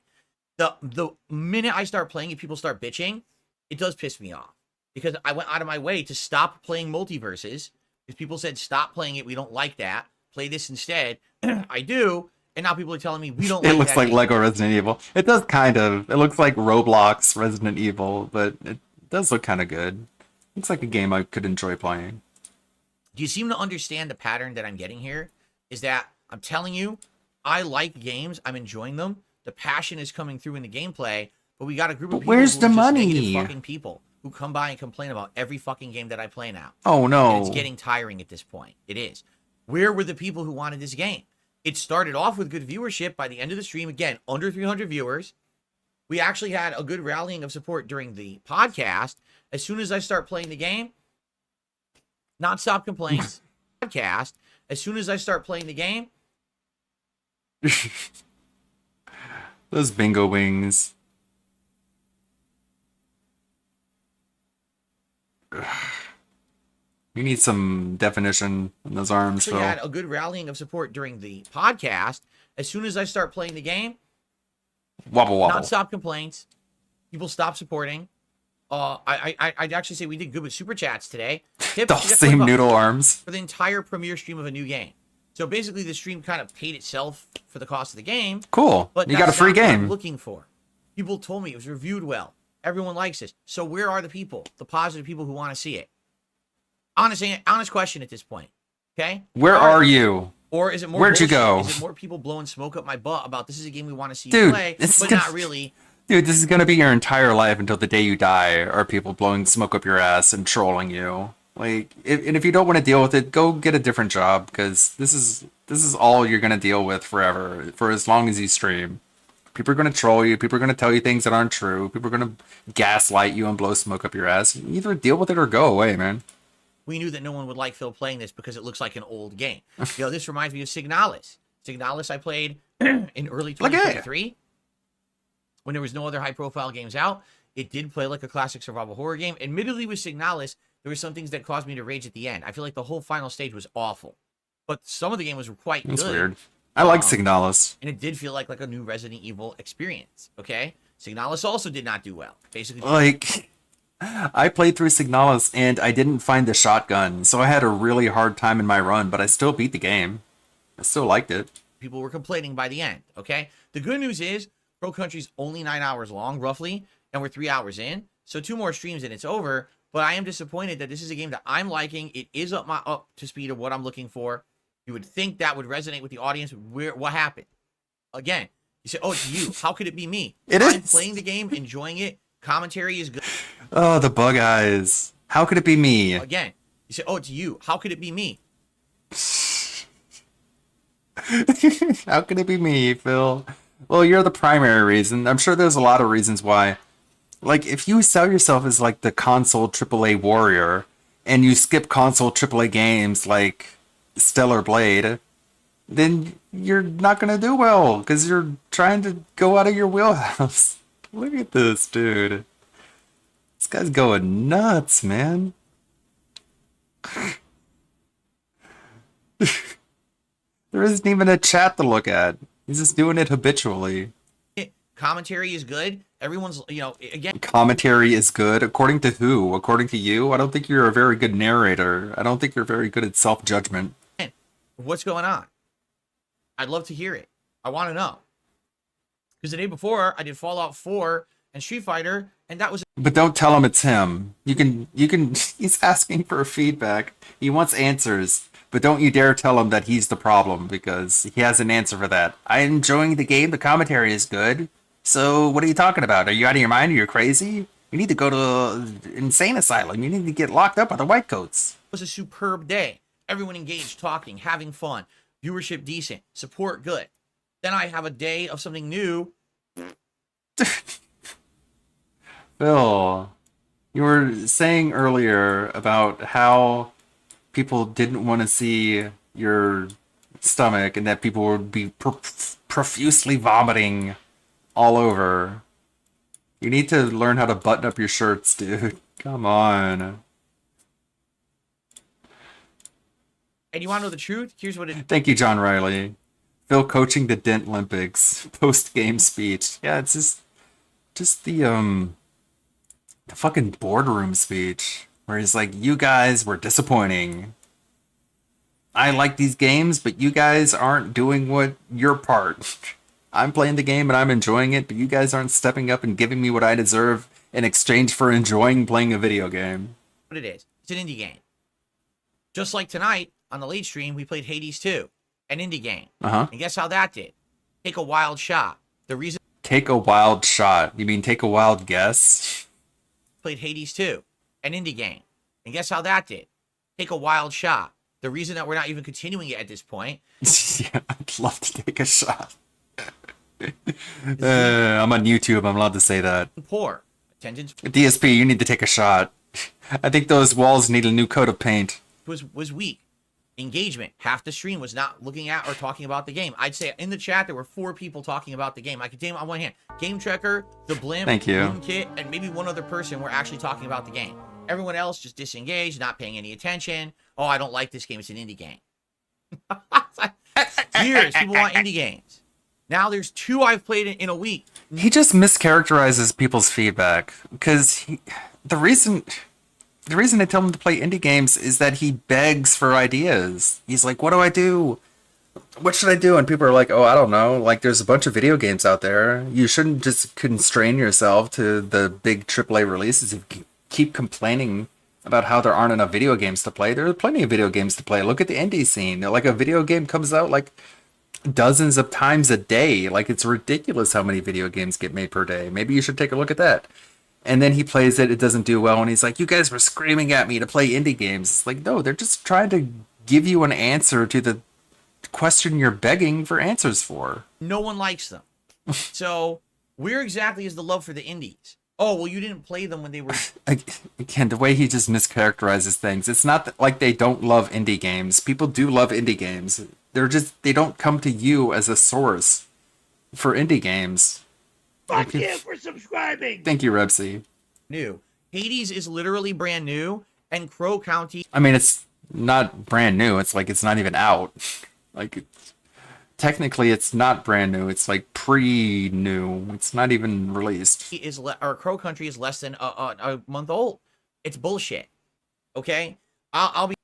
The minute I start playing it, people start bitching. It does piss me off because I went out of my way to stop playing multiverses because people said, stop playing it. We don't like that. Play this instead. I do. And now people are telling me we don't like that. It looks like game. Lego Resident Evil. It does kind of. It looks like Roblox Resident Evil, but it does look kind of good. Looks like a game I could enjoy playing. Do you seem to understand the pattern that I'm getting here? Is that I'm telling you, I like games. I'm enjoying them. The passion is coming through in the gameplay. But we got a group of people where's who the are just money? negative fucking people who come by and complain about every fucking game that I play now. Oh, no. And it's getting tiring at this point. It is. Where were the people who wanted this game? It started off with good viewership. By the end of the stream, again, under 300 viewers. We actually had a good rallying of support during the podcast. As soon as I start playing the game, non-stop complaints. Podcast. As soon as I start playing the game. Those bingo wings. You need some definition in those arms, Phil. We had a good rallying of support during the podcast. As soon as I start playing the game, wobble wobble. Non-stop complaints. People stop supporting. I'd actually say we did good with super chats today. The same noodle arms for the entire premiere stream of a new game. So basically, the stream kind of paid itself for the cost of the game. Cool. But you got a free game. game. I'm looking for. People told me it was reviewed well. Everyone likes this. So where are the people, the positive people who want to see it? Honest question at this point. Okay. Where are you? Or is it more? Where'd you go? Is it more people blowing smoke up my butt about this is a game we want to see Dude, you play, but not really? Dude, this is gonna be your entire life until the day you die, are people blowing smoke up your ass and trolling you. Like, and if you don't want to deal with it, go get a different job, because this is all you're gonna deal with forever, for as long as you stream. People are gonna troll you. People are gonna tell you things that aren't true. People are gonna gaslight you and blow smoke up your ass. You either deal with it or go away, man. We knew that no one would like Phil playing this because it looks like an old game. This reminds me of Signalis. Signalis I played in early 2023. When there was no other high-profile games out, it did play like a classic survival horror game. Admittedly, with Signalis, there were some things that caused me to rage at the end. I feel like the whole final stage was awful. But some of the game was quite good. That's weird. I like Signalis. And it did feel like a new Resident Evil experience, okay? Signalis also did not do well. Basically, like, I played through Signalis, and I didn't find the shotgun, so I had a really hard time in my run, but I still beat the game. I still liked it. People were complaining by the end, okay? The good news is, Pro Country's only 9 hours long, roughly, and we're 3 hours in. So 2 more streams and it's over. But I am disappointed that this is a game that I'm liking. It is up to speed of what I'm looking for. You would think that would resonate with the audience. What happened? Again, you say, oh, it's you. How could it be me? I'm playing the game, enjoying it. Commentary is good. Oh, the bug eyes. How could it be me? Again, you say, oh, it's you. How could it be me? How could it be me, Phil? Well, you're the primary reason. I'm sure there's a lot of reasons why. Like, if you sell yourself as, like, the console AAA warrior, and you skip console AAA games like Stellar Blade, then you're not going to do well, because you're trying to go out of your wheelhouse. Look at this, dude. This guy's going nuts, man. There isn't even a chat to look at. He's just doing it habitually. Commentary is good. Everyone's, again. Commentary is good. According to who? According to you? I don't think you're a very good narrator. I don't think you're very good at self-judgment. What's going on? I'd love to hear it. I want to know. Because the day before, I did Fallout 4 and Street Fighter, and that was... But don't tell him it's him. You can, he's asking for feedback. He wants answers. But don't you dare tell him that he's the problem, because he has an answer for that. I'm enjoying the game. The commentary is good. So what are you talking about? Are you out of your mind? Are you crazy? You need to go to insane asylum. You need to get locked up by the white coats. It was a superb day. Everyone engaged, talking, having fun. Viewership decent. Support good. Then I have a day of something new. Phil, you were saying earlier about how people didn't want to see your stomach and that people would be profusely vomiting all over. You need to learn how to button up your shirts, dude. Come on. And you want to know the truth? Here's what it... Thank you, John Riley. Phil coaching the Dent Olympics post-game speech. Yeah, it's just the fucking boardroom speech where he's like, you guys were disappointing. I like these games, but you guys aren't doing what your part. I'm playing the game and I'm enjoying it, but you guys aren't stepping up and giving me what I deserve in exchange for enjoying playing a video game. What it is. It's an indie game. Just like tonight, on the late stream, we played Hades 2, an indie game. Uh-huh. And guess how that did? Take a wild shot. The reason... Take a wild shot? You mean take a wild guess? Played Hades 2, an indie game. And guess how that did? Take a wild shot. The reason that we're not even continuing it at this point... Yeah, I'd love to take a shot. I'm on YouTube. I'm allowed to say that. Poor. Attendance... DSP, you need to take a shot. I think those walls need a new coat of paint. Was weak. Engagement. Half the stream was not looking at or talking about the game. I'd say in the chat there were 4 people talking about the game. I could name on one hand. Game Trekker, The Blimp, Thank you. Moon Kit, and maybe one other person were actually talking about the game. Everyone else just disengaged, not paying any attention. Oh, I don't like this game. It's an indie game. Years people want indie games. Now there's 2 I've played in a week. He just mischaracterizes people's feedback because the reason I tell him to play indie games is that he begs for ideas. He's like, what do I do? What should I do? And people are like, oh, I don't know. Like, there's a bunch of video games out there. You shouldn't just constrain yourself to the big AAA releases. If you keep complaining about how there aren't enough video games to play, there are plenty of video games to play. Look at the indie scene. Like, a video game comes out like dozens of times a day. Like, it's ridiculous how many video games get made per day. Maybe you should take a look at that. And then he plays it, it doesn't do well, and he's like, you guys were screaming at me to play indie games. It's like, no, they're just trying to give you an answer to the question you're begging for answers for. No one likes them. So where exactly is the love for the indies? Oh, well, you didn't play them when they were... Again, the way he just mischaracterizes things. It's not like they don't love indie games. People do love indie games. They don't come to you as a source for indie games. Fuck you for subscribing! Thank you, Rebsy. New. Hades is literally brand new, and Crow County... I mean, it's not brand new. It's like it's not even out. Like, technically, it's not brand new. It's like pre-new. It's not even released. Or Crow Country is less than a month old. It's bullshit. Okay? I'll be...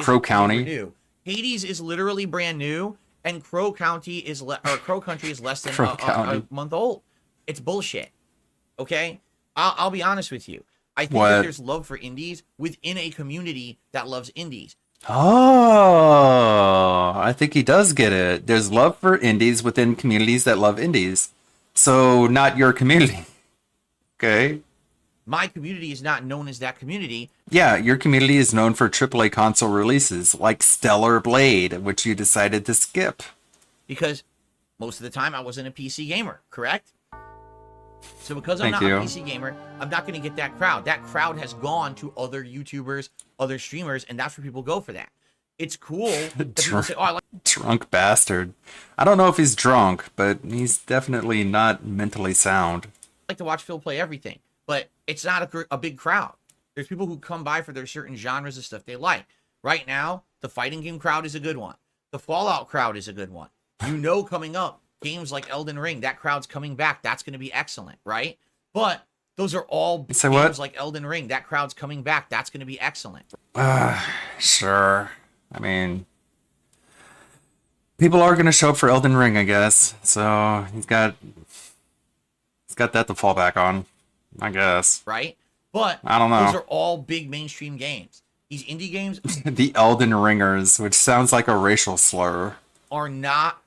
Crow County. New. Hades is literally brand new, and Crow County is... Crow Country is less than a month old. It's bullshit. Okay? I'll be honest with you. I think that there's love for indies within a community that loves indies. Oh, I think he does get it. There's love for indies within communities that love indies. So, not your community. Okay? My community is not known as that community. Yeah, your community is known for AAA console releases, like Stellar Blade, which you decided to skip. Because most of the time I wasn't a PC gamer, correct? So because I'm not a PC gamer, I'm not going to get that crowd. That crowd has gone to other YouTubers, other streamers, and that's where people go for that. It's cool that people say, oh, I like... Drunk bastard. I don't know if he's drunk, but he's definitely not mentally sound. I like to watch Phil play everything, but it's not a big crowd. There's people who come by for their certain genres of stuff they like. Right now, the fighting game crowd is a good one. The Fallout crowd is a good one. You know, coming up, games like Elden Ring, that crowd's coming back. That's going to be excellent, right? But those are all games like Elden Ring. That crowd's coming back. That's going to be excellent. Sure. I mean, people are going to show up for Elden Ring, I guess. So he's got that to fall back on, I guess. Right? But I don't know. Those are all big mainstream games. These indie games... The Elden Ringers, which sounds like a racial slur. ...are not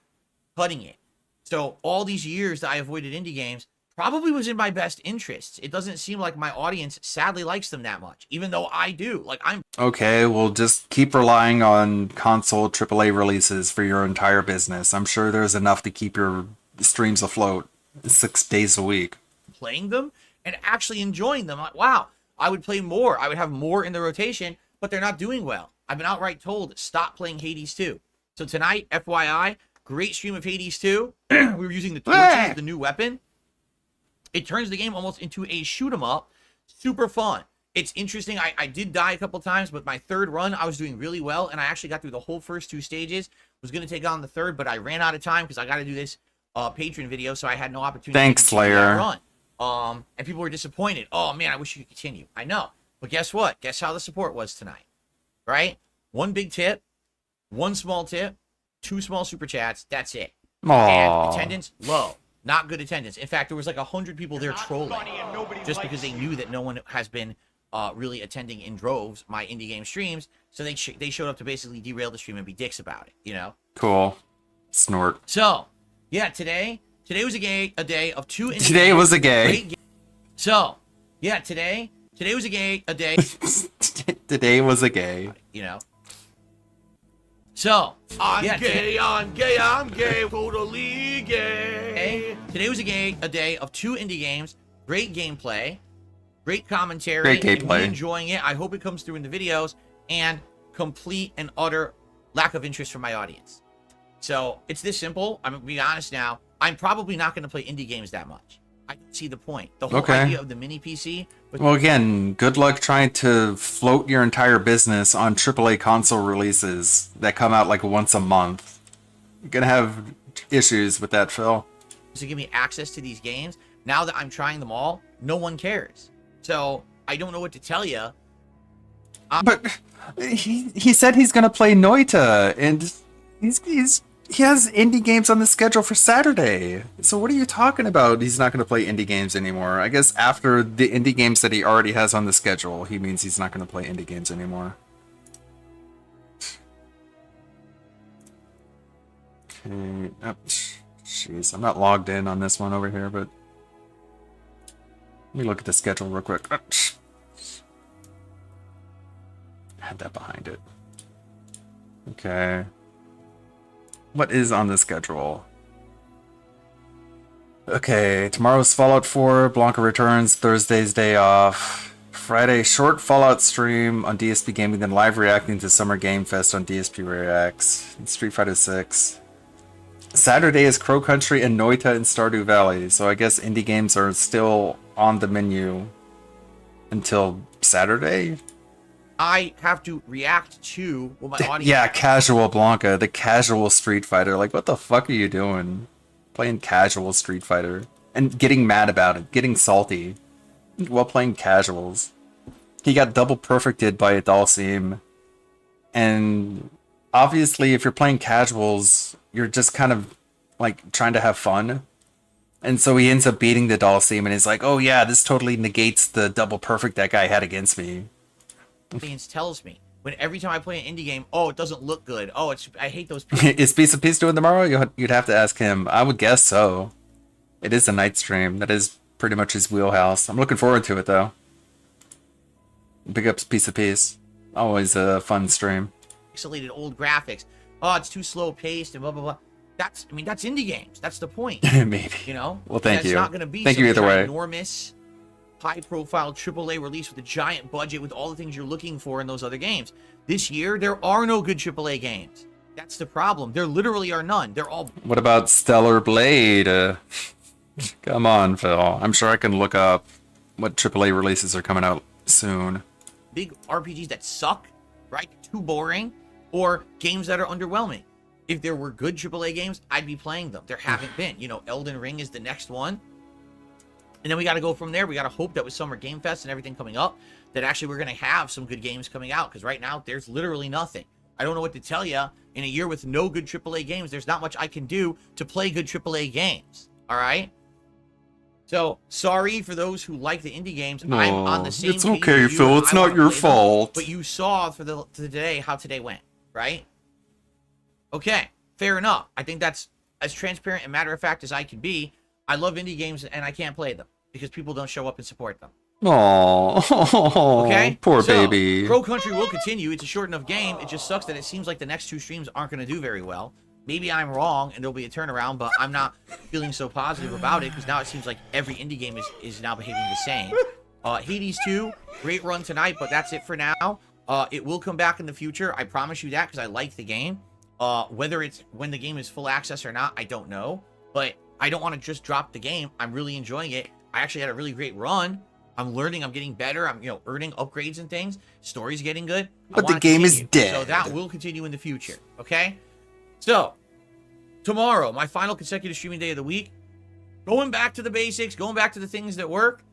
cutting it. So all these years that I avoided indie games probably was in my best interests. It doesn't seem like my audience sadly likes them that much, even though I do. Like, I'm... Okay, well, just keep relying on console AAA releases for your entire business. I'm sure there's enough to keep your streams afloat 6 days a week. Playing them and actually enjoying them. Like, wow, I would play more. I would have more in the rotation, but they're not doing well. I've been outright told, stop playing Hades 2. So tonight, FYI, great stream of Hades 2. We were using the torch as the new weapon. It turns the game almost into a shoot 'em up. Super fun. It's interesting. I did die a couple times, but my third run, I was doing really well, and I actually got through the whole first 2 stages. Was going to take on the third, but I ran out of time because I got to do this patron video, so I had no opportunity Thanks, to continue that Slayer. run. And people were disappointed. Oh, man, I wish you could continue. I know. But guess what? Guess how the support was tonight, right? 1 big tip, 1 small tip, 2 small super chats. That's it. Aww. And attendance, low. Not good attendance. In fact, there was like 100 people there trolling just because they knew that no one has been really attending in droves my indie game streams. So they showed up to basically derail the stream and be dicks about it, you know? Cool. Snort. So, yeah, today was a day of 2 indie Today games. was a gay. So, yeah, today was a day. Today was a gay. You know? So, I'm gay, totally gay. Today was a day of 2 indie games, great gameplay, great commentary, Great and gameplay. me enjoying it. I hope it comes through in the videos, and complete and utter lack of interest from my audience. So, it's this simple. I'm going to be honest now. I'm probably not going to play indie games that much. I don't see the point. The whole idea of the mini PC... Well, again, good luck trying to float your entire business on AAA console releases that come out like once a month. You're gonna have issues with that, Phil. to give me access to these games. Now that I'm trying them all, no one cares. So I don't know what to tell you. But he said he's gonna play Noita, and he has indie games on the schedule for Saturday. So what are you talking about? He's not gonna play indie games anymore. I guess after the indie games that he already has on the schedule, he means he's not gonna play indie games anymore. Okay. Oh, jeez, I'm not logged in on this one over here, but let me look at the schedule real quick. Oh, had that behind it. Okay. What is on the schedule? Okay, tomorrow's Fallout 4, Blanca returns, Thursday's day off. Friday, short Fallout stream on DSP Gaming, then live reacting to Summer Game Fest on DSP Reacts. And Street Fighter 6. Saturday is Crow Country and Noita in Stardew Valley, so I guess indie games are still on the menu until Saturday? I have to react to what my audience... Yeah, casual Blanca, the casual Street Fighter. Like, what the fuck are you doing? Playing casual Street Fighter. And getting mad about it, getting salty while playing casuals. He got double perfected by a Dalsim. And obviously, if you're playing casuals, you're just kind of like trying to have fun. And so he ends up beating the Dalsim and he's like, oh yeah, this totally negates the double perfect that guy had against me. Audience tells me when every time I play an indie game, oh, it doesn't look good. Oh, I hate those people. Is Piece of Peace doing tomorrow? You'd have to ask him. I would guess so. It is a night stream. That is pretty much his wheelhouse. I'm looking forward to it though. Big ups Piece of Peace. Always a fun stream. Pixelated old graphics. Oh, it's too slow paced and blah blah blah. That's indie games. That's the point. Maybe. You know? Well, thank you. It's not going to be thank you either way. Enormous, high-profile AAA release with a giant budget with all the things you're looking for in those other games. This year, there are no good AAA games. That's the problem. There literally are none. They're all... What about Stellar Blade? Come on, Phil. I'm sure I can look up what AAA releases are coming out soon. Big RPGs that suck, right? Too boring, or games that are underwhelming. If there were good AAA games, I'd be playing them. There haven't been. You know, Elden Ring is the next one. And then we got to go from there. We got to hope that with Summer Game Fest and everything coming up, that actually we're going to have some good games coming out. Because right now, there's literally nothing. I don't know what to tell you. In a year with no good AAA games, there's not much I can do to play good AAA games. All right? So, sorry for those who like the indie games. I'm on the same It's page okay, as you, Phil. It's not your fault. But you saw for today how today went, right? Okay, fair enough. I think that's as transparent and matter of fact as I can be. I love indie games and I can't play them because people don't show up and support them. Aww. Okay? Poor So, baby. Crow Country will continue. It's a short enough game. It just sucks that it seems like the next two streams aren't going to do very well. Maybe I'm wrong and there'll be a turnaround, but I'm not feeling so positive about it because now it seems like every indie game is now behaving the same. Hades 2, great run tonight, but that's it for now. It will come back in the future. I promise you that because I like the game. Whether it's when the game is full access or not, I don't know. But I don't want to just drop the game. I'm really enjoying it. I actually had a really great run. I'm learning. I'm getting better. I'm, earning upgrades and things. Story's getting good. But the game is dead. So that will continue in the future. Okay? So, tomorrow, my final consecutive streaming day of the week. Going back to the basics. Going back to the things that work.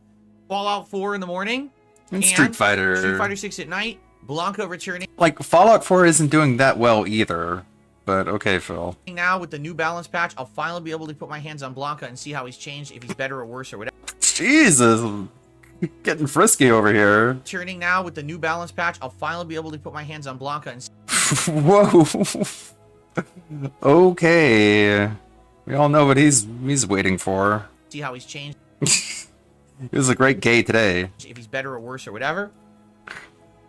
Fallout 4 in the morning. And Street Fighter. Street Fighter 6 at night. Blanca returning. Like, Fallout 4 isn't doing that well either. But okay, Phil. Now with the new balance patch, I'll finally be able to put my hands on Blanca and see how he's changed, if he's better or worse or whatever. Jesus. Getting frisky over here. Turning now with the new balance patch, I'll finally be able to put my hands on Blanca and Whoa. Okay. We all know what he's waiting for. see how he's changed. It was a great gay today. If he's better or worse or whatever.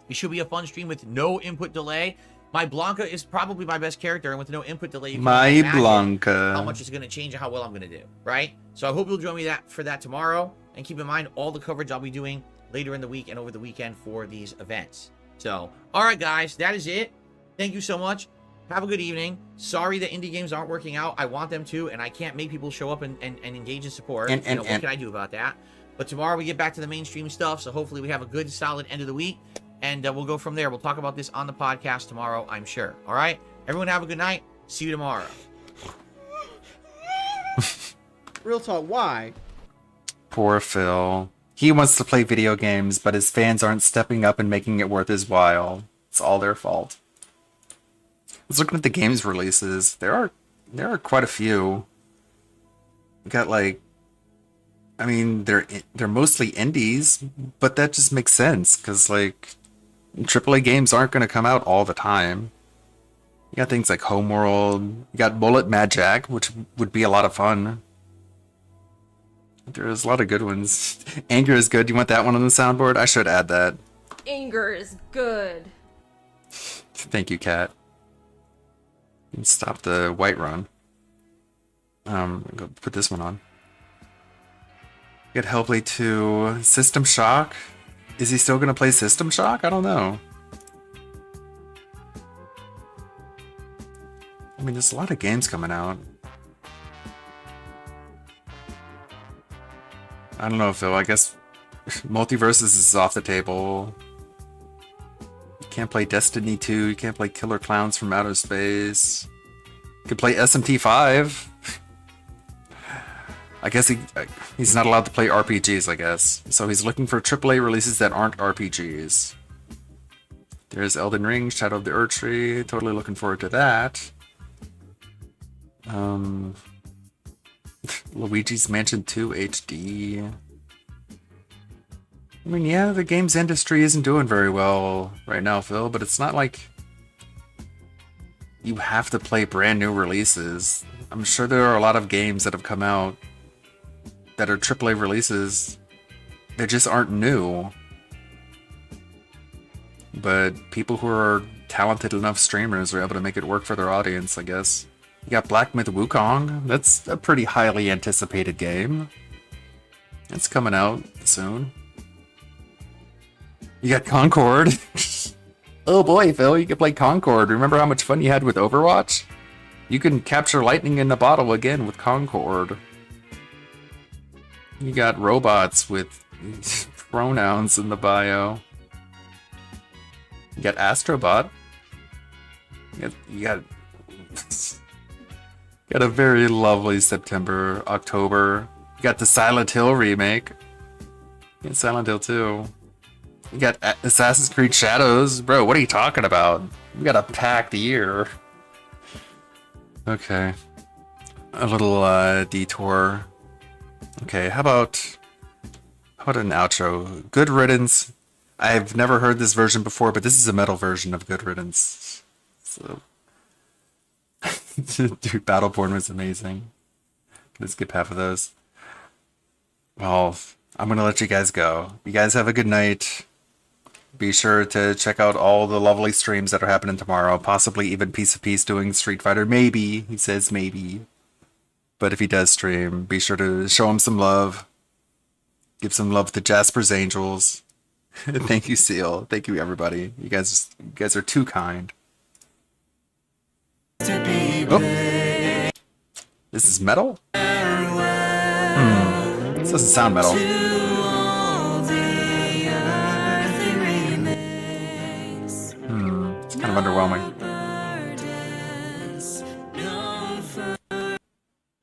It should be a fun stream with no input delay. My Blanca is probably my best character, and with no input delay, you can imagine Blanca. how much it's going to change and how well I'm going to do, right? So I hope you'll join me for that tomorrow, and keep in mind all the coverage I'll be doing later in the week and over the weekend for these events. So, all right, guys, that is it. Thank you so much. Have a good evening. Sorry that indie games aren't working out. I want them to, and I can't make people show up and engage in support. What can I do about that? But tomorrow we get back to the mainstream stuff, so hopefully we have a good, solid end of the week. And we'll go from there. We'll talk about this on the podcast tomorrow, I'm sure. All right? Everyone have a good night. See you tomorrow. Real talk, why? Poor Phil. He wants to play video games, but his fans aren't stepping up and making it worth his while. It's all their fault. I was looking at the games releases. There are quite a few. We got like, I mean, they're mostly indies, but that just makes sense because like AAA games aren't going to come out all the time. You got things like Homeworld. You got Bullet Mad Jack, which would be a lot of fun. There's a lot of good ones. Anger is good. You want that one on the soundboard? I should add that. Anger is good. Thank you, Kat. Stop the white run. Go put this one on. Get Hellblade 2. System Shock. Is he still gonna play System Shock? I don't know. I mean, there's a lot of games coming out. I don't know, Phil. I guess Multiverses is off the table. You can't play Destiny 2. You can't play Killer Clowns from Outer Space. You can play SMT 5. I guess he's not allowed to play RPGs, I guess. So he's looking for AAA releases that aren't RPGs. There's Elden Ring, Shadow of the Erdtree. Totally looking forward to that. Luigi's Mansion 2 HD. I mean, yeah, the games industry isn't doing very well right now, Phil, but it's not like you have to play brand new releases. I'm sure there are a lot of games that have come out that are AAA releases that just aren't new. But people who are talented enough streamers are able to make it work for their audience, I guess. You got Black Myth Wukong. That's a pretty highly anticipated game. It's coming out soon. You got Concord. Oh boy, Phil, you can play Concord. Remember how much fun you had with Overwatch? You can capture lightning in the bottle again with Concord. You got robots with pronouns in the bio. You got Astrobot. You got a very lovely September, October. You got the Silent Hill remake. You got Silent Hill 2. You got Assassin's Creed Shadows. Bro, what are you talking about? We got a packed year. Okay. A little detour. Okay, how about an outro? Good Riddance. I've never heard this version before, but this is a metal version of Good Riddance. So, dude, Battleborn was amazing. Gonna skip half of those. Well, I'm gonna let you guys go. You guys have a good night. Be sure to check out all the lovely streams that are happening tomorrow. Possibly even Piece of Peace doing Street Fighter. Maybe. He says maybe. But if he does stream, be sure to show him some love. Give some love to Jasper's Angels. Thank you, Seal. Thank you, everybody. You guys are too kind. Oh. This is metal? This doesn't sound metal. It's kind of underwhelming.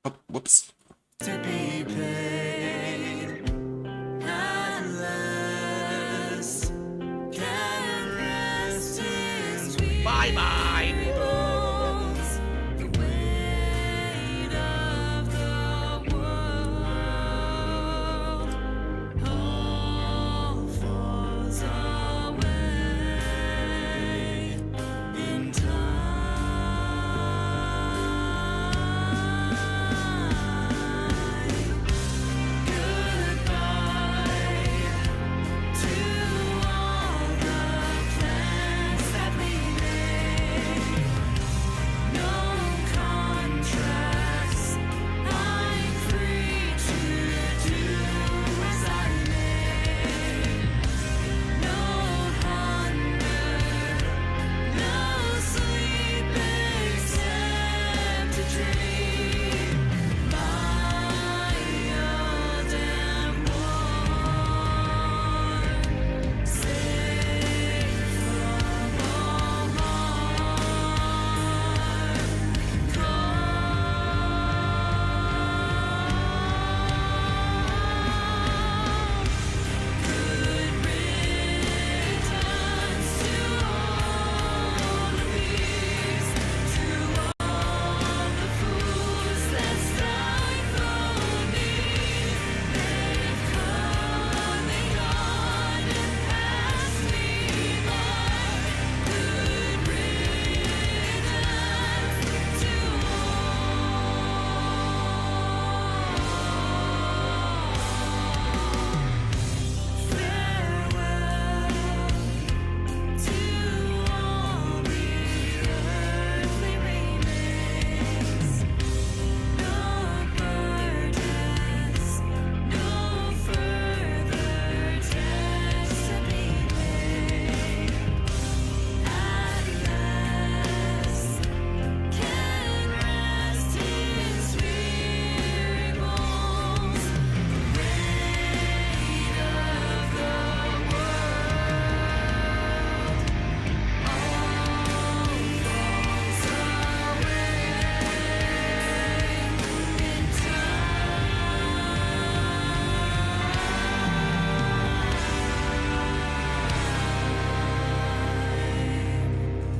Oh, whoops. Bye-bye.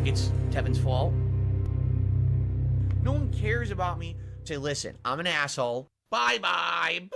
it's Tevin's fault. No one cares about me. Say, listen, I'm an asshole. Bye-bye.